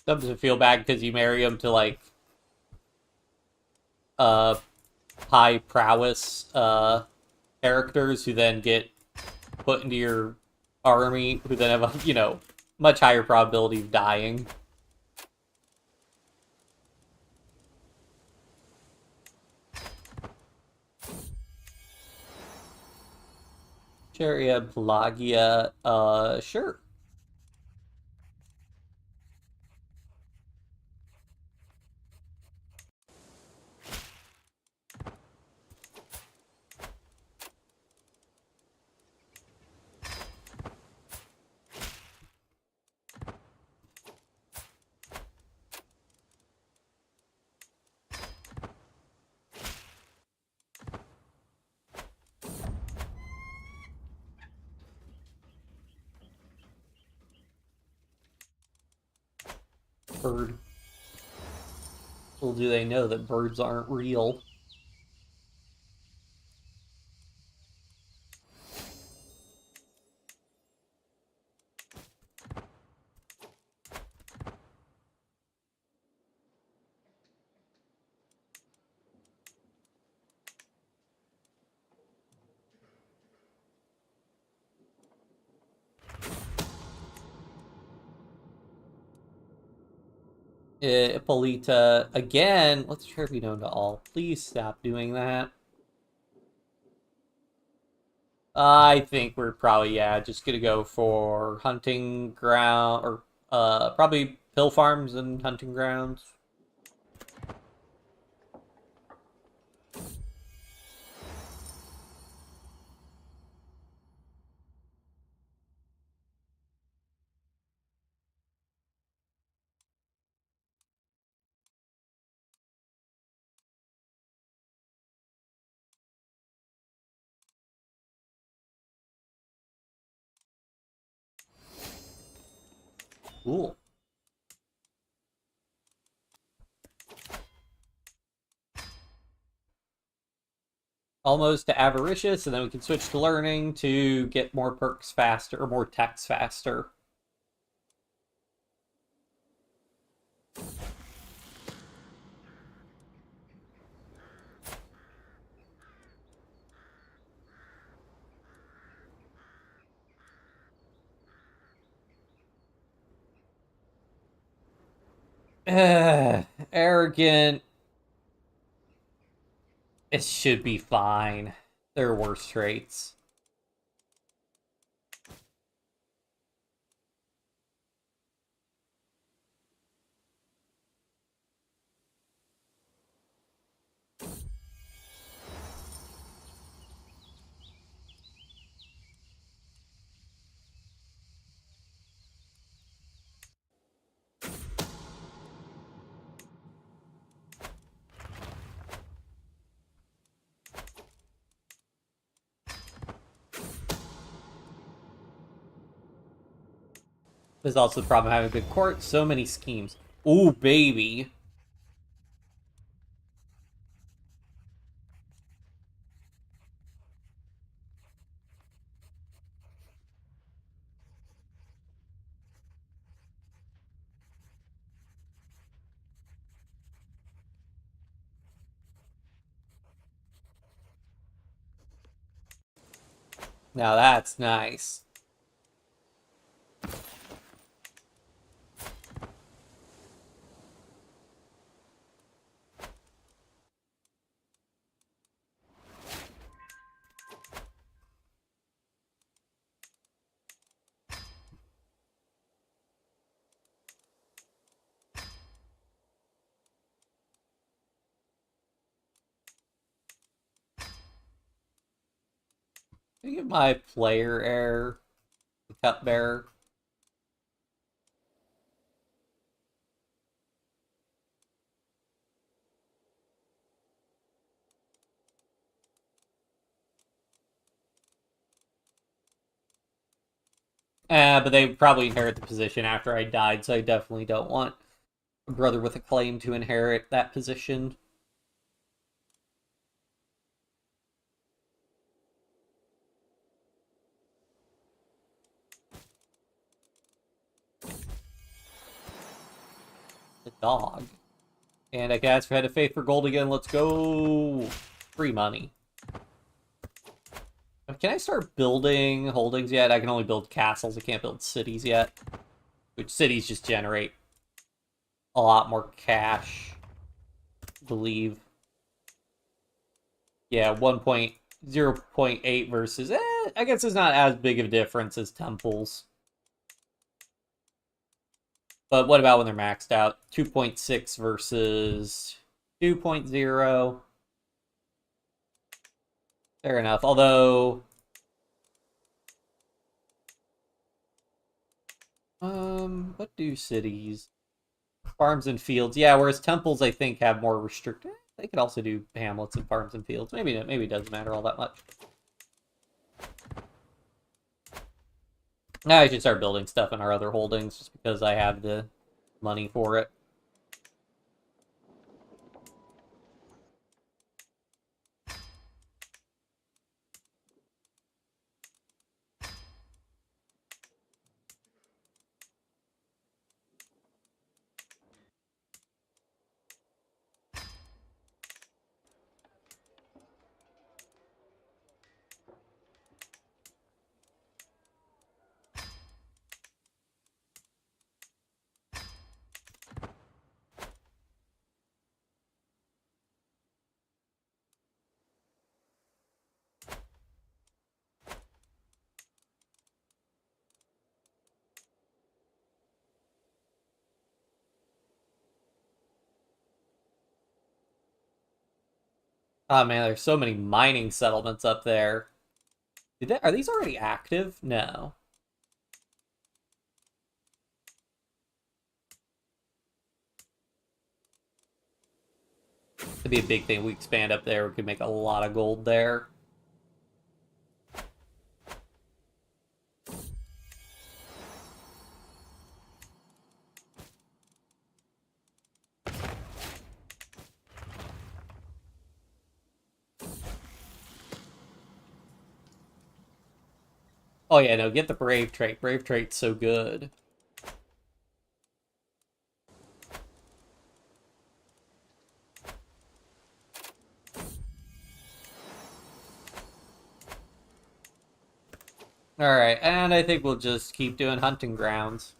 Doesn't feel bad because you marry them to like uh high prowess characters who then get put into your army, who then have a much higher probability of dying. Cheria, Pelagia, sure. Bird. Little do they know that birds aren't real. Ippolita, again, let's try to be known to all. Please stop doing that. I think we're probably, yeah, just gonna go for hunting ground, or probably hill farms and hunting grounds. Cool. Almost to avaricious, and then we can switch to learning to get more perks faster, or more techs faster. Arrogant. It should be fine. There are worse traits. There's also the problem of having a big court. So many schemes. Ooh, baby. Now that's nice. Can I give my player heir the cupbearer? But they would probably inherit the position after I died, so I definitely don't want a brother with a claim to inherit that position. The dog. And I can ask for Head of Faith for gold again. Let's go. Free money. Can I start building holdings yet? I can only build castles. I can't build cities yet. Which cities just generate a lot more cash, I believe. Yeah, 1.0.8 versus... I guess it's not as big of a difference as temples. But what about when they're maxed out? 2.6 versus 2.0. Fair enough. Although... what do cities? Farms and fields. Yeah, whereas temples, I think, have more restricted... They could also do hamlets and farms and fields. Maybe it doesn't matter all that much. Now I should start building stuff in our other holdings, just because I have the money for it. Oh man, there's so many mining settlements up there. Are these already active? No. It'd be a big thing. We expand up there. We could make a lot of gold there. Oh yeah, no, get the brave trait. Brave trait's so good. Alright, and I think we'll just keep doing hunting grounds.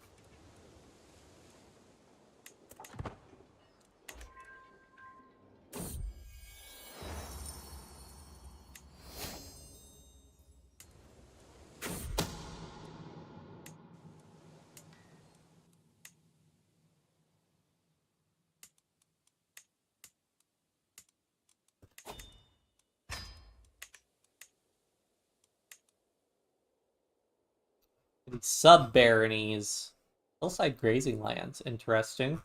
Sub-baronies. Hillside grazing lands. Interesting.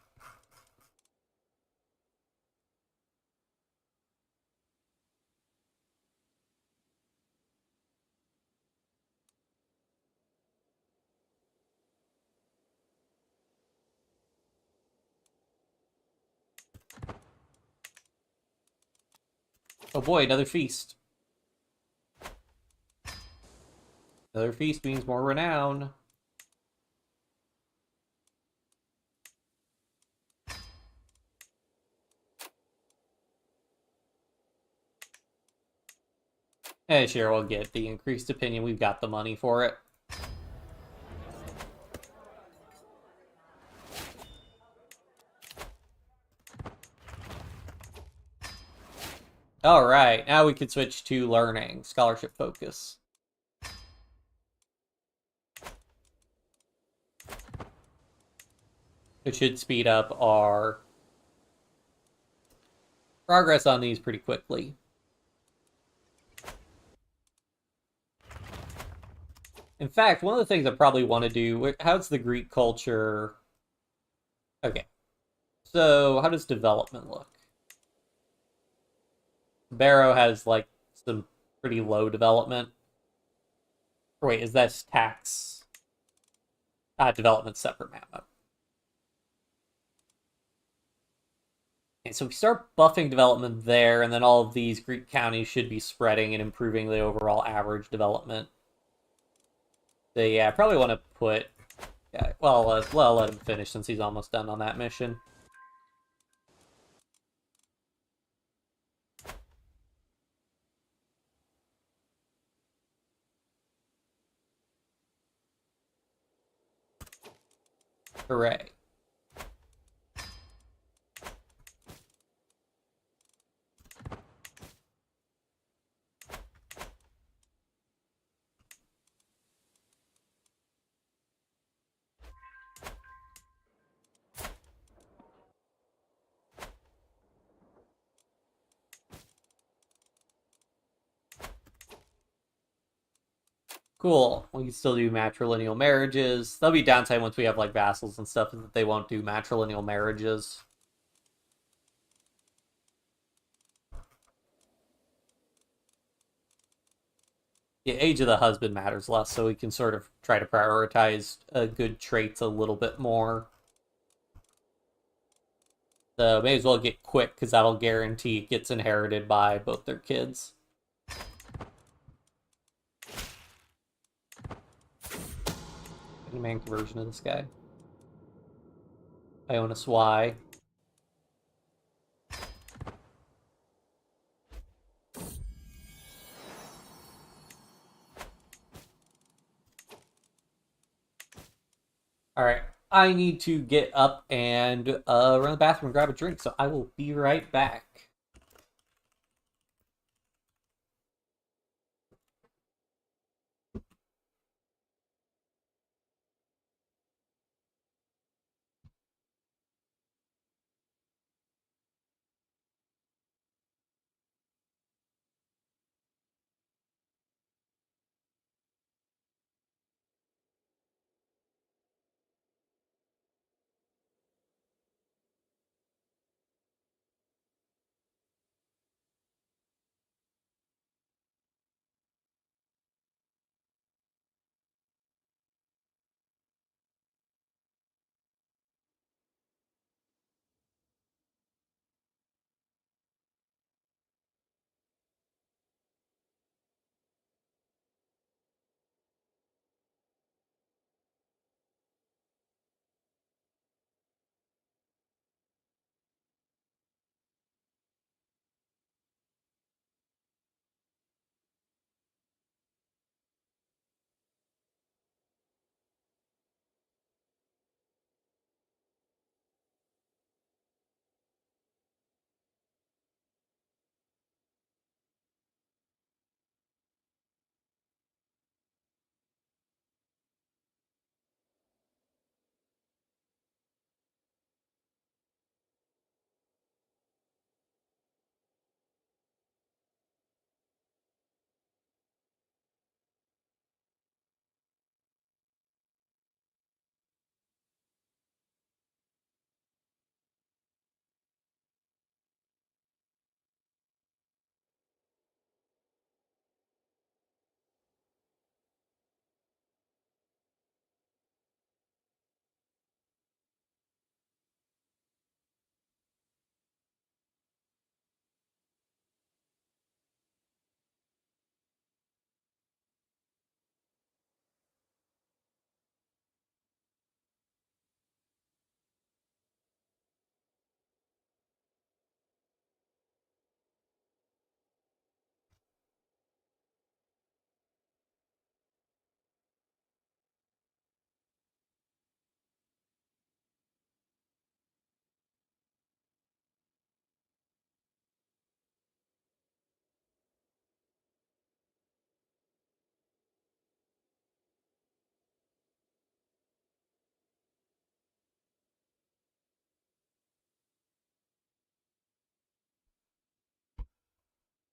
Oh boy, another feast. Another feast means more renown. Eh, sure, we'll get the increased opinion. We've got the money for it. Alright, now we can switch to learning. Scholarship focus. It should speed up our progress on these pretty quickly. In fact, one of the things I probably want to do, how's the Greek culture? Okay, so how does development look? Barrow has like some pretty low development. Or wait, is that tax? Development separate map. Okay, so we start buffing development there, and then all of these Greek counties should be spreading and improving the overall average development. So yeah, I probably want to put. Yeah, well, I'll let him finish since he's almost done on that mission. Hooray. Cool. We can still do matrilineal marriages. There'll be downtime once we have like vassals and stuff that they won't do matrilineal marriages. The age of the husband matters less, so we can sort of try to prioritize good traits a little bit more. So may as well get quick because that'll guarantee it gets inherited by both their kids. Any man conversion of this guy. Ionis Y. Alright, I need to get up and run to the bathroom and grab a drink, so I will be right back.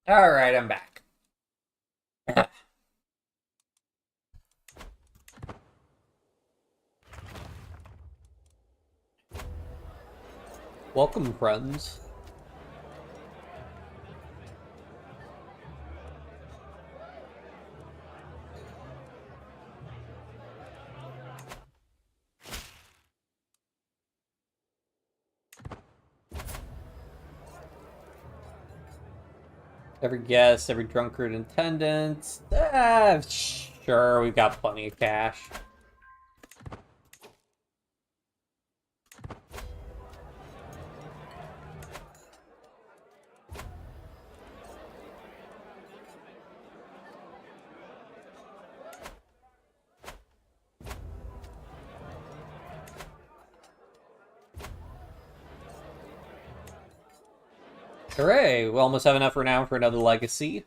Alright, I'm back. Welcome, friends. Every guest, every drunkard in attendance. Sure, we've got plenty of cash. Hooray! We almost have enough renown for another legacy.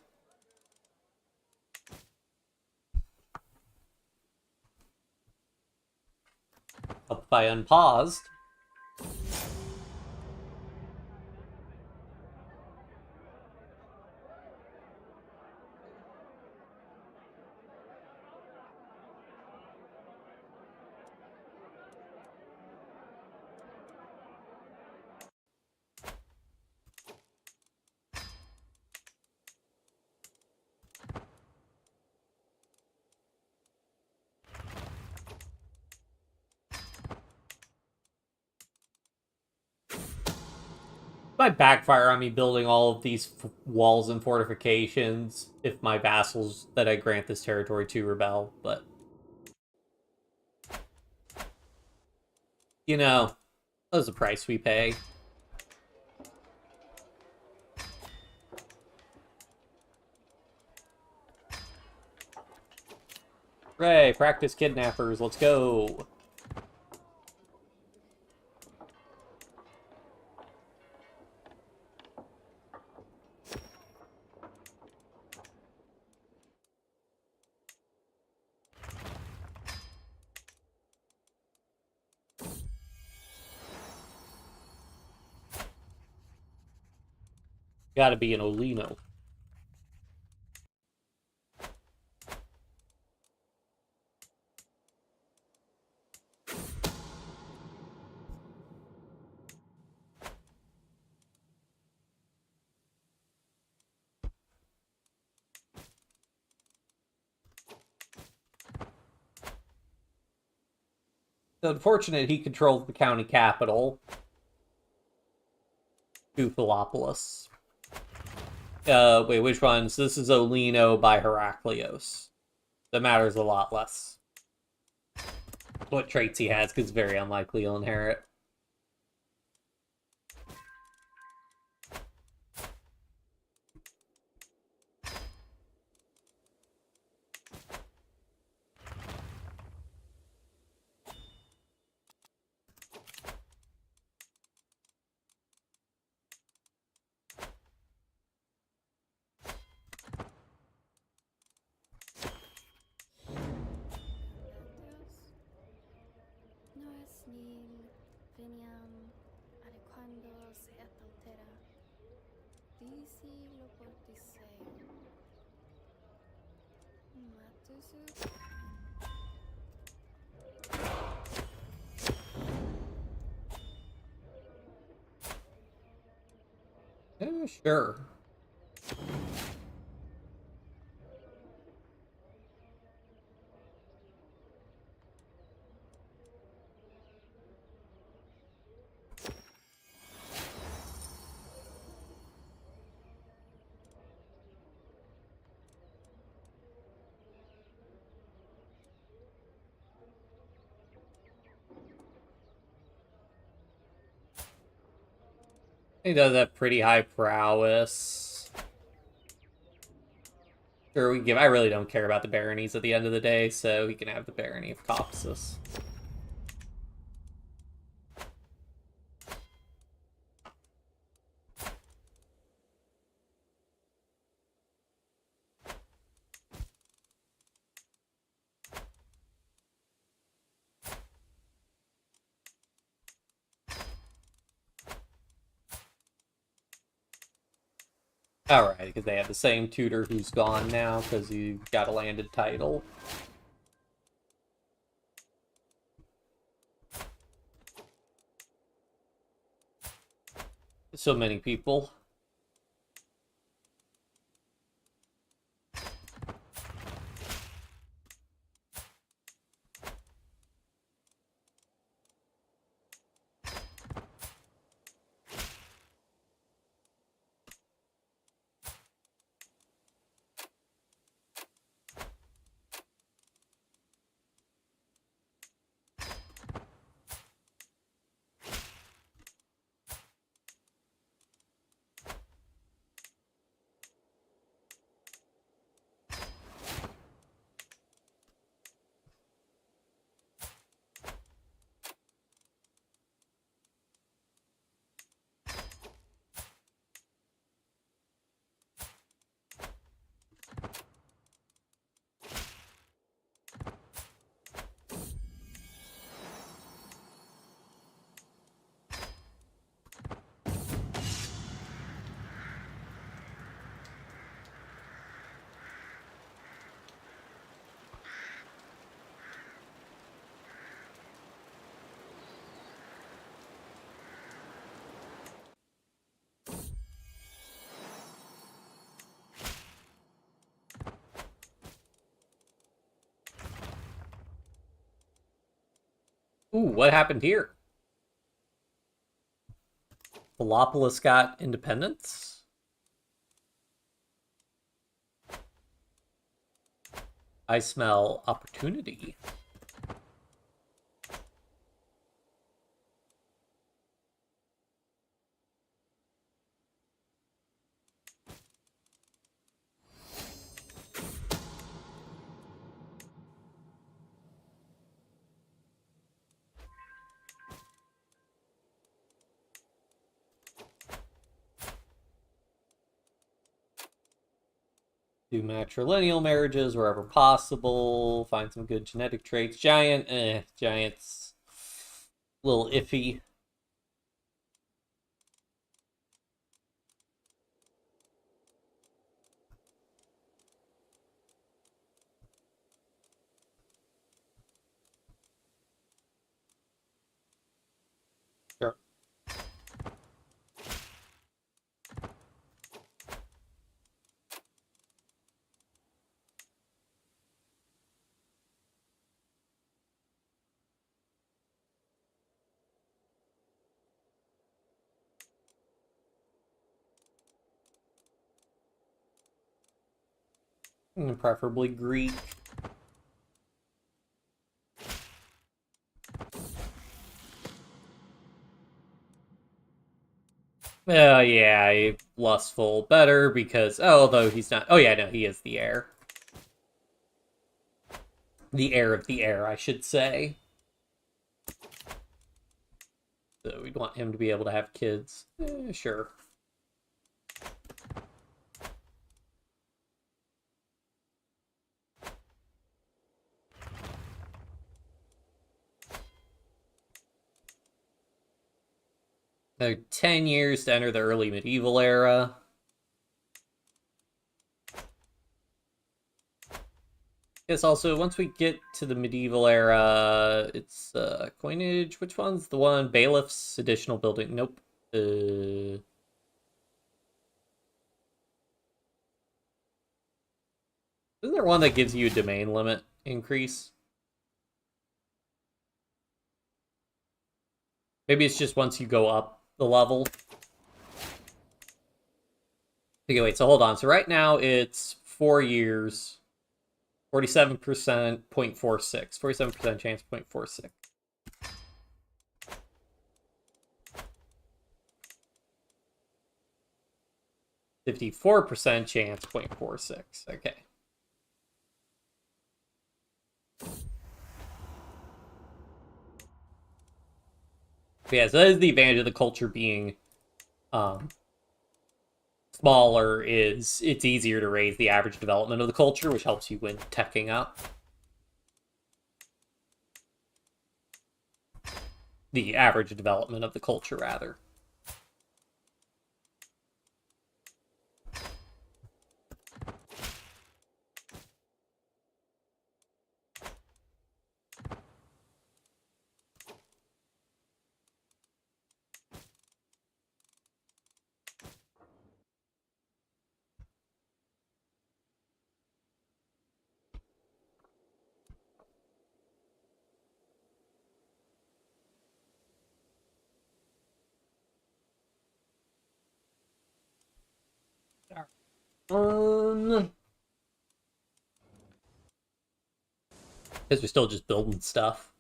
Up by unpaused. Might backfire on me building all of these walls and fortifications if my vassals that I grant this territory to rebel, but you know, that's the price we pay. Hooray, practice kidnappers, let's go. Gotta be an Olino. It's unfortunate he controls the county capital, Goofalopolis. Wait, which ones? This is Olino by Heraklios. That matters a lot less. What traits he has, because it's very unlikely he'll inherit. No es nil veniam adequando se et altera. Disi lo portiseo. Matusu. Sure. He does have pretty high prowess. Sure, we give. I really don't care about the baronies at the end of the day, so he can have the barony of Copsis. Alright, because they have the same tutor who's gone now because he got a landed title. So many people. Ooh, what happened here? Velopolis got independence? I smell opportunity. Do matrilineal marriages wherever possible. Find some good genetic traits. Giant, giant's a little iffy. Sure. Preferably Greek. Yeah, lustful better because although he's not. Oh yeah, no, he is the heir. The heir of the heir, I should say. So we'd want him to be able to have kids. Sure. So 10 years to enter the early medieval era. Guess also, once we get to the medieval era, it's coinage. Which one's the one? Bailiffs, additional building. Nope. Isn't there one that gives you a domain limit increase? Maybe it's just once you go up the level. Okay, wait, so hold on. So right now it's 4 years, 47%, 0.46. 47% chance, 0.46. 54% chance, 0.46. Okay. But yeah, so that is the advantage of the culture being smaller, is it's easier to raise the average development of the culture, which helps you when teching up. The average development of the culture, rather. Because we're still just building stuff.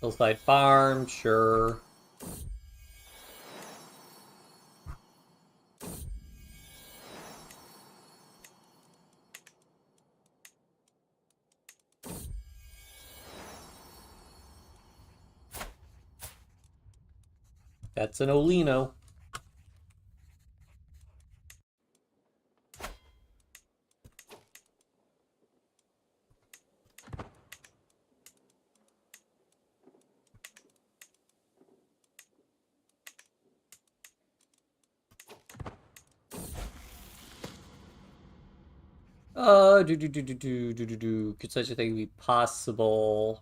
Hillside Farm, sure. That's an Olino. Could such a thing be possible?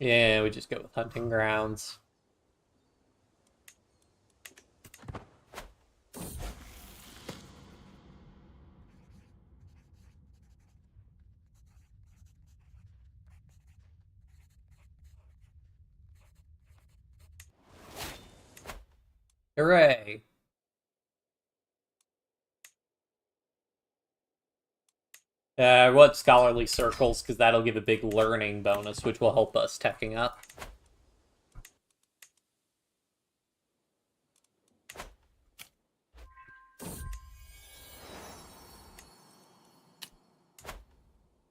Yeah, we just go with hunting grounds. Hooray! What scholarly circles, because that'll give a big learning bonus, which will help us teching up.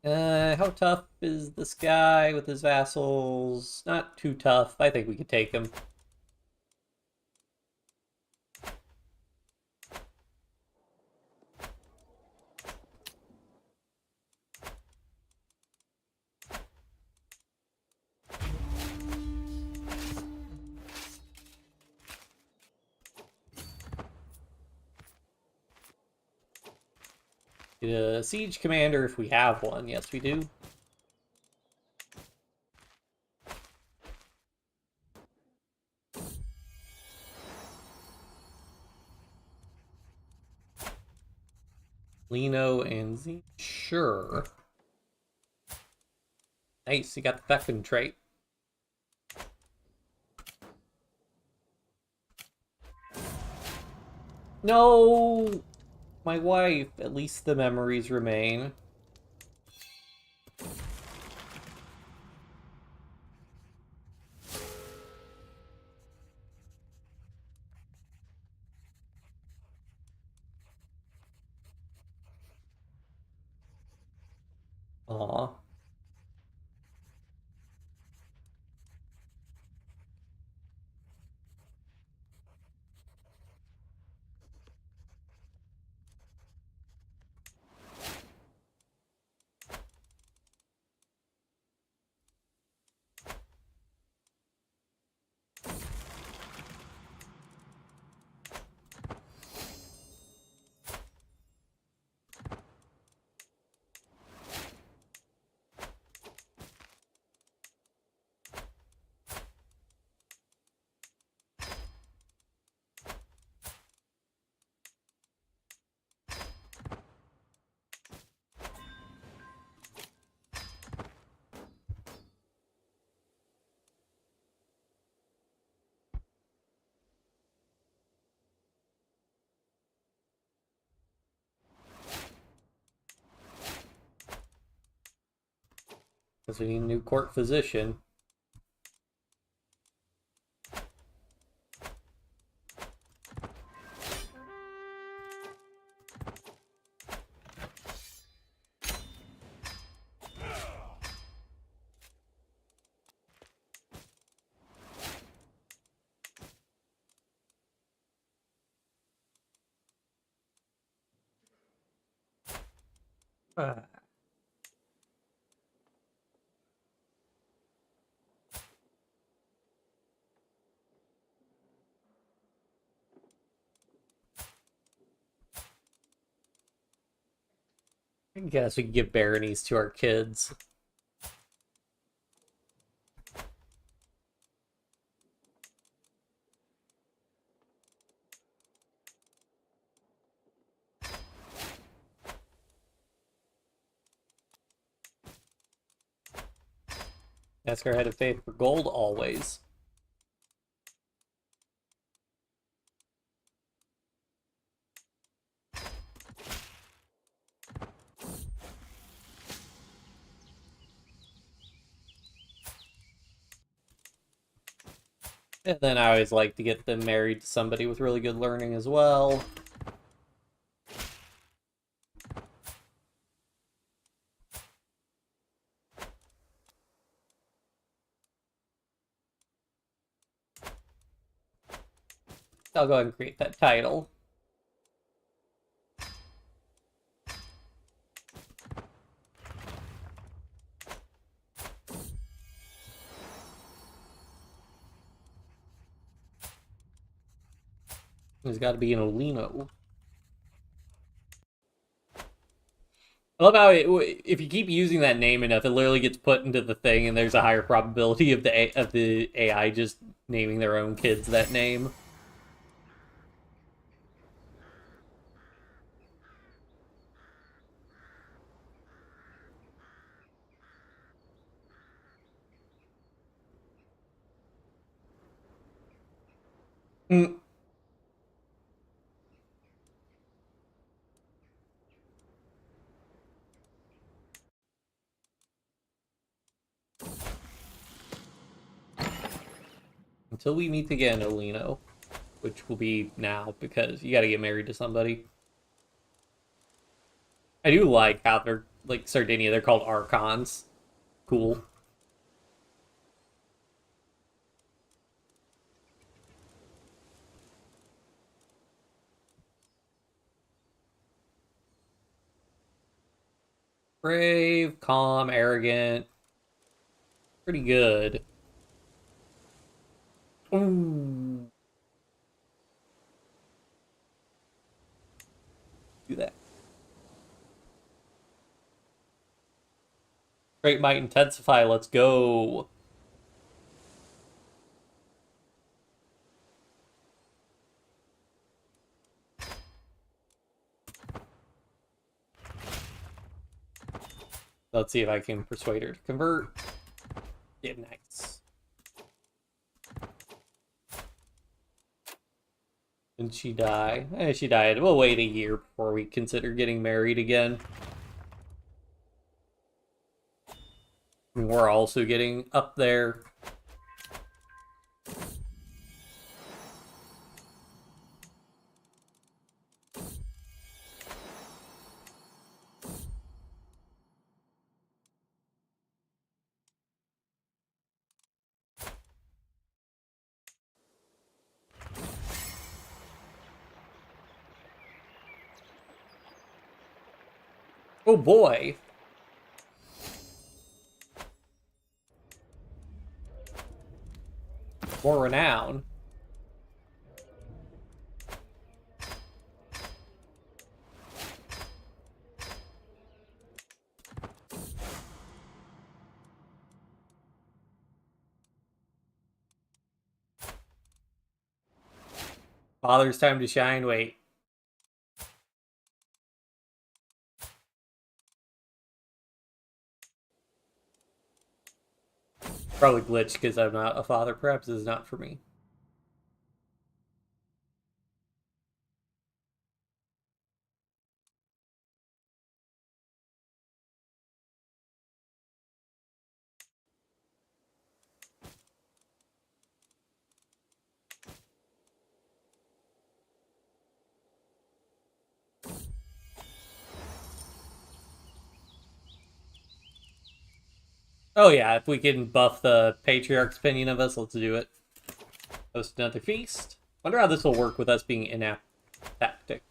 How tough is this guy with his vassals? Not too tough. I think we could take him. Get a siege commander if we have one. Yes, we do. Olino and Z. Sure. Nice, you got the Fecund trait. No! My wife. At least the memories remain. Aw. Because we need a new court physician. Ah. I guess we can give baronies to our kids. Ask our head of faith for gold always. And then I always like to get them married to somebody with really good learning as well. I'll go ahead and create that title. There's got to be an Olino. I love how if you keep using that name enough, it literally gets put into the thing, and there's a higher probability of the AI just naming their own kids that name. Mm. Until we meet again, Olino, which will be now because you got to get married to somebody. I do like how they're like Sardinia. They're called archons. Cool. Brave, calm, arrogant. Pretty good. Ooh. Do that. Great might intensify. Let's go. Let's see if I can persuade her to convert. Yeah, nice. Didn't she die? She died. We'll wait a year before we consider getting married again. I mean, we're also getting up there. Oh boy. More renown. Father's time to shine. Wait. Probably glitched because I'm not a father. Perhaps this is not for me. Oh yeah, if we can buff the patriarch's opinion of us, let's do it. Host another feast. Wonder how this will work with us being inept tactic.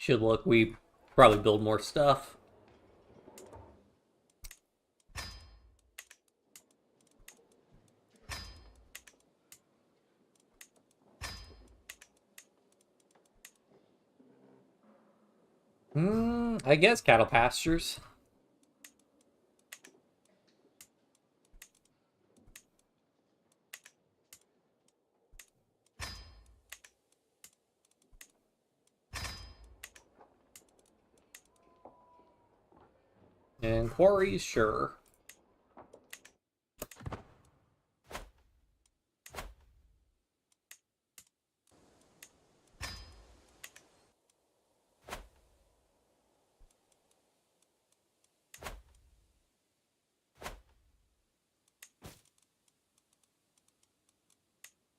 should look. We probably build more stuff. I guess cattle pastures. And quarries, sure.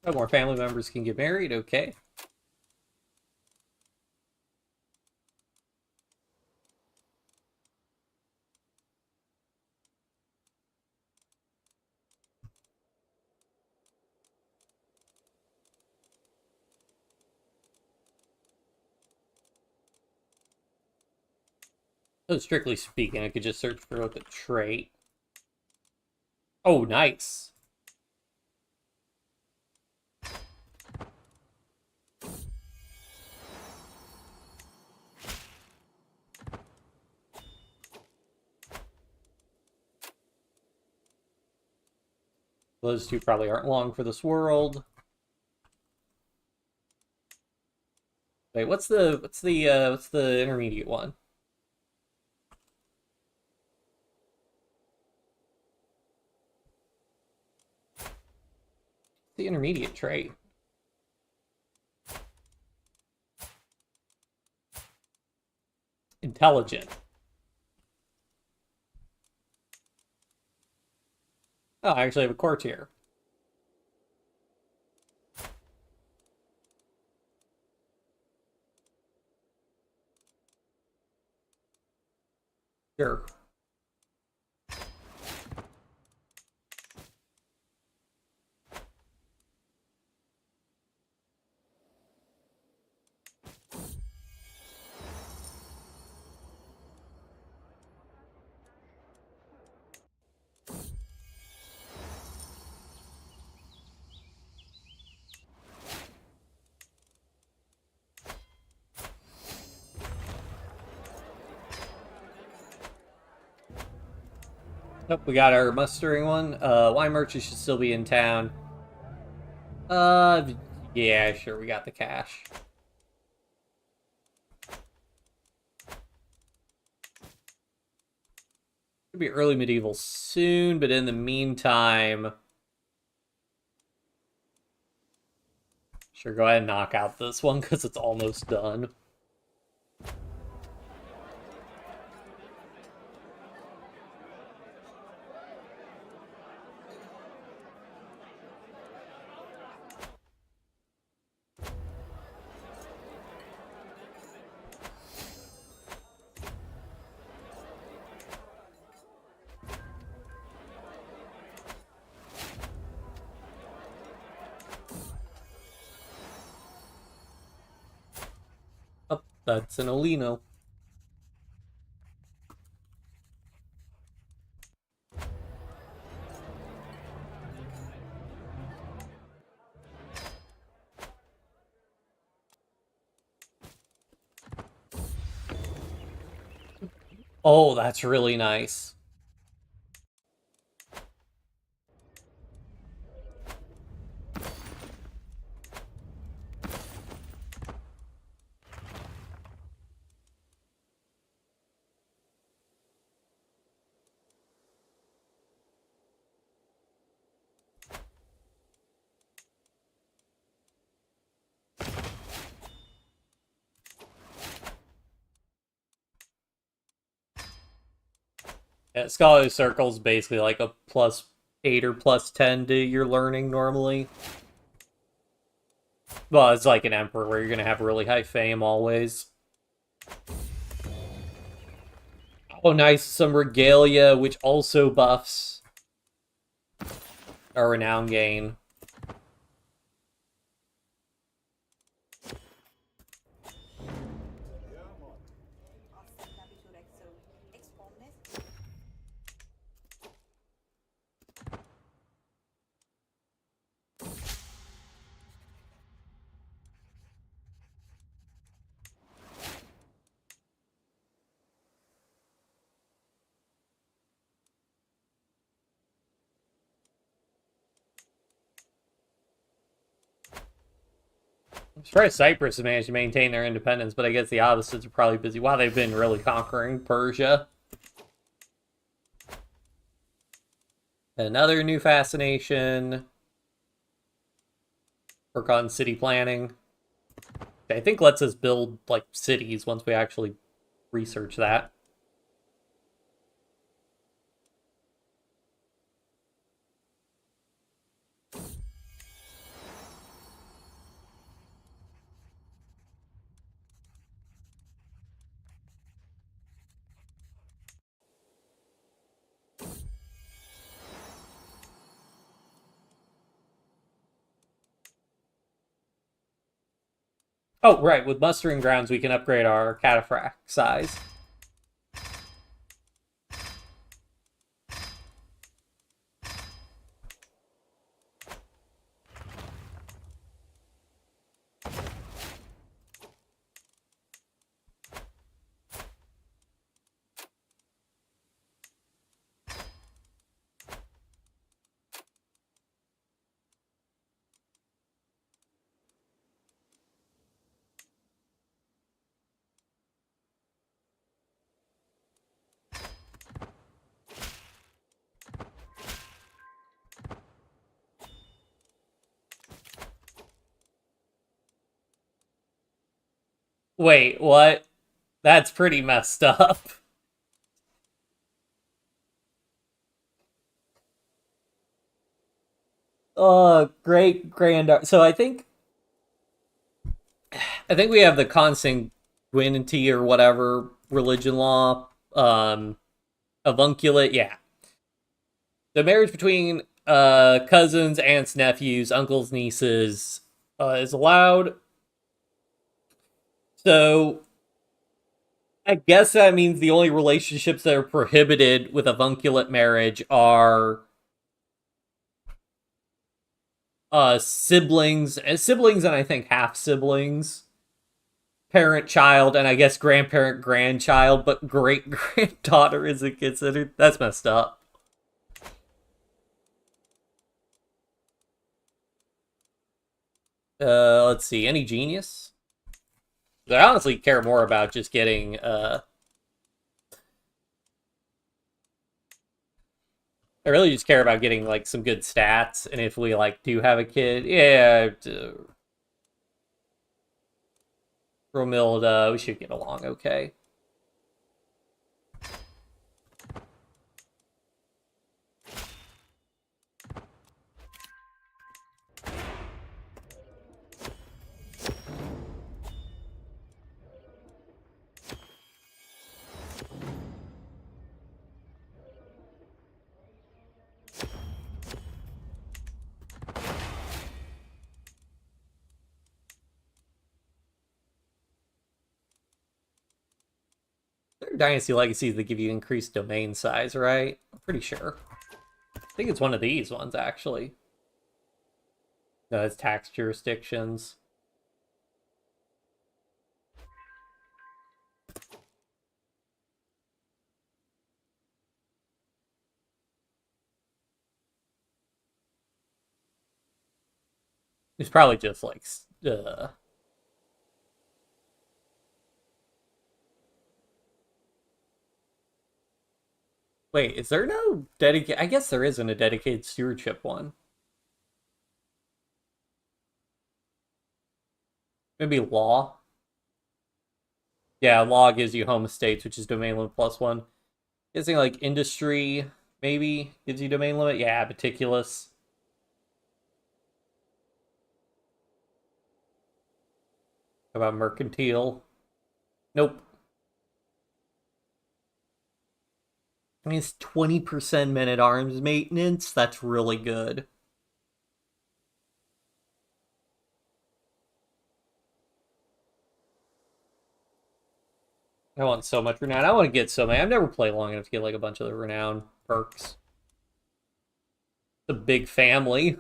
No more family members can get married, okay. So strictly speaking, I could just search for like a trait. Oh, nice. Those two probably aren't long for this world. Wait, what's the intermediate one? The intermediate trait. Intelligent. Oh, I actually have a courtier. Sure. Nope, we got our mustering one. Wine merchant should still be in town. Uh, yeah, sure, we got the cash. Could be early medieval soon, but in the meantime, sure, go ahead and knock out this one because it's almost done. Oh, that's an Olino. Oh, that's really nice. Yeah, Scholarly Circle is basically like a +8 or +10 to your learning normally. Well, it's like an Emperor where you're going to have really high fame always. Oh, nice. Some Regalia, which also buffs our renown gain. surprised Cyprus has managed to maintain their independence, but I guess the opposites are probably busy. Wow, they've been really conquering Persia. Another new fascination. Work on city planning. I think lets us build, like, cities once we actually research that. Oh, right. With mustering grounds, we can upgrade our cataphract size. Wait, what? That's pretty messed up. Great grand. So I think we have the consanguinity or whatever religion law. Avunculate, yeah. The marriage between cousins, aunts, nephews, uncles, nieces is allowed. So I guess that means the only relationships that are prohibited with avunculate marriage are siblings and I think half siblings, parent child, and I guess grandparent grandchild, but great granddaughter isn't considered. That's messed up. Let's see, any genius? I honestly care more about just getting I really just care about getting like some good stats, and if we like do have a kid, yeah, Romilda, we should get along okay. There are dynasty legacies that give you increased domain size, right? I'm pretty sure. I think it's one of these ones actually. No, it's tax jurisdictions. It's probably just like wait, is there no dedicated? I guess there isn't a dedicated stewardship one. Maybe law. Yeah, law gives you home estates, which is domain limit +1. Guessing like industry maybe gives you domain limit. Yeah, meticulous. How about mercantile? Nope. I mean, it's 20% men-at-arms maintenance. That's really good. I want so much renown. I want to get so many. I've never played long enough to get like a bunch of the renown perks. The big family.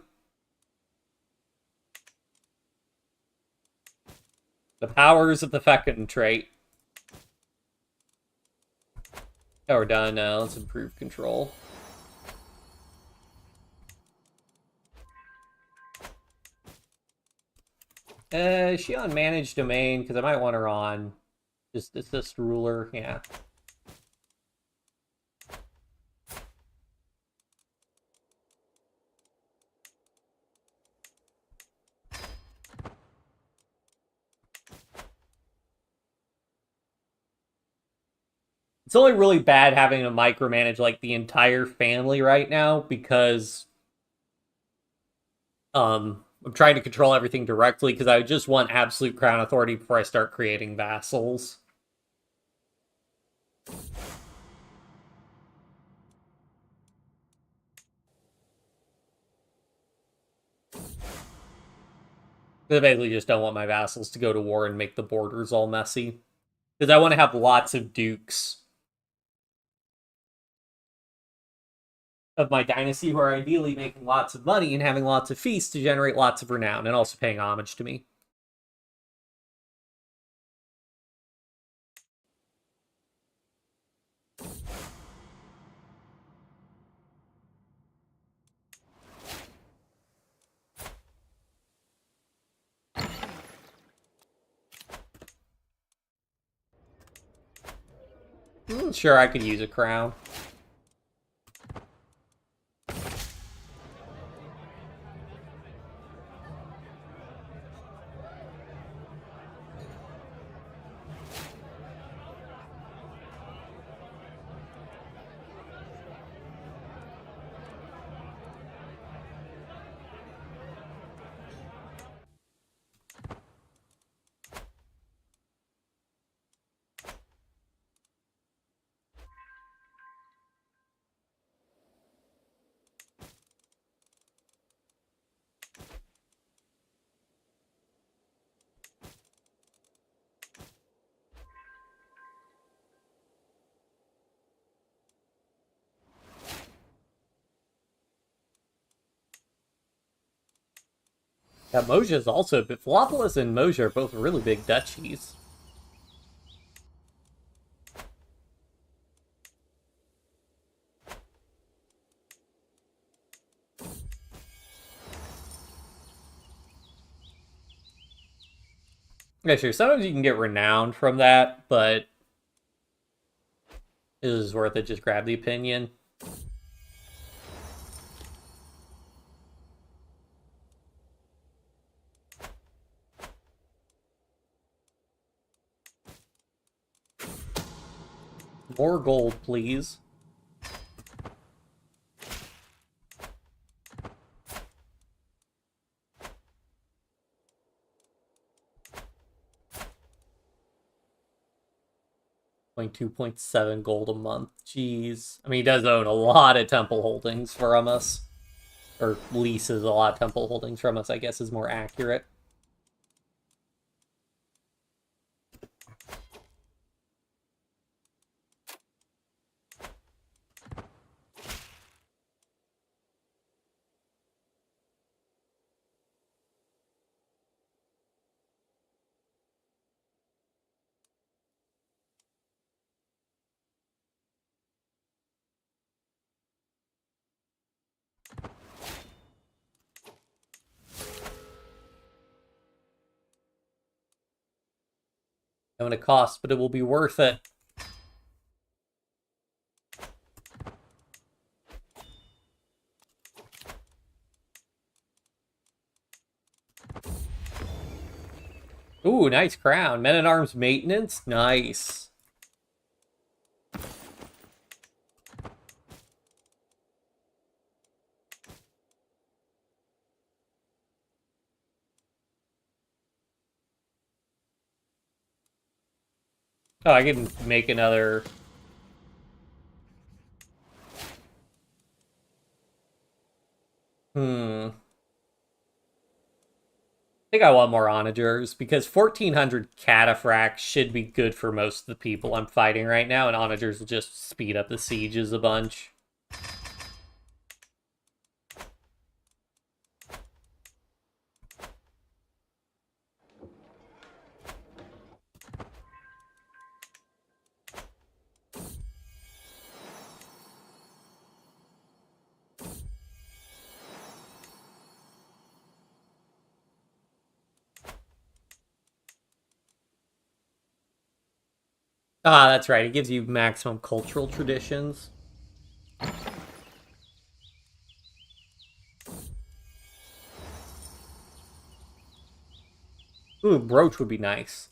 The powers of the fecund trait. Oh, we're done now. Let's improve control. Is she on managed domain? Because I might want her on just assist ruler. Yeah. It's only really bad having to micromanage like the entire family right now because I'm trying to control everything directly because I just want absolute crown authority before I start creating vassals. I basically just don't want my vassals to go to war and make the borders all messy. Because I want to have lots of dukes of my dynasty who are ideally making lots of money and having lots of feasts to generate lots of renown and also paying homage to me. Sure, I could use a crown. Yeah, Moja is also, but Philopolis and Moja are both really big duchies. Yeah, sure, sometimes you can get renowned from that, but it is worth it, just grab the opinion. More gold, please. Like 2.7 gold a month. Jeez. I mean, he does own a lot of temple holdings from us. Or leases a lot of temple holdings from us, I guess is more accurate. Going to cost, but it will be worth it. Ooh, nice crown. Men-at-Arms maintenance? Nice. Oh, I can make another... I think I want more onagers, because 1400 cataphracts should be good for most of the people I'm fighting right now, and onagers will just speed up the sieges a bunch. Ah, that's right. It gives you maximum cultural traditions. Ooh, brooch would be nice.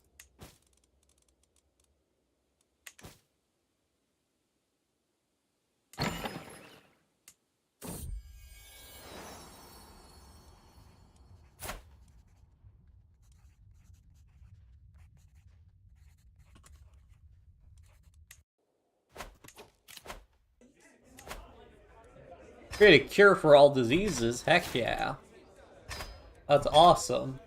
Create a cure for all diseases. Heck yeah. That's awesome.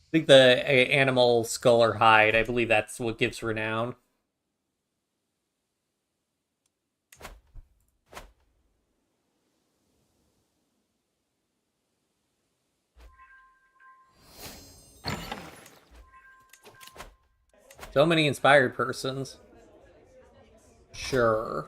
I think the animal skull or hide, I believe that's what gives renown. So many inspired persons. Sure.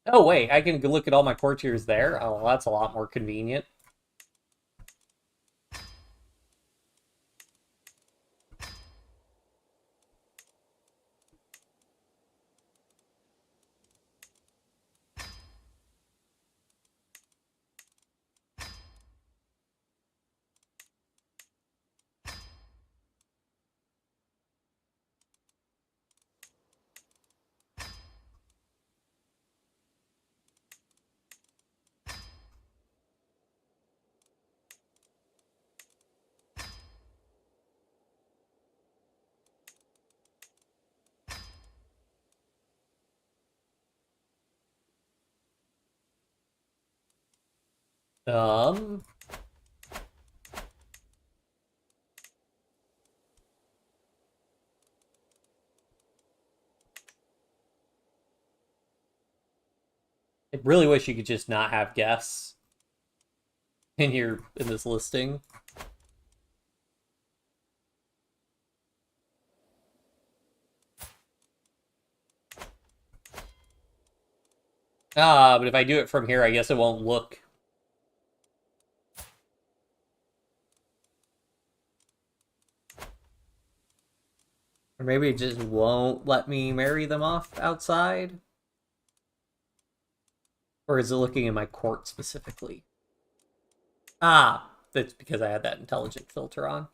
Oh, wait, I can look at all my courtiers there? Oh, well, that's a lot more convenient. Um, I really wish you could just not have guests in this listing. Ah, but if I do it from here, I guess it won't look. Or maybe it just won't let me marry them off outside? Or is it looking in my court specifically? Ah, that's because I had that intelligent filter on.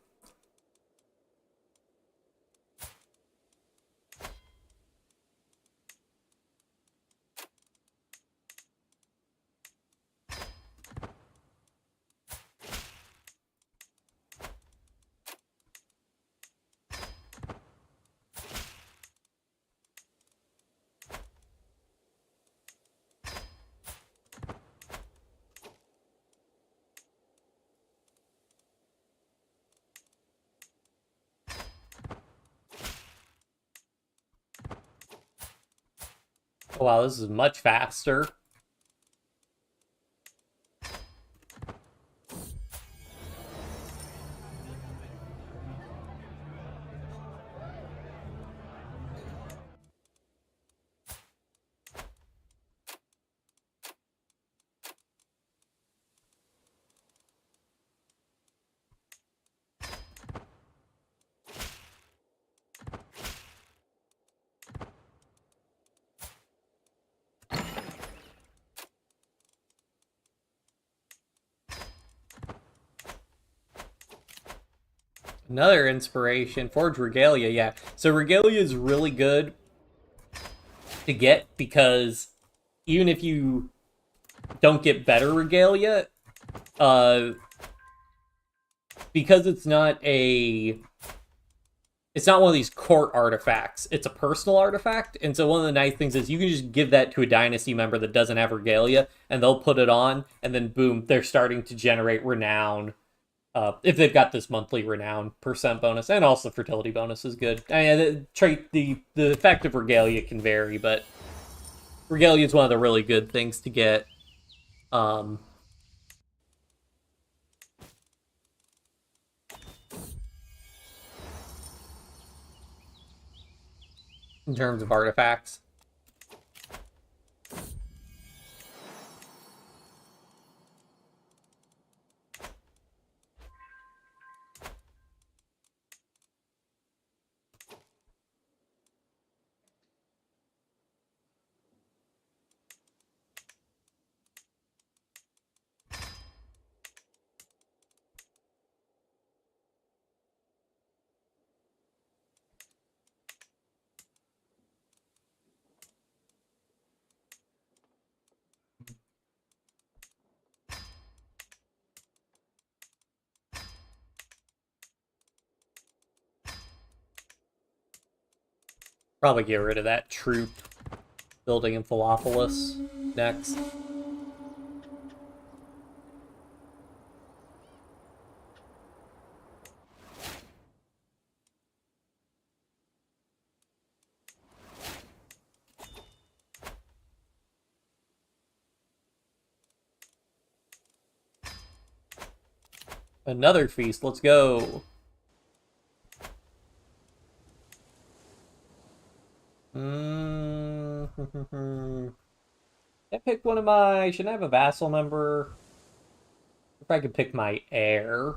Oh, wow, this is much faster. Another inspiration. Forge Regalia, yeah. So Regalia is really good to get, because even if you don't get better regalia, because it's not one of these court artifacts. It's a personal artifact, and so one of the nice things is you can just give that to a dynasty member that doesn't have regalia, and they'll put it on, and then boom, they're starting to generate renown. If they've got this monthly renown percent bonus, and also fertility bonus is good. The effect of regalia can vary, but regalia is one of the really good things to get. In terms of artifacts. Probably get rid of that troop building in Philopolis next. Another feast, let's go. I pick one of my... Should I have a vassal member? If I could pick my heir.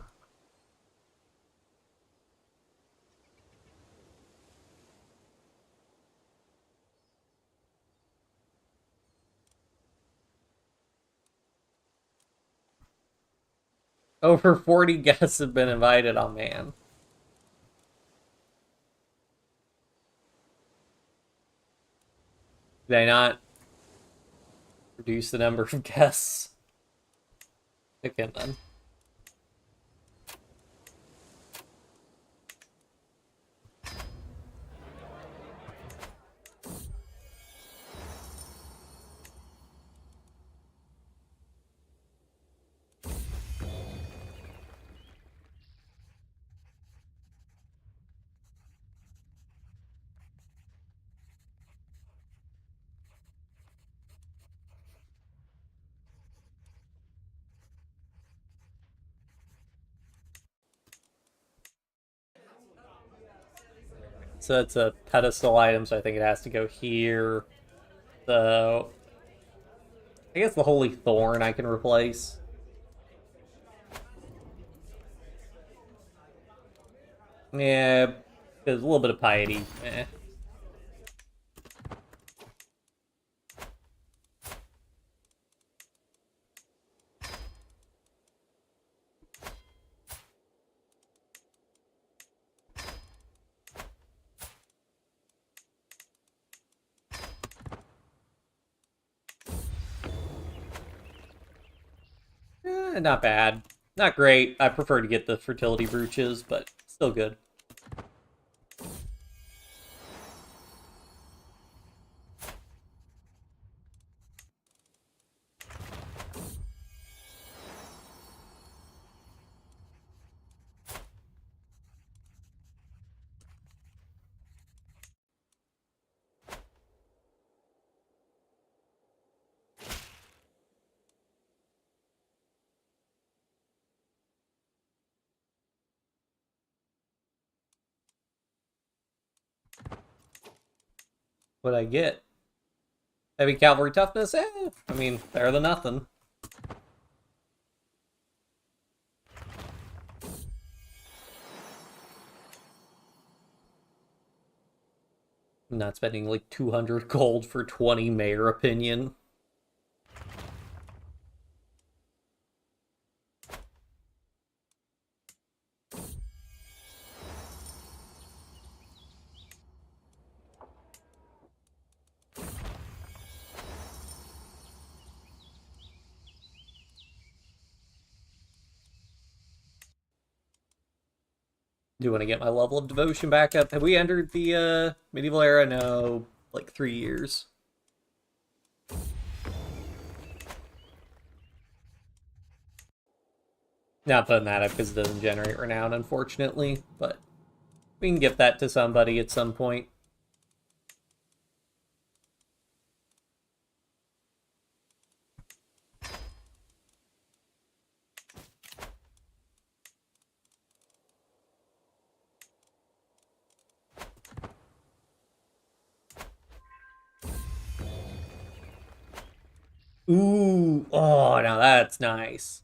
Over 40 guests have been invited. Oh, man. Did I not reduce the number of guests? Pick him then. So it's a pedestal item, so I think it has to go here. So I guess the Holy Thorn I can replace. Yeah, there's a little bit of piety. Not bad. Not great. I prefer to get the fertility brooches, but still good. What I get? Heavy cavalry toughness? I mean, better than nothing. I'm not spending like 200 gold for 20 mayor opinion. Do want to get my level of devotion back up. Have we entered the medieval era? No, like 3 years. Not putting that up because it doesn't generate renown, unfortunately, but we can give that to somebody at some point. Ooh, oh, now that's nice.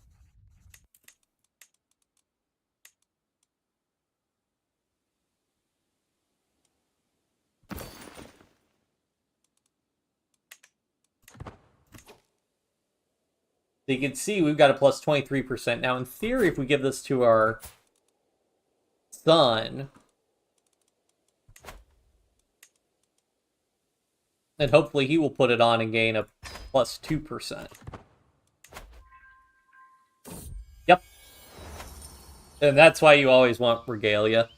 So you can see we've got a plus 23%. Now, in theory, if we give this to our son, then hopefully he will put it on and gain a plus 2%. Yep. And that's why you always want regalia.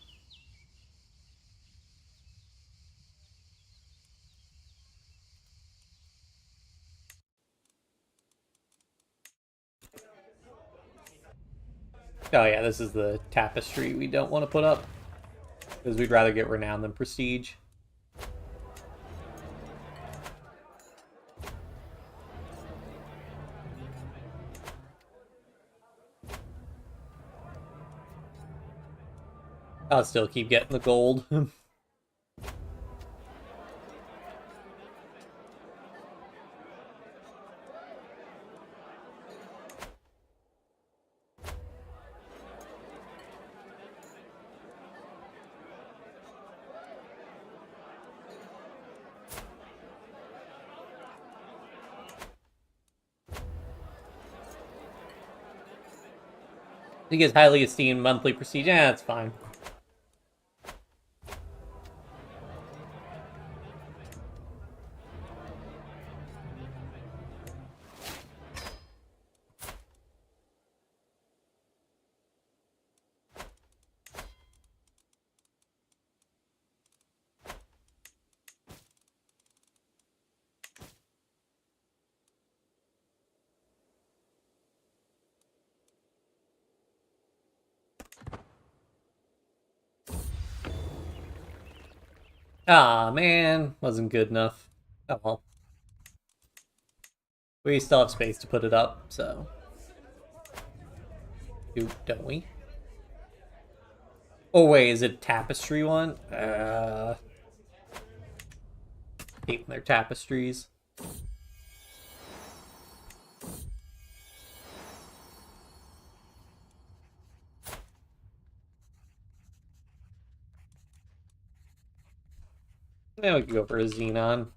Oh yeah, this is the tapestry we don't want to put up. Because we'd rather get renown than prestige. I'll still keep getting the gold. He gets highly esteemed monthly prestige. Yeah, that's fine. Ah, man. Wasn't good enough. Oh well. We still have space to put it up, so. Don't we? Oh, wait, is it tapestry one? Hate their tapestries. Now we can go for a Xenon.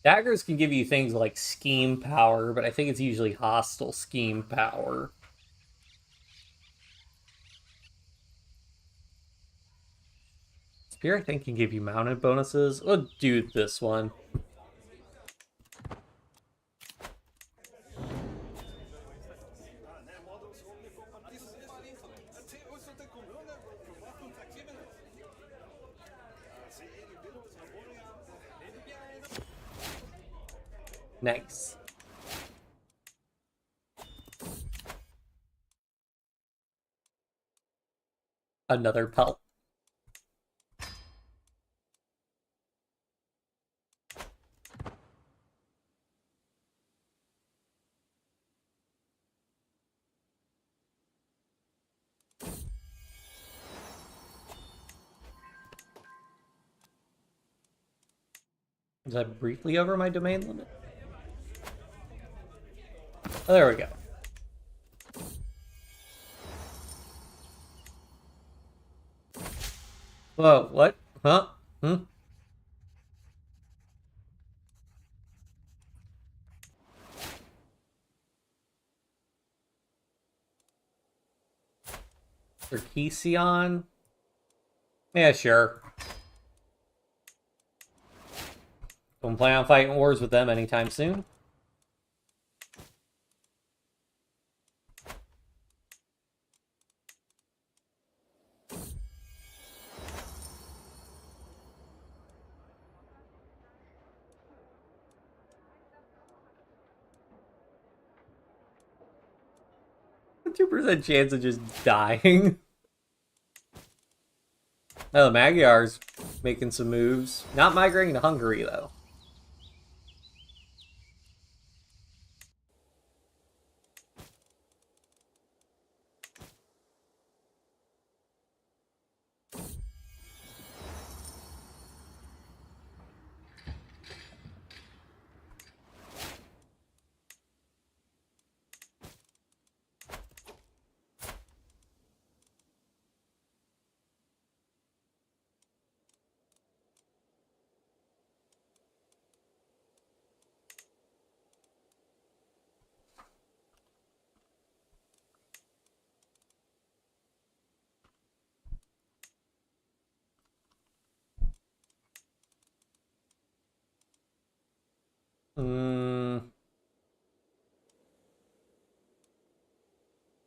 Daggers can give you things like scheme power, but I think it's usually hostile scheme power. Spear, I think, can give you mounted bonuses. We'll do this one. Nice. Another pelt. Was I briefly over my domain limit? Oh, there we go. Whoa, what? Huh? Hmm? Terkesion? Yeah, sure. Don't plan on fighting wars with them anytime soon. A 2% chance of just dying. Oh, the Magyar's making some moves. Not migrating to Hungary, though.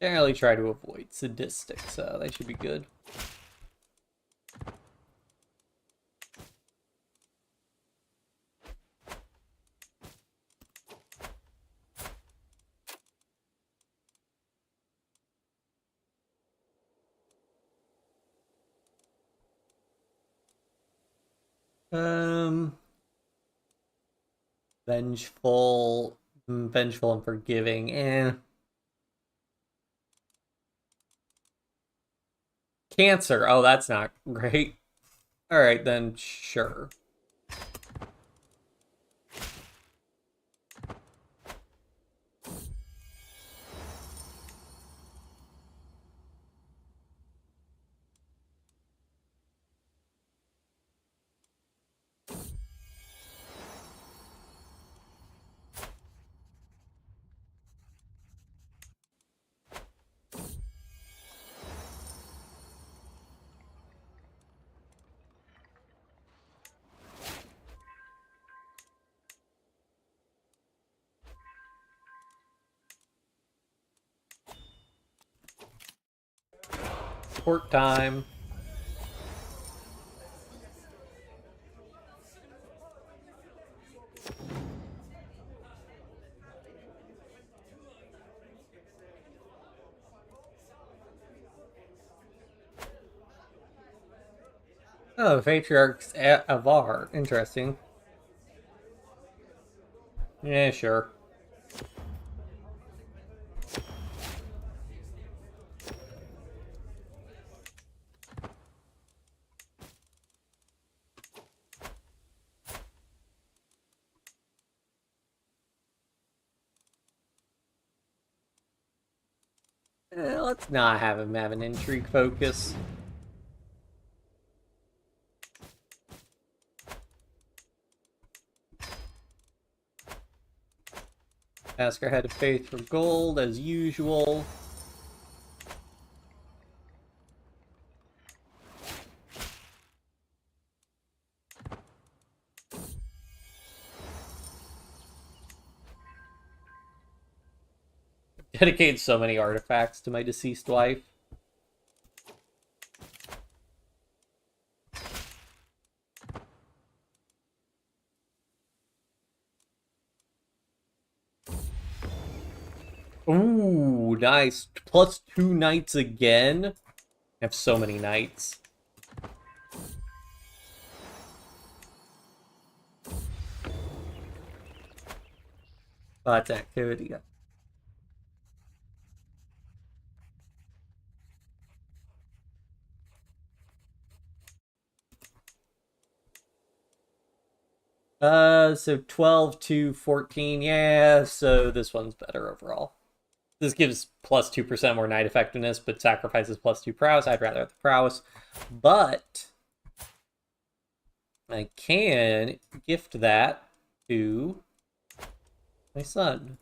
Generally try to avoid sadistic, so they should be good. Um, vengeful and forgiving. Cancer. Oh, that's not great. All right, then sure. Court time. Oh, Patriarch's Avar. Interesting. Yeah, sure. Let's not have him have an intrigue focus. Ask our head of faith for gold, as usual. Dedicate so many artifacts to my deceased wife. Ooh, nice. Plus 2 knights again. I have so many knights. That's activity. So 12 to 14, yeah, so this one's better overall. This gives plus 2% more knight effectiveness, but sacrifices plus 2 prowess. I'd rather have the prowess. But I can gift that to my son.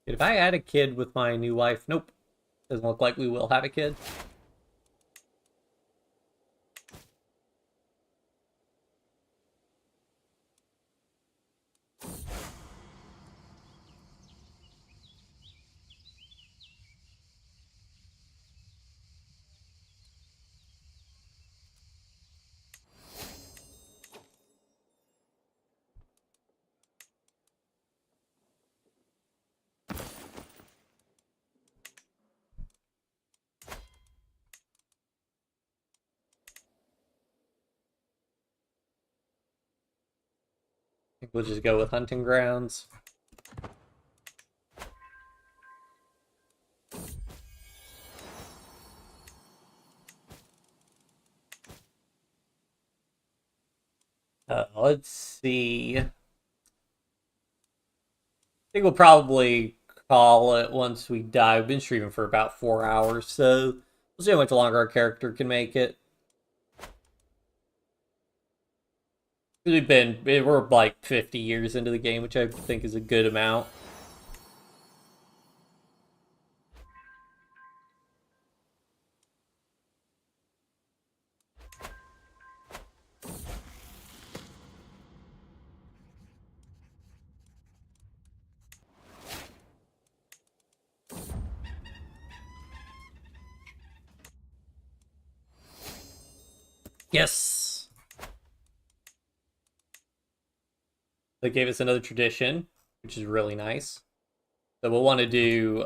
If I had a kid with my new wife, nope. Doesn't look like we will have a kid. I think we'll just go with hunting grounds. Let's see. I think we'll probably call it once we die. We've been streaming for about 4 hours, so we'll see how much longer our character can make it. We're like 50 years into the game, which I think is a good amount. Yes! That gave us another tradition, which is really nice. So we'll want to do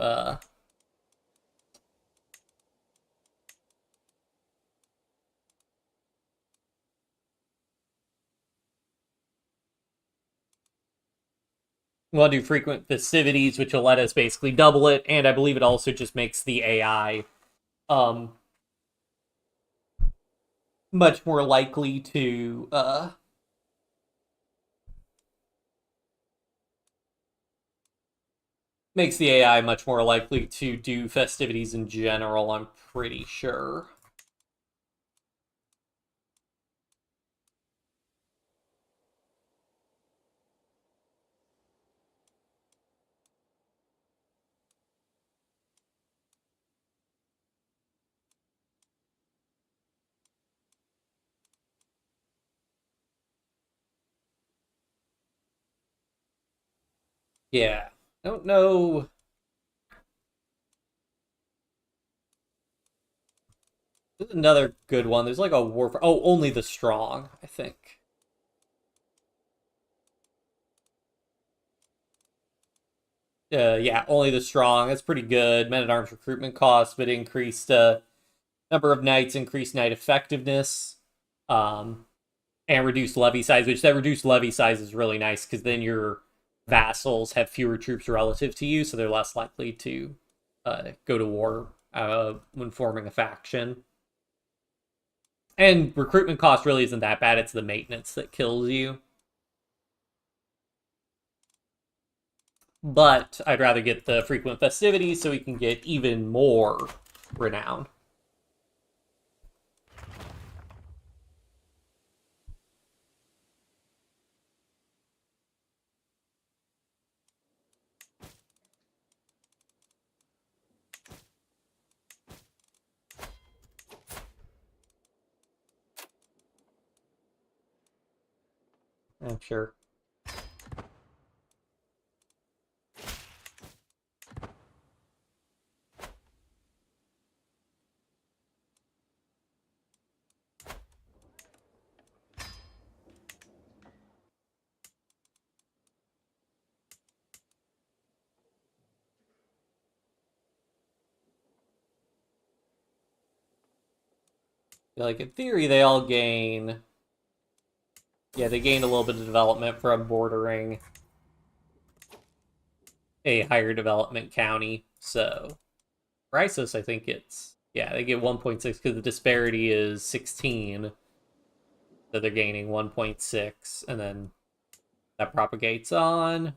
we'll do frequent festivities, which will let us basically double it, and I believe it also just makes the AI much more likely to makes the AI much more likely to do festivities in general, I'm pretty sure. Yeah. I don't know. There's another good one. There's like a war for only the strong, I think. Yeah, only the strong. That's pretty good. Men at arms recruitment costs, but increased number of knights, increased knight effectiveness, um, and reduced levy size. Which that reduced levy size is really nice because then your vassals have fewer troops relative to you, so they're less likely to go to war when forming a faction. And recruitment cost really isn't that bad. It's the maintenance that kills you. But I'd rather get the frequent festivities so we can get even more renown. I'm sure. Like, in theory, they all gain... Yeah, they gain a little bit of development from bordering a higher development county, so... For ISIS, I think it's... Yeah, they get 1.6 because the disparity is 16. So they're gaining 1.6, and then that propagates on.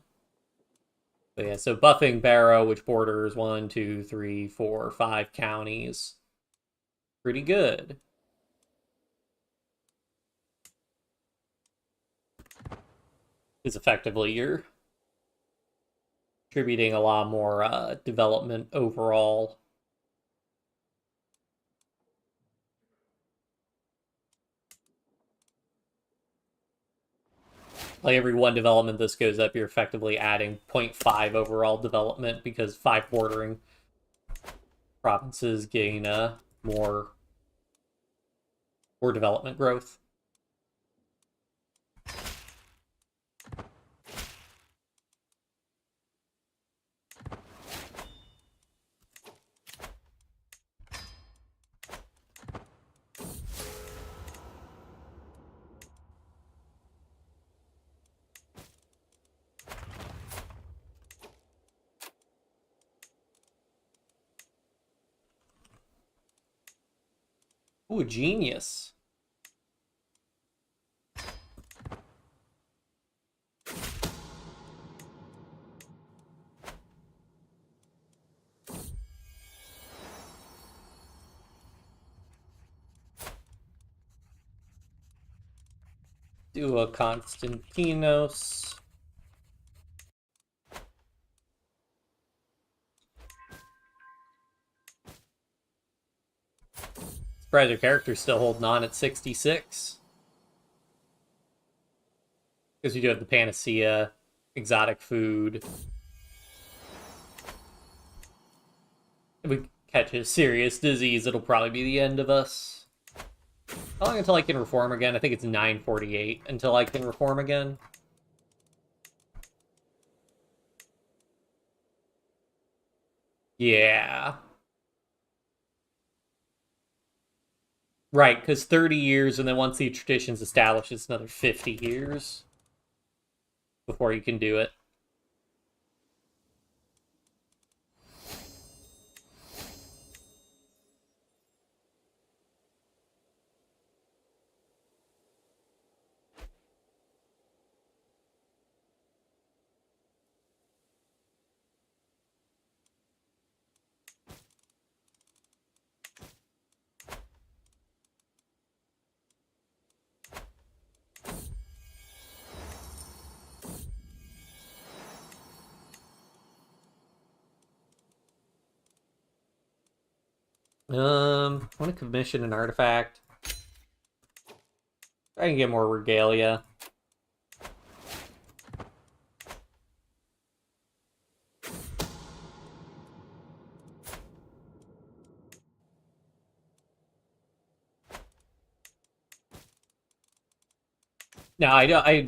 But yeah, so buffing Barrow, which borders 1, 2, 3, 4, 5 counties. Pretty good. Because effectively you're contributing a lot more development overall. Like every one development this goes up, you're effectively adding 0.5 overall development because 5 bordering provinces gain more development growth. Ooh, genius. Do a Constantinos. Surprised your character's still holding on at 66. Because you do have the Panacea, exotic food. If we catch a serious disease, it'll probably be the end of us. How long until I can reform again? I think it's 948 until I can reform again. Yeah. Right, because 30 years, and then once the tradition's established, it's another 50 years before you can do it. I want to commission an artifact. I can get more regalia. No,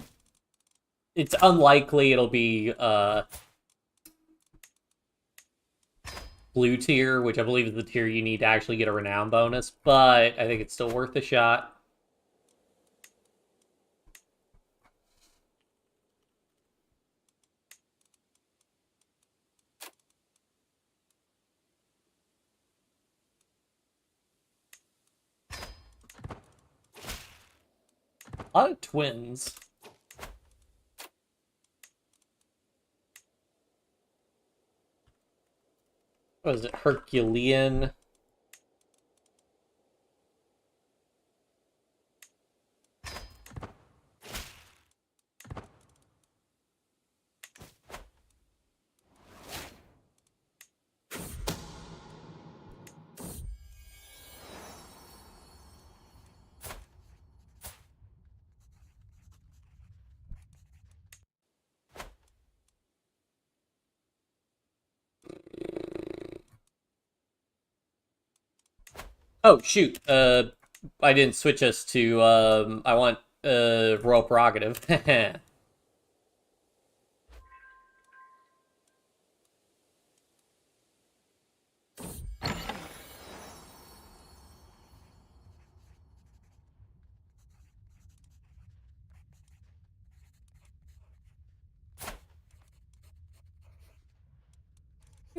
it's unlikely it'll be blue tier, which I believe is the tier you need to actually get a renown bonus, but I think it's still worth a shot. A lot of twins. What is it? Herculean? Oh, shoot. I didn't switch us to, I want, royal prerogative.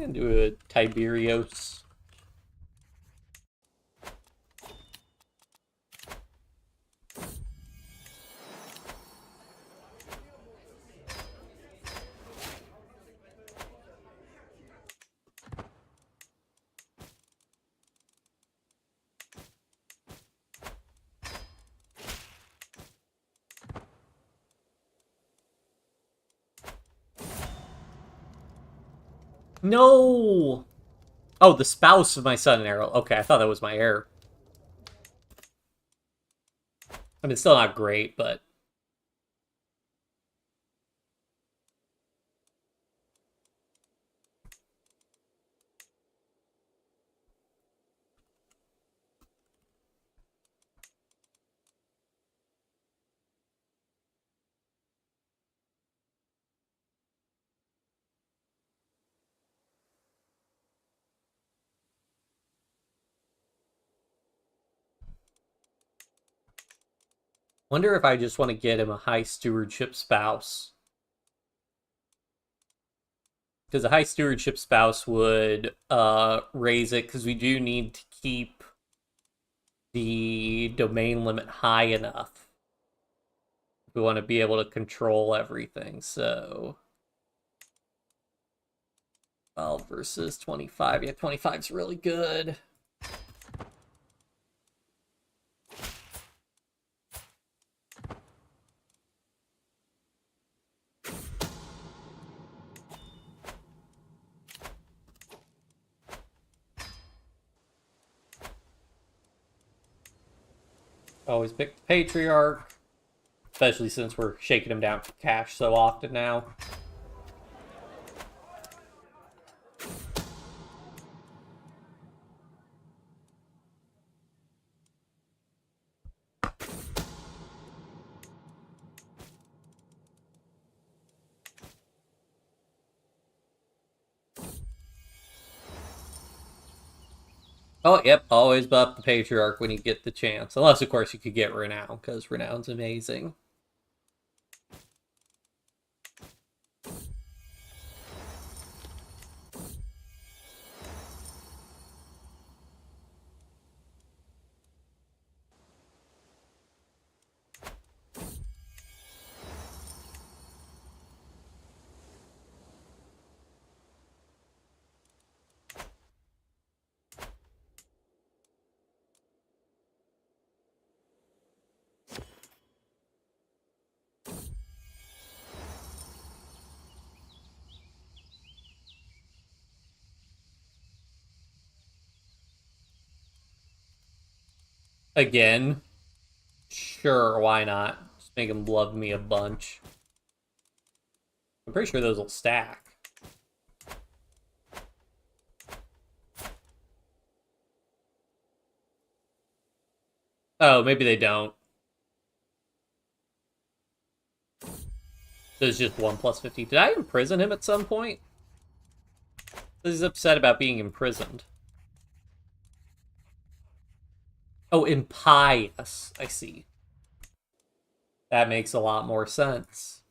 And do a Tiberios. No! Oh, the spouse of my son and heir. Okay, I thought that was my heir. I mean, it's still not great, but... Wonder if I just want to get him a high stewardship spouse. Because a high stewardship spouse would raise it, because we do need to keep the domain limit high enough. We want to be able to control everything, so... 12 versus 25. Yeah, 25's really good. Always pick the Patriarch. Especially since we're shaking him down for cash so often now. Oh, yep, always buff the Patriarch when you get the chance. Unless, of course, you could get Renown, because Renown's amazing. Again. Sure, why not? Just make him love me a bunch. I'm pretty sure those will stack. Oh, maybe they don't. There's just 1 plus 50. Did I imprison him at some point? He's upset about being imprisoned. Oh, impious. I see. That makes a lot more sense.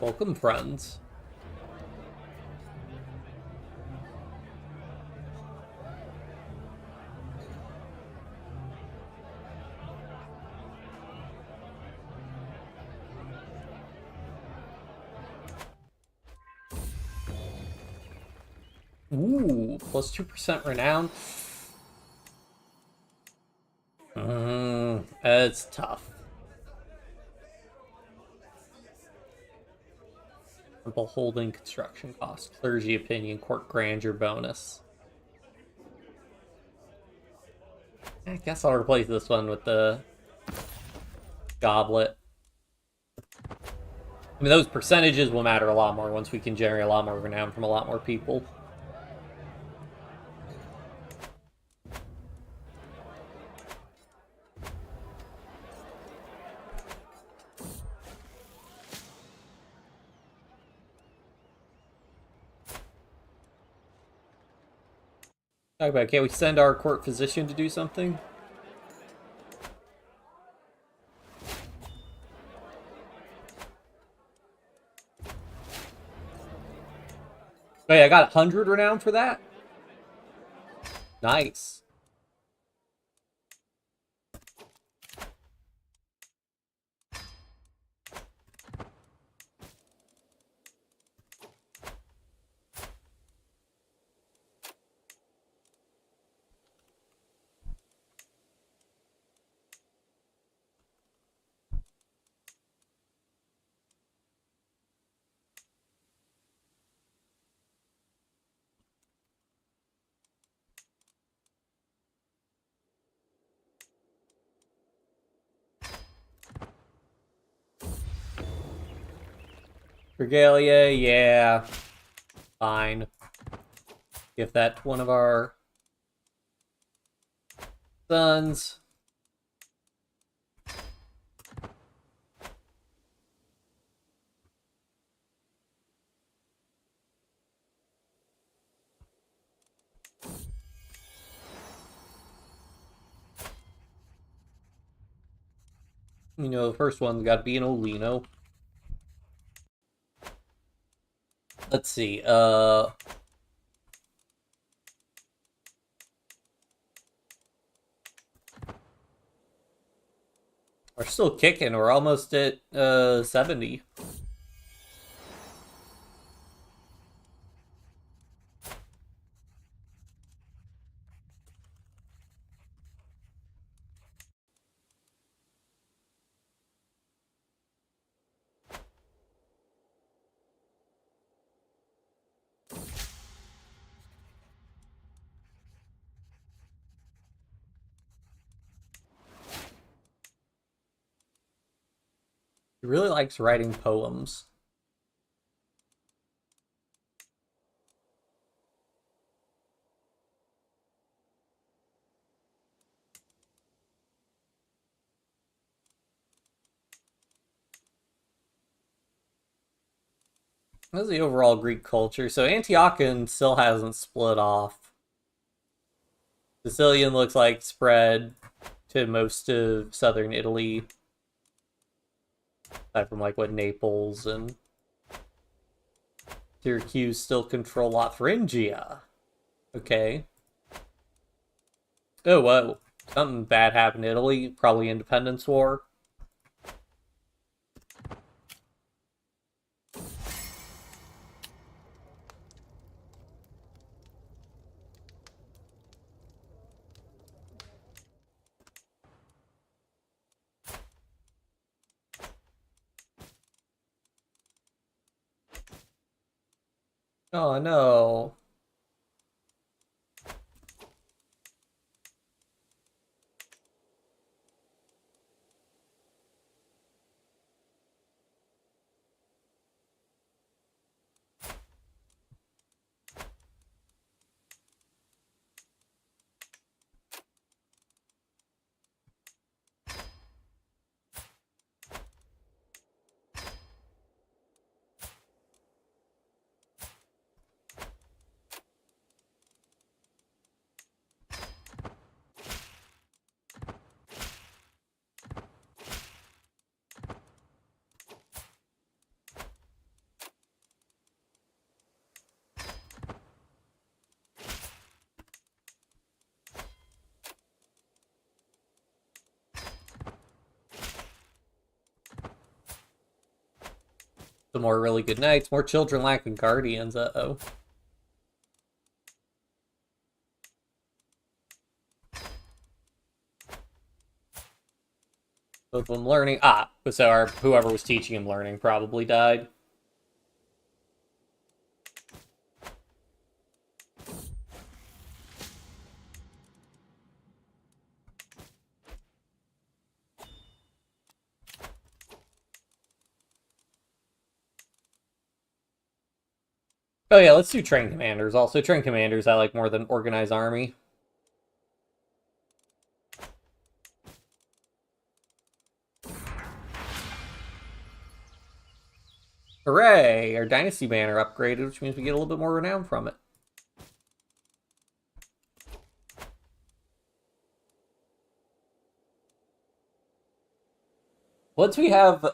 Welcome, friends. Ooh, plus 2% renown. It's tough. Temple holding, construction cost, clergy opinion, court grandeur bonus. I guess I'll replace this one with the goblet. I mean, those percentages will matter a lot more once we can generate a lot more renown from a lot more people. Talk about, can't we send our court physician to do something? Oh yeah, I got 100 renown for that. Nice. Regalia, yeah. Fine. Give that to one of our sons. You know, the first one's got to be an Olino. Let's see. We're still kicking. We're almost at 70. He really likes writing poems. That's the overall Greek culture. So Antiochian still hasn't split off. Sicilian looks like spread to most of southern Italy. Aside from like what Naples and Syracuse still control Lotharingia. Okay. Oh, whoa. Something bad happened in Italy. Probably Independence War. Oh, no. Some more really good knights. More children lacking guardians. Uh-oh. Both of them learning. Ah, so whoever was teaching him learning probably died. Oh yeah, let's do train commanders. Also, train commanders I like more than organized army. Hooray! Our dynasty banner upgraded, which means we get a little bit more renown from it. Once we have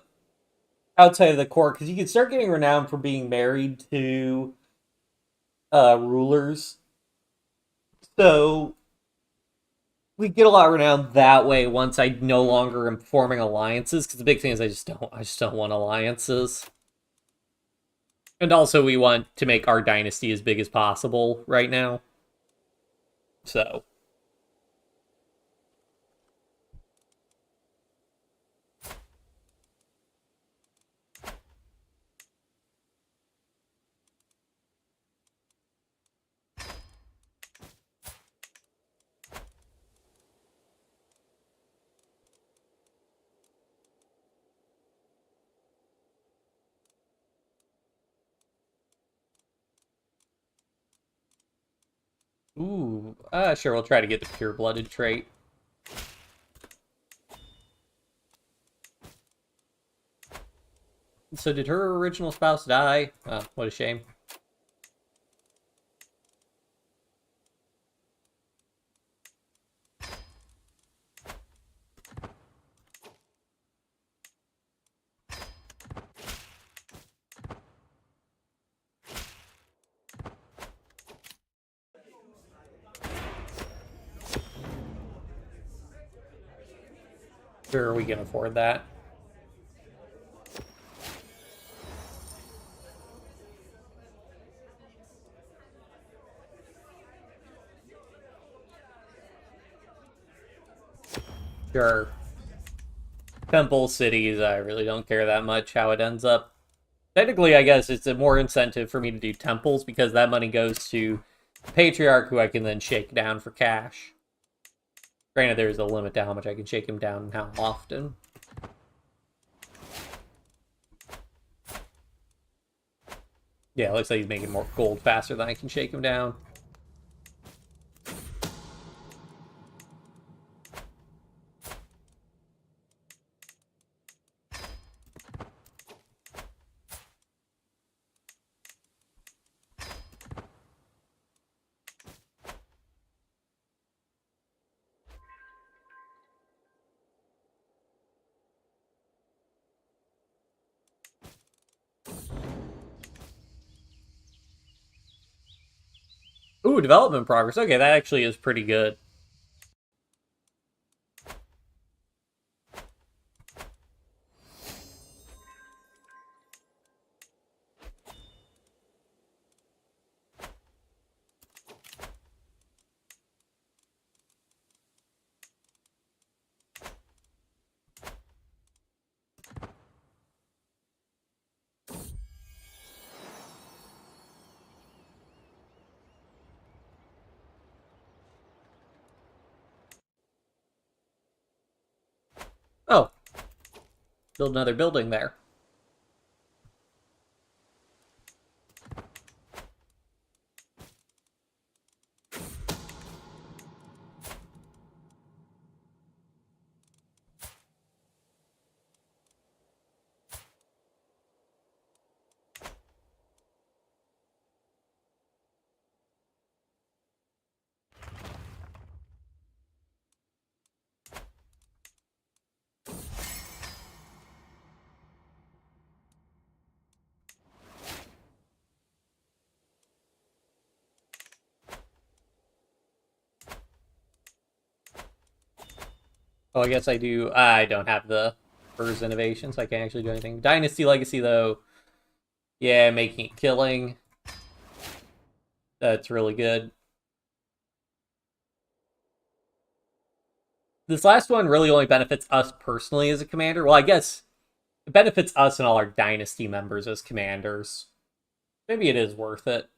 outside of the court, because you can start getting renown for being married to rulers. So we get a lot of renown that way once I no longer am forming alliances, because the big thing is I just don't want alliances. And also we want to make our dynasty as big as possible right now. So ooh, sure, we'll try to get the pure-blooded trait. So did her original spouse die? Oh, what a shame. Sure, we can afford that. Sure. Temple cities, I really don't care that much how it ends up. Technically, I guess it's a more incentive for me to do temples because that money goes to the Patriarch, who I can then shake down for cash. Granted, there's a limit to how much I can shake him down and how often. Yeah, it looks like he's making more gold faster than I can shake him down. Ooh, development progress. Okay, that actually is pretty good. Oh, build another building there. Oh, I guess I do. I don't have the first innovation, so I can't actually do anything. Dynasty Legacy, though. Yeah, making it killing. That's really good. This last one really only benefits us personally as a commander. Well, I guess it benefits us and all our dynasty members as commanders. Maybe it is worth it.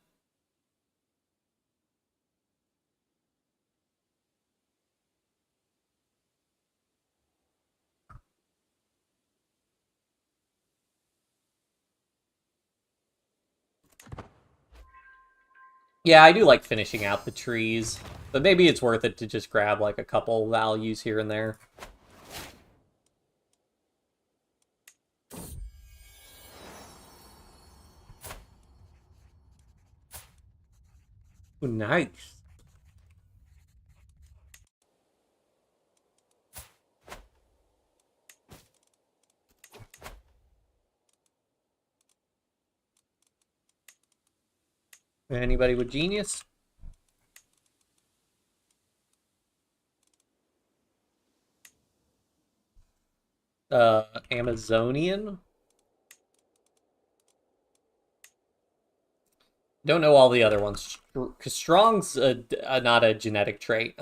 Yeah, I do like finishing out the trees, but maybe it's worth it to just grab like a couple values here and there. Ooh, nice. Anybody with genius? Amazonian? Don't know all the other ones. Because Strong's not a genetic trait.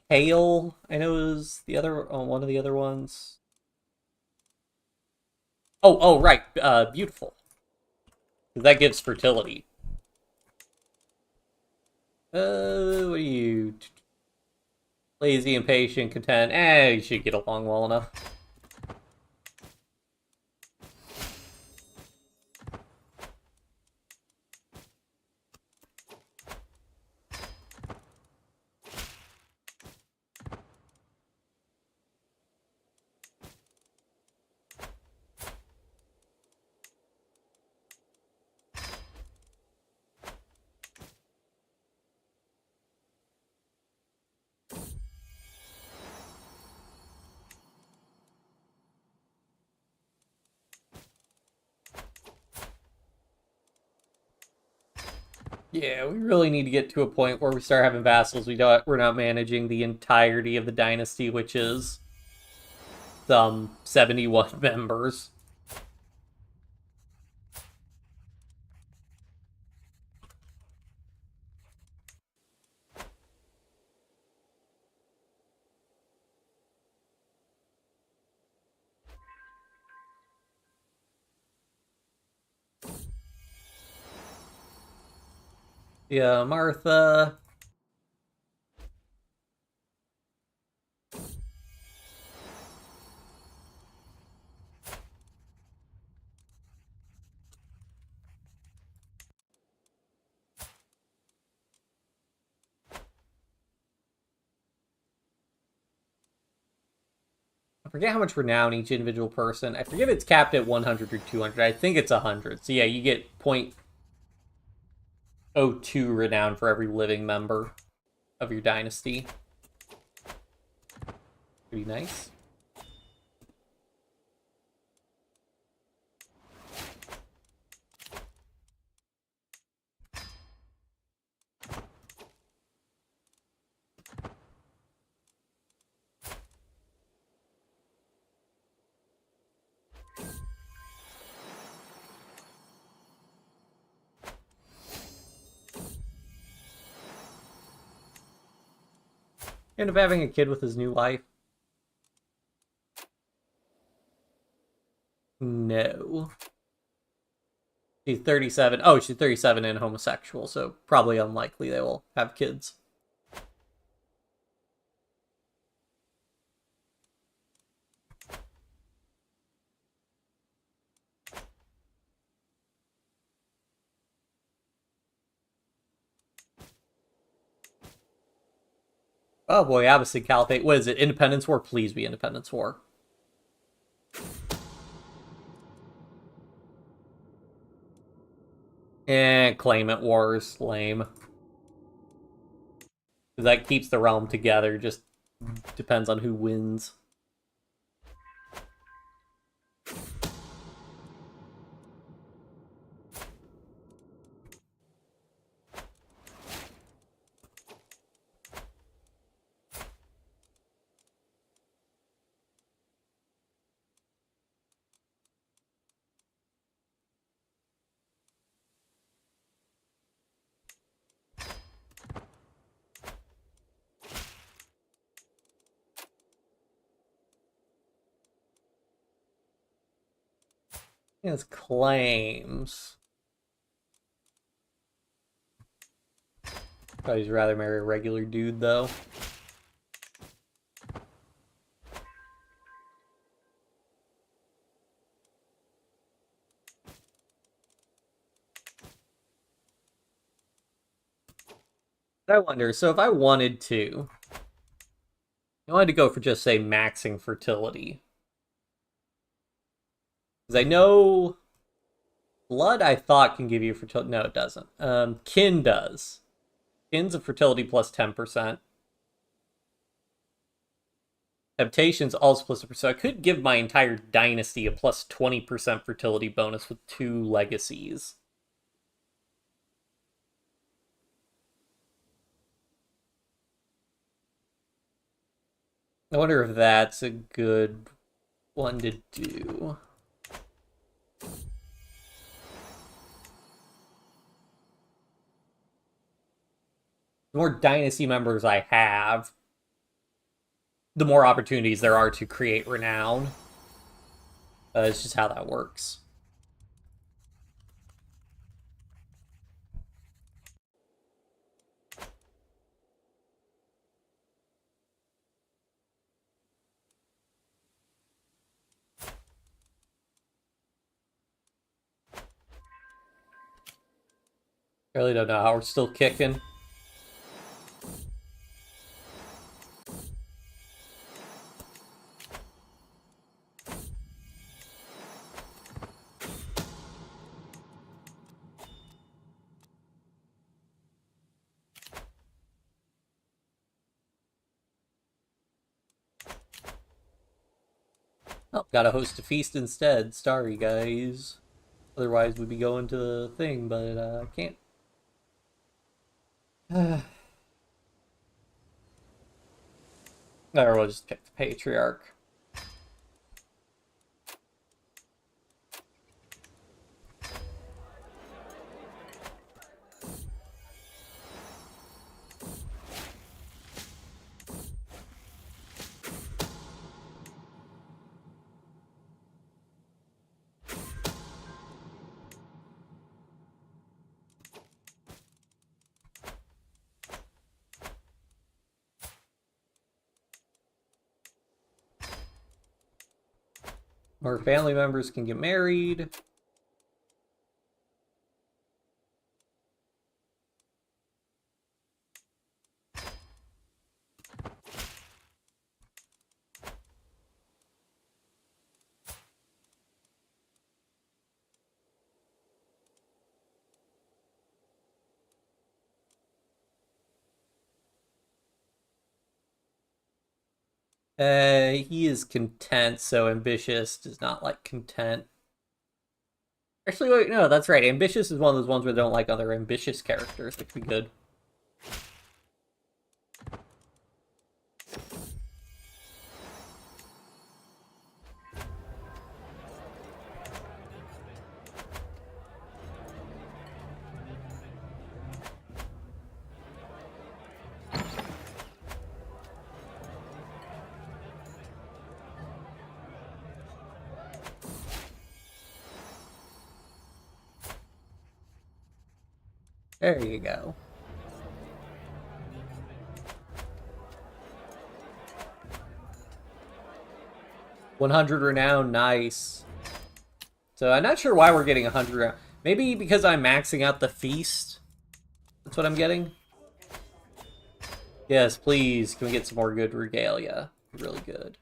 Hail, I know is the other one of the other ones. Oh, right. Beautiful. That gives fertility. What are you? Lazy, impatient, content. You should get along well enough. Yeah, we really need to get to a point where we start having vassals. We're not managing the entirety of the dynasty, which is some 71 members. Yeah, Martha. I forget how much renown each individual person. I forget if it's capped at 100 or 200. I think it's 100. So yeah, you get 0.02 renown for every living member of your dynasty. Pretty nice. End up having a kid with his new wife. No. She's 37. Oh, she's 37 and homosexual, so probably unlikely they will have kids. Oh boy, Abbasid Caliphate. What is it? Independence War? Please be Independence War. Claimant Wars. Lame. That keeps the realm together, just depends on who wins. His claims. Probably just rather marry a regular dude, though. I wonder, so if I wanted to go for just, say, maxing fertility. Because I know blood, I thought, can give you fertility. No, it doesn't. Kin does. Kin's a fertility plus 10%. Temptation's also plus 1%. So I could give my entire dynasty a plus 20% fertility bonus with 2 legacies. I wonder if that's a good one to do. The more dynasty members I have, the more opportunities there are to create renown. It's just how that works. I really don't know how we're still kicking. Oh, gotta host a feast instead. Sorry, guys. Otherwise, we'd be going to the thing, but I can't. Or we'll just pick the patriarch. More family members can get married. He is content, so ambitious does not like content. Actually, wait, no, that's right. Ambitious is one of those ones where they don't like other ambitious characters. That could be good. There you go. 100 renown, nice. So I'm not sure why we're getting 100 renown. Maybe because I'm maxing out the feast. That's what I'm getting. Yes, please. Can we get some more good regalia? Really good.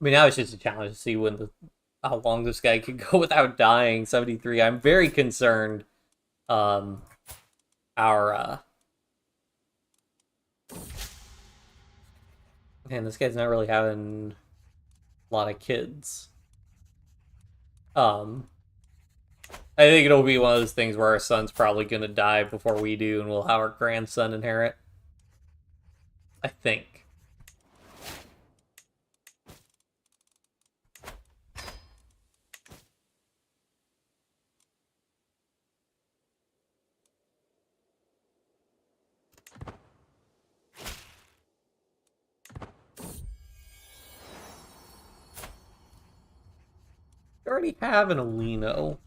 I mean, now it's just a challenge to see how long this guy can go without dying. 73. I'm very concerned. Um, our man, this guy's not really having a lot of kids. I think it'll be one of those things where our son's probably gonna die before we do, and we'll have our grandson inherit. I think. We already have an Olino.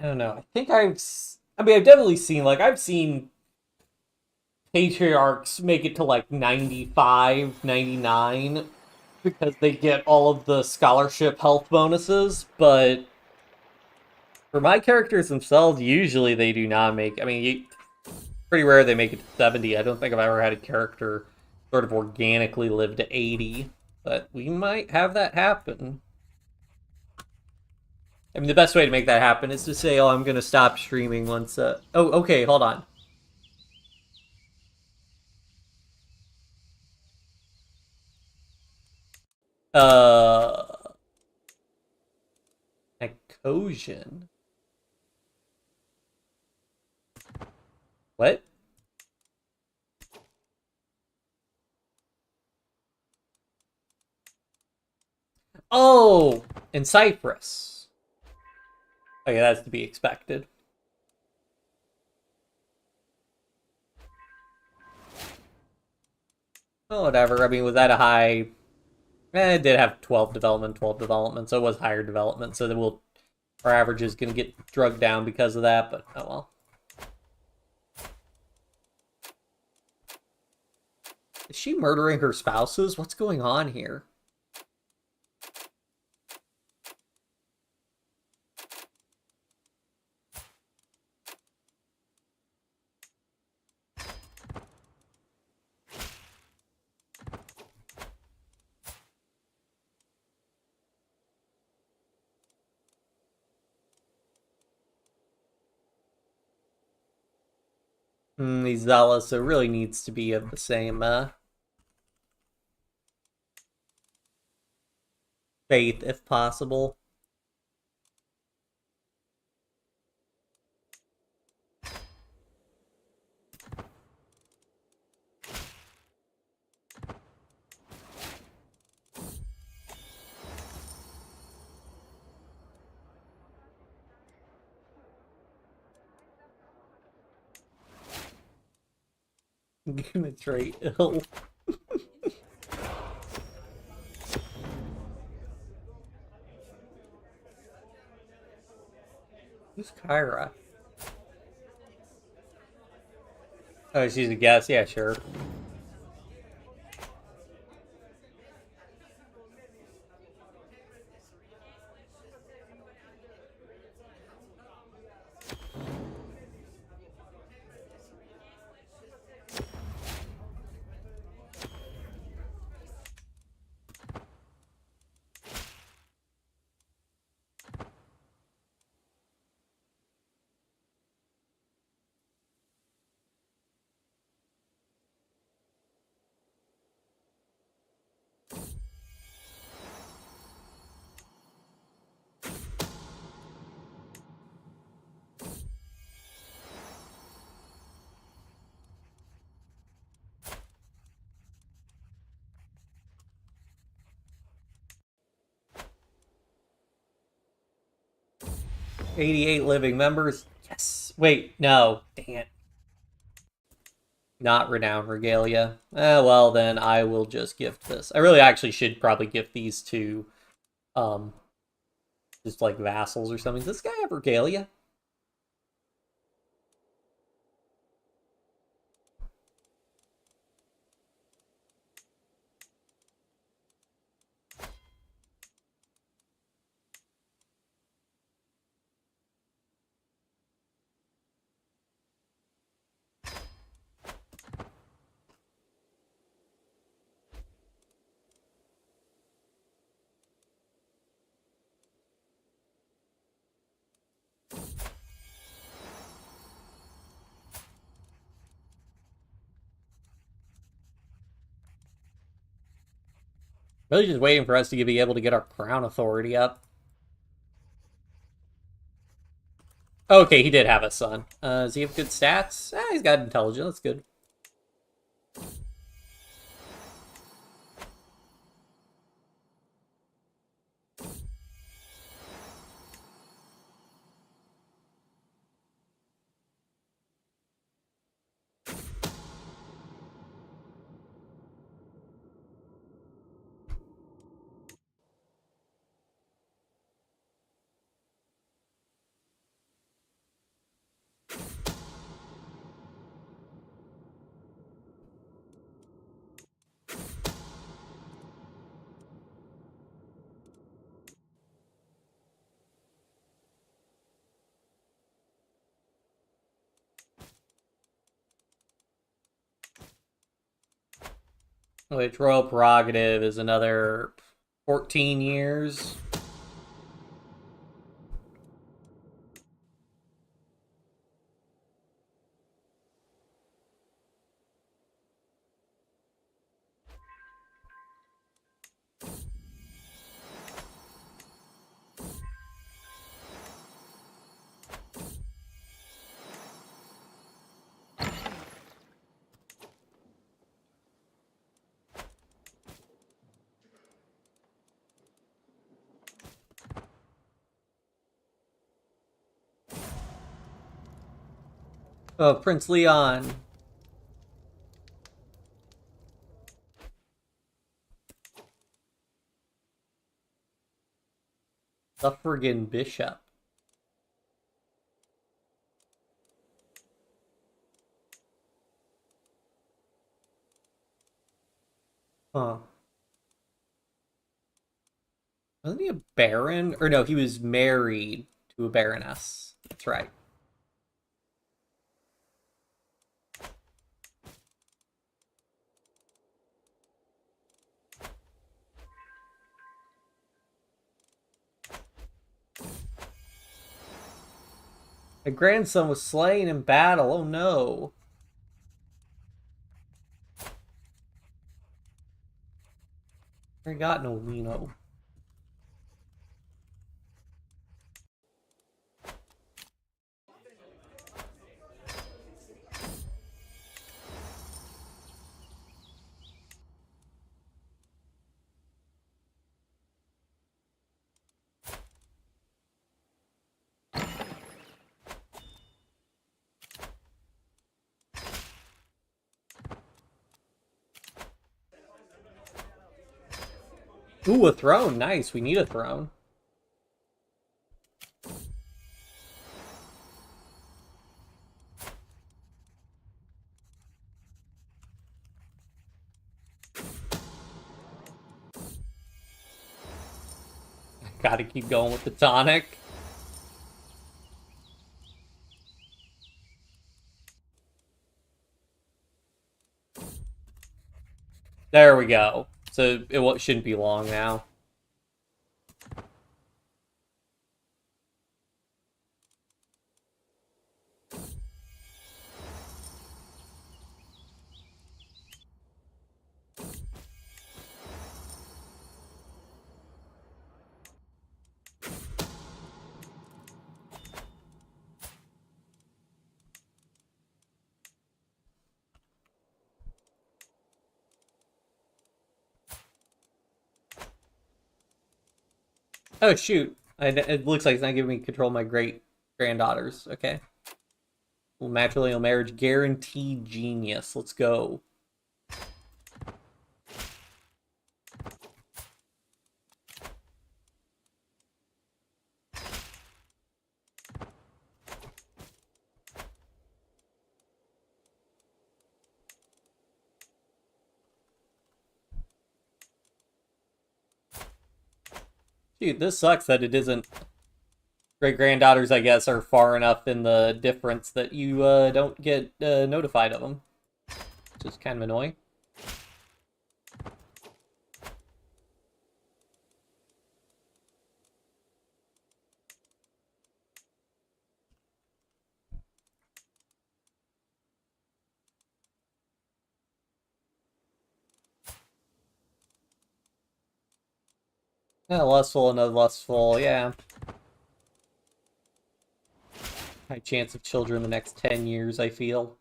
I don't know. I think I mean, I've definitely seen, like, I've seen patriarchs make it to, like, 95, 99 because they get all of the scholarship health bonuses, but for my characters themselves, usually they do not make. I mean, pretty rare they make it to 70. I don't think I've ever had a character sort of organically live to 80, but we might have that happen. I mean, the best way to make that happen is to say, "Oh, I'm going to stop streaming once." Oh, okay, hold on. Uh, Ecosian. What? Oh, in Cyprus. Okay, that's to be expected. Oh, whatever. I mean, was that a high? It did have 12 development, 12 development, so it was higher development. So then our average is going to get drugged down because of that. But oh well. Is she murdering her spouses? What's going on here? These zealots, so it really needs to be of the same faith if possible. Gonna trade ill. Who's Kyra? Oh, she's a guest. Yeah, sure. $88 living members. Yes. Wait, no. Dang it. Not renowned regalia. Well, then I will just gift this. I really actually should probably gift these to, um, just like vassals or something. Does this guy have regalia? Really just waiting for us to be able to get our crown authority up. Okay, he did have a son. Does he have good stats? He's got intelligence. That's good. which royal prerogative is another 14 years. Oh, Prince Leon. Suffragan Bishop. Huh. Wasn't he a baron? Or no, he was married to a baroness. That's right. My grandson was slain in battle. Oh no. I got no Olino. Ooh, a throne. Nice. We need a throne. Gotta keep going with the tonic. There we go. So it shouldn't be long now. Oh shoot! It looks like it's not giving me control of my great granddaughters. Okay. Well, matrilineal marriage guaranteed genius. Let's go. Dude, this sucks that it isn't. Great granddaughters, I guess, are far enough in the difference that you don't get notified of them, which is kind of annoying. Yeah, lustful and unlustful, yeah. High chance of children in the next 10 years, I feel.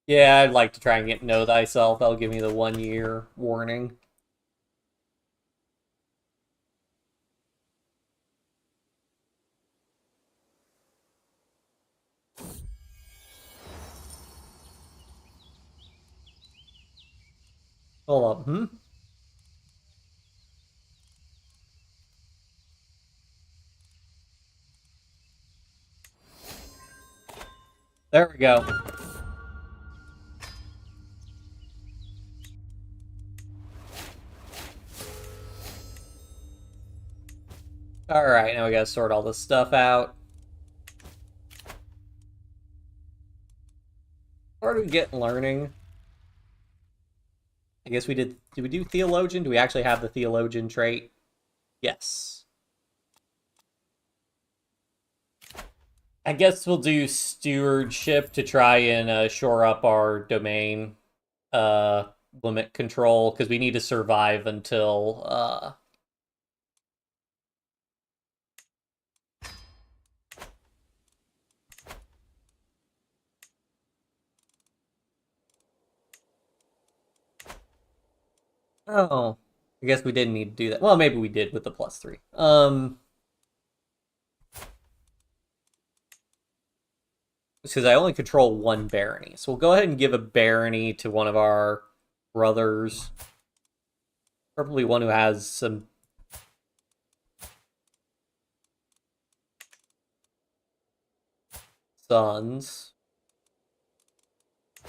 Yeah, I'd like to try and get Know Thyself. That'll give me the 1 year warning. Hold up, There we go. Alright, now we gotta sort all this stuff out. Where do we get learning? I guess we did we do theologian? Do we actually have the theologian trait? Yes. I guess we'll do stewardship to try and shore up our domain limit control, because we need to survive until oh, I guess we didn't need to do that. Well, maybe we did with the +3. Because I only control one barony. So we'll go ahead and give a barony to one of our brothers. Probably one who has some sons.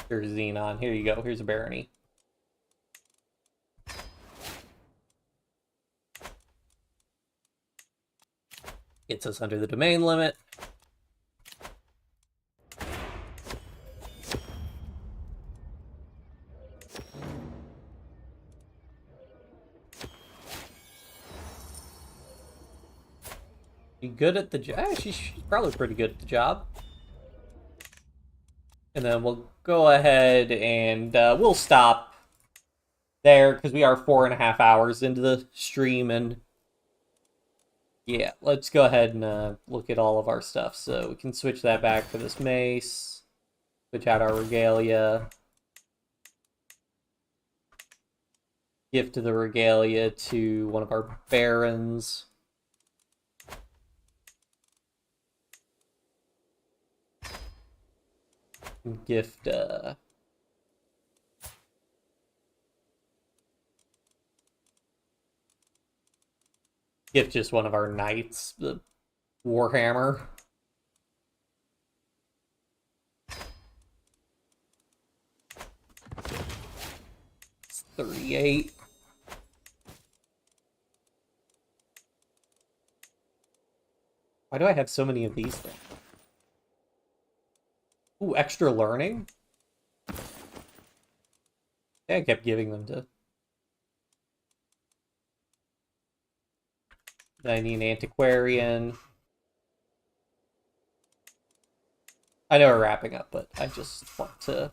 Here's Xenon. Here you go. Here's a barony. Gets us under the domain limit. You good at the job? She's probably pretty good at the job. And then we'll go ahead and we'll stop there because we are 4.5 hours into the stream, and yeah, let's go ahead and look at all of our stuff. So we can switch that back for this mace, switch out our regalia, gift the regalia to one of our barons. Gift gift just one of our knights the warhammer. It's 38. Why do I have so many of these things? Ooh, extra learning? I kept giving them to... I need an antiquarian. I know we're wrapping up, but I just want to...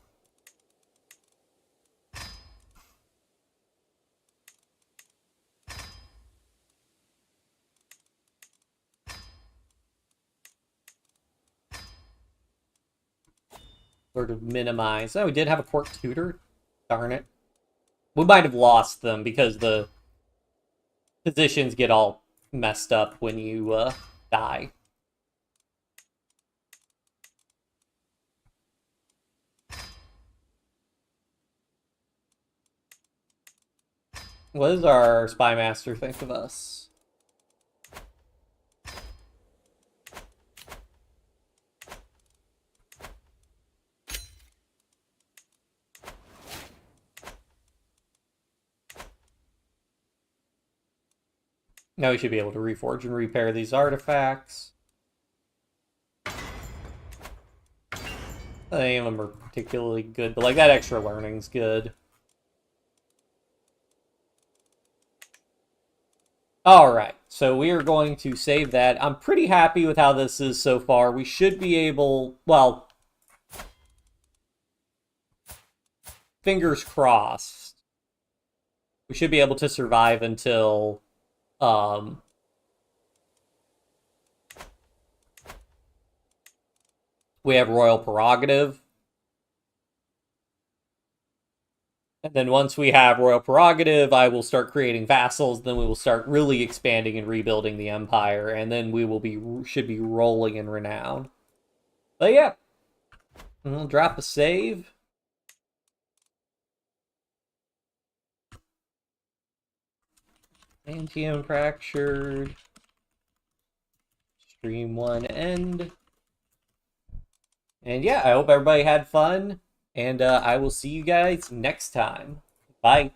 sort of minimize. Oh, we did have a court tutor. Darn it. We might have lost them because the positions get all messed up when you die. What does our spy master think of us? Now we should be able to reforge and repair these artifacts. Any of them are particularly good, but like that extra learning's good. Alright, so we are going to save that. I'm pretty happy with how this is so far. We should be able, well, fingers crossed, we should be able to survive until we have royal prerogative. And then once we have royal prerogative, I will start creating vassals. Then we will start really expanding and rebuilding the empire, and then we will should be rolling in renown. But yeah, we'll drop a save. Byzantium Fractured. Stream 1 end. And yeah, I hope everybody had fun, and I will see you guys next time. Bye.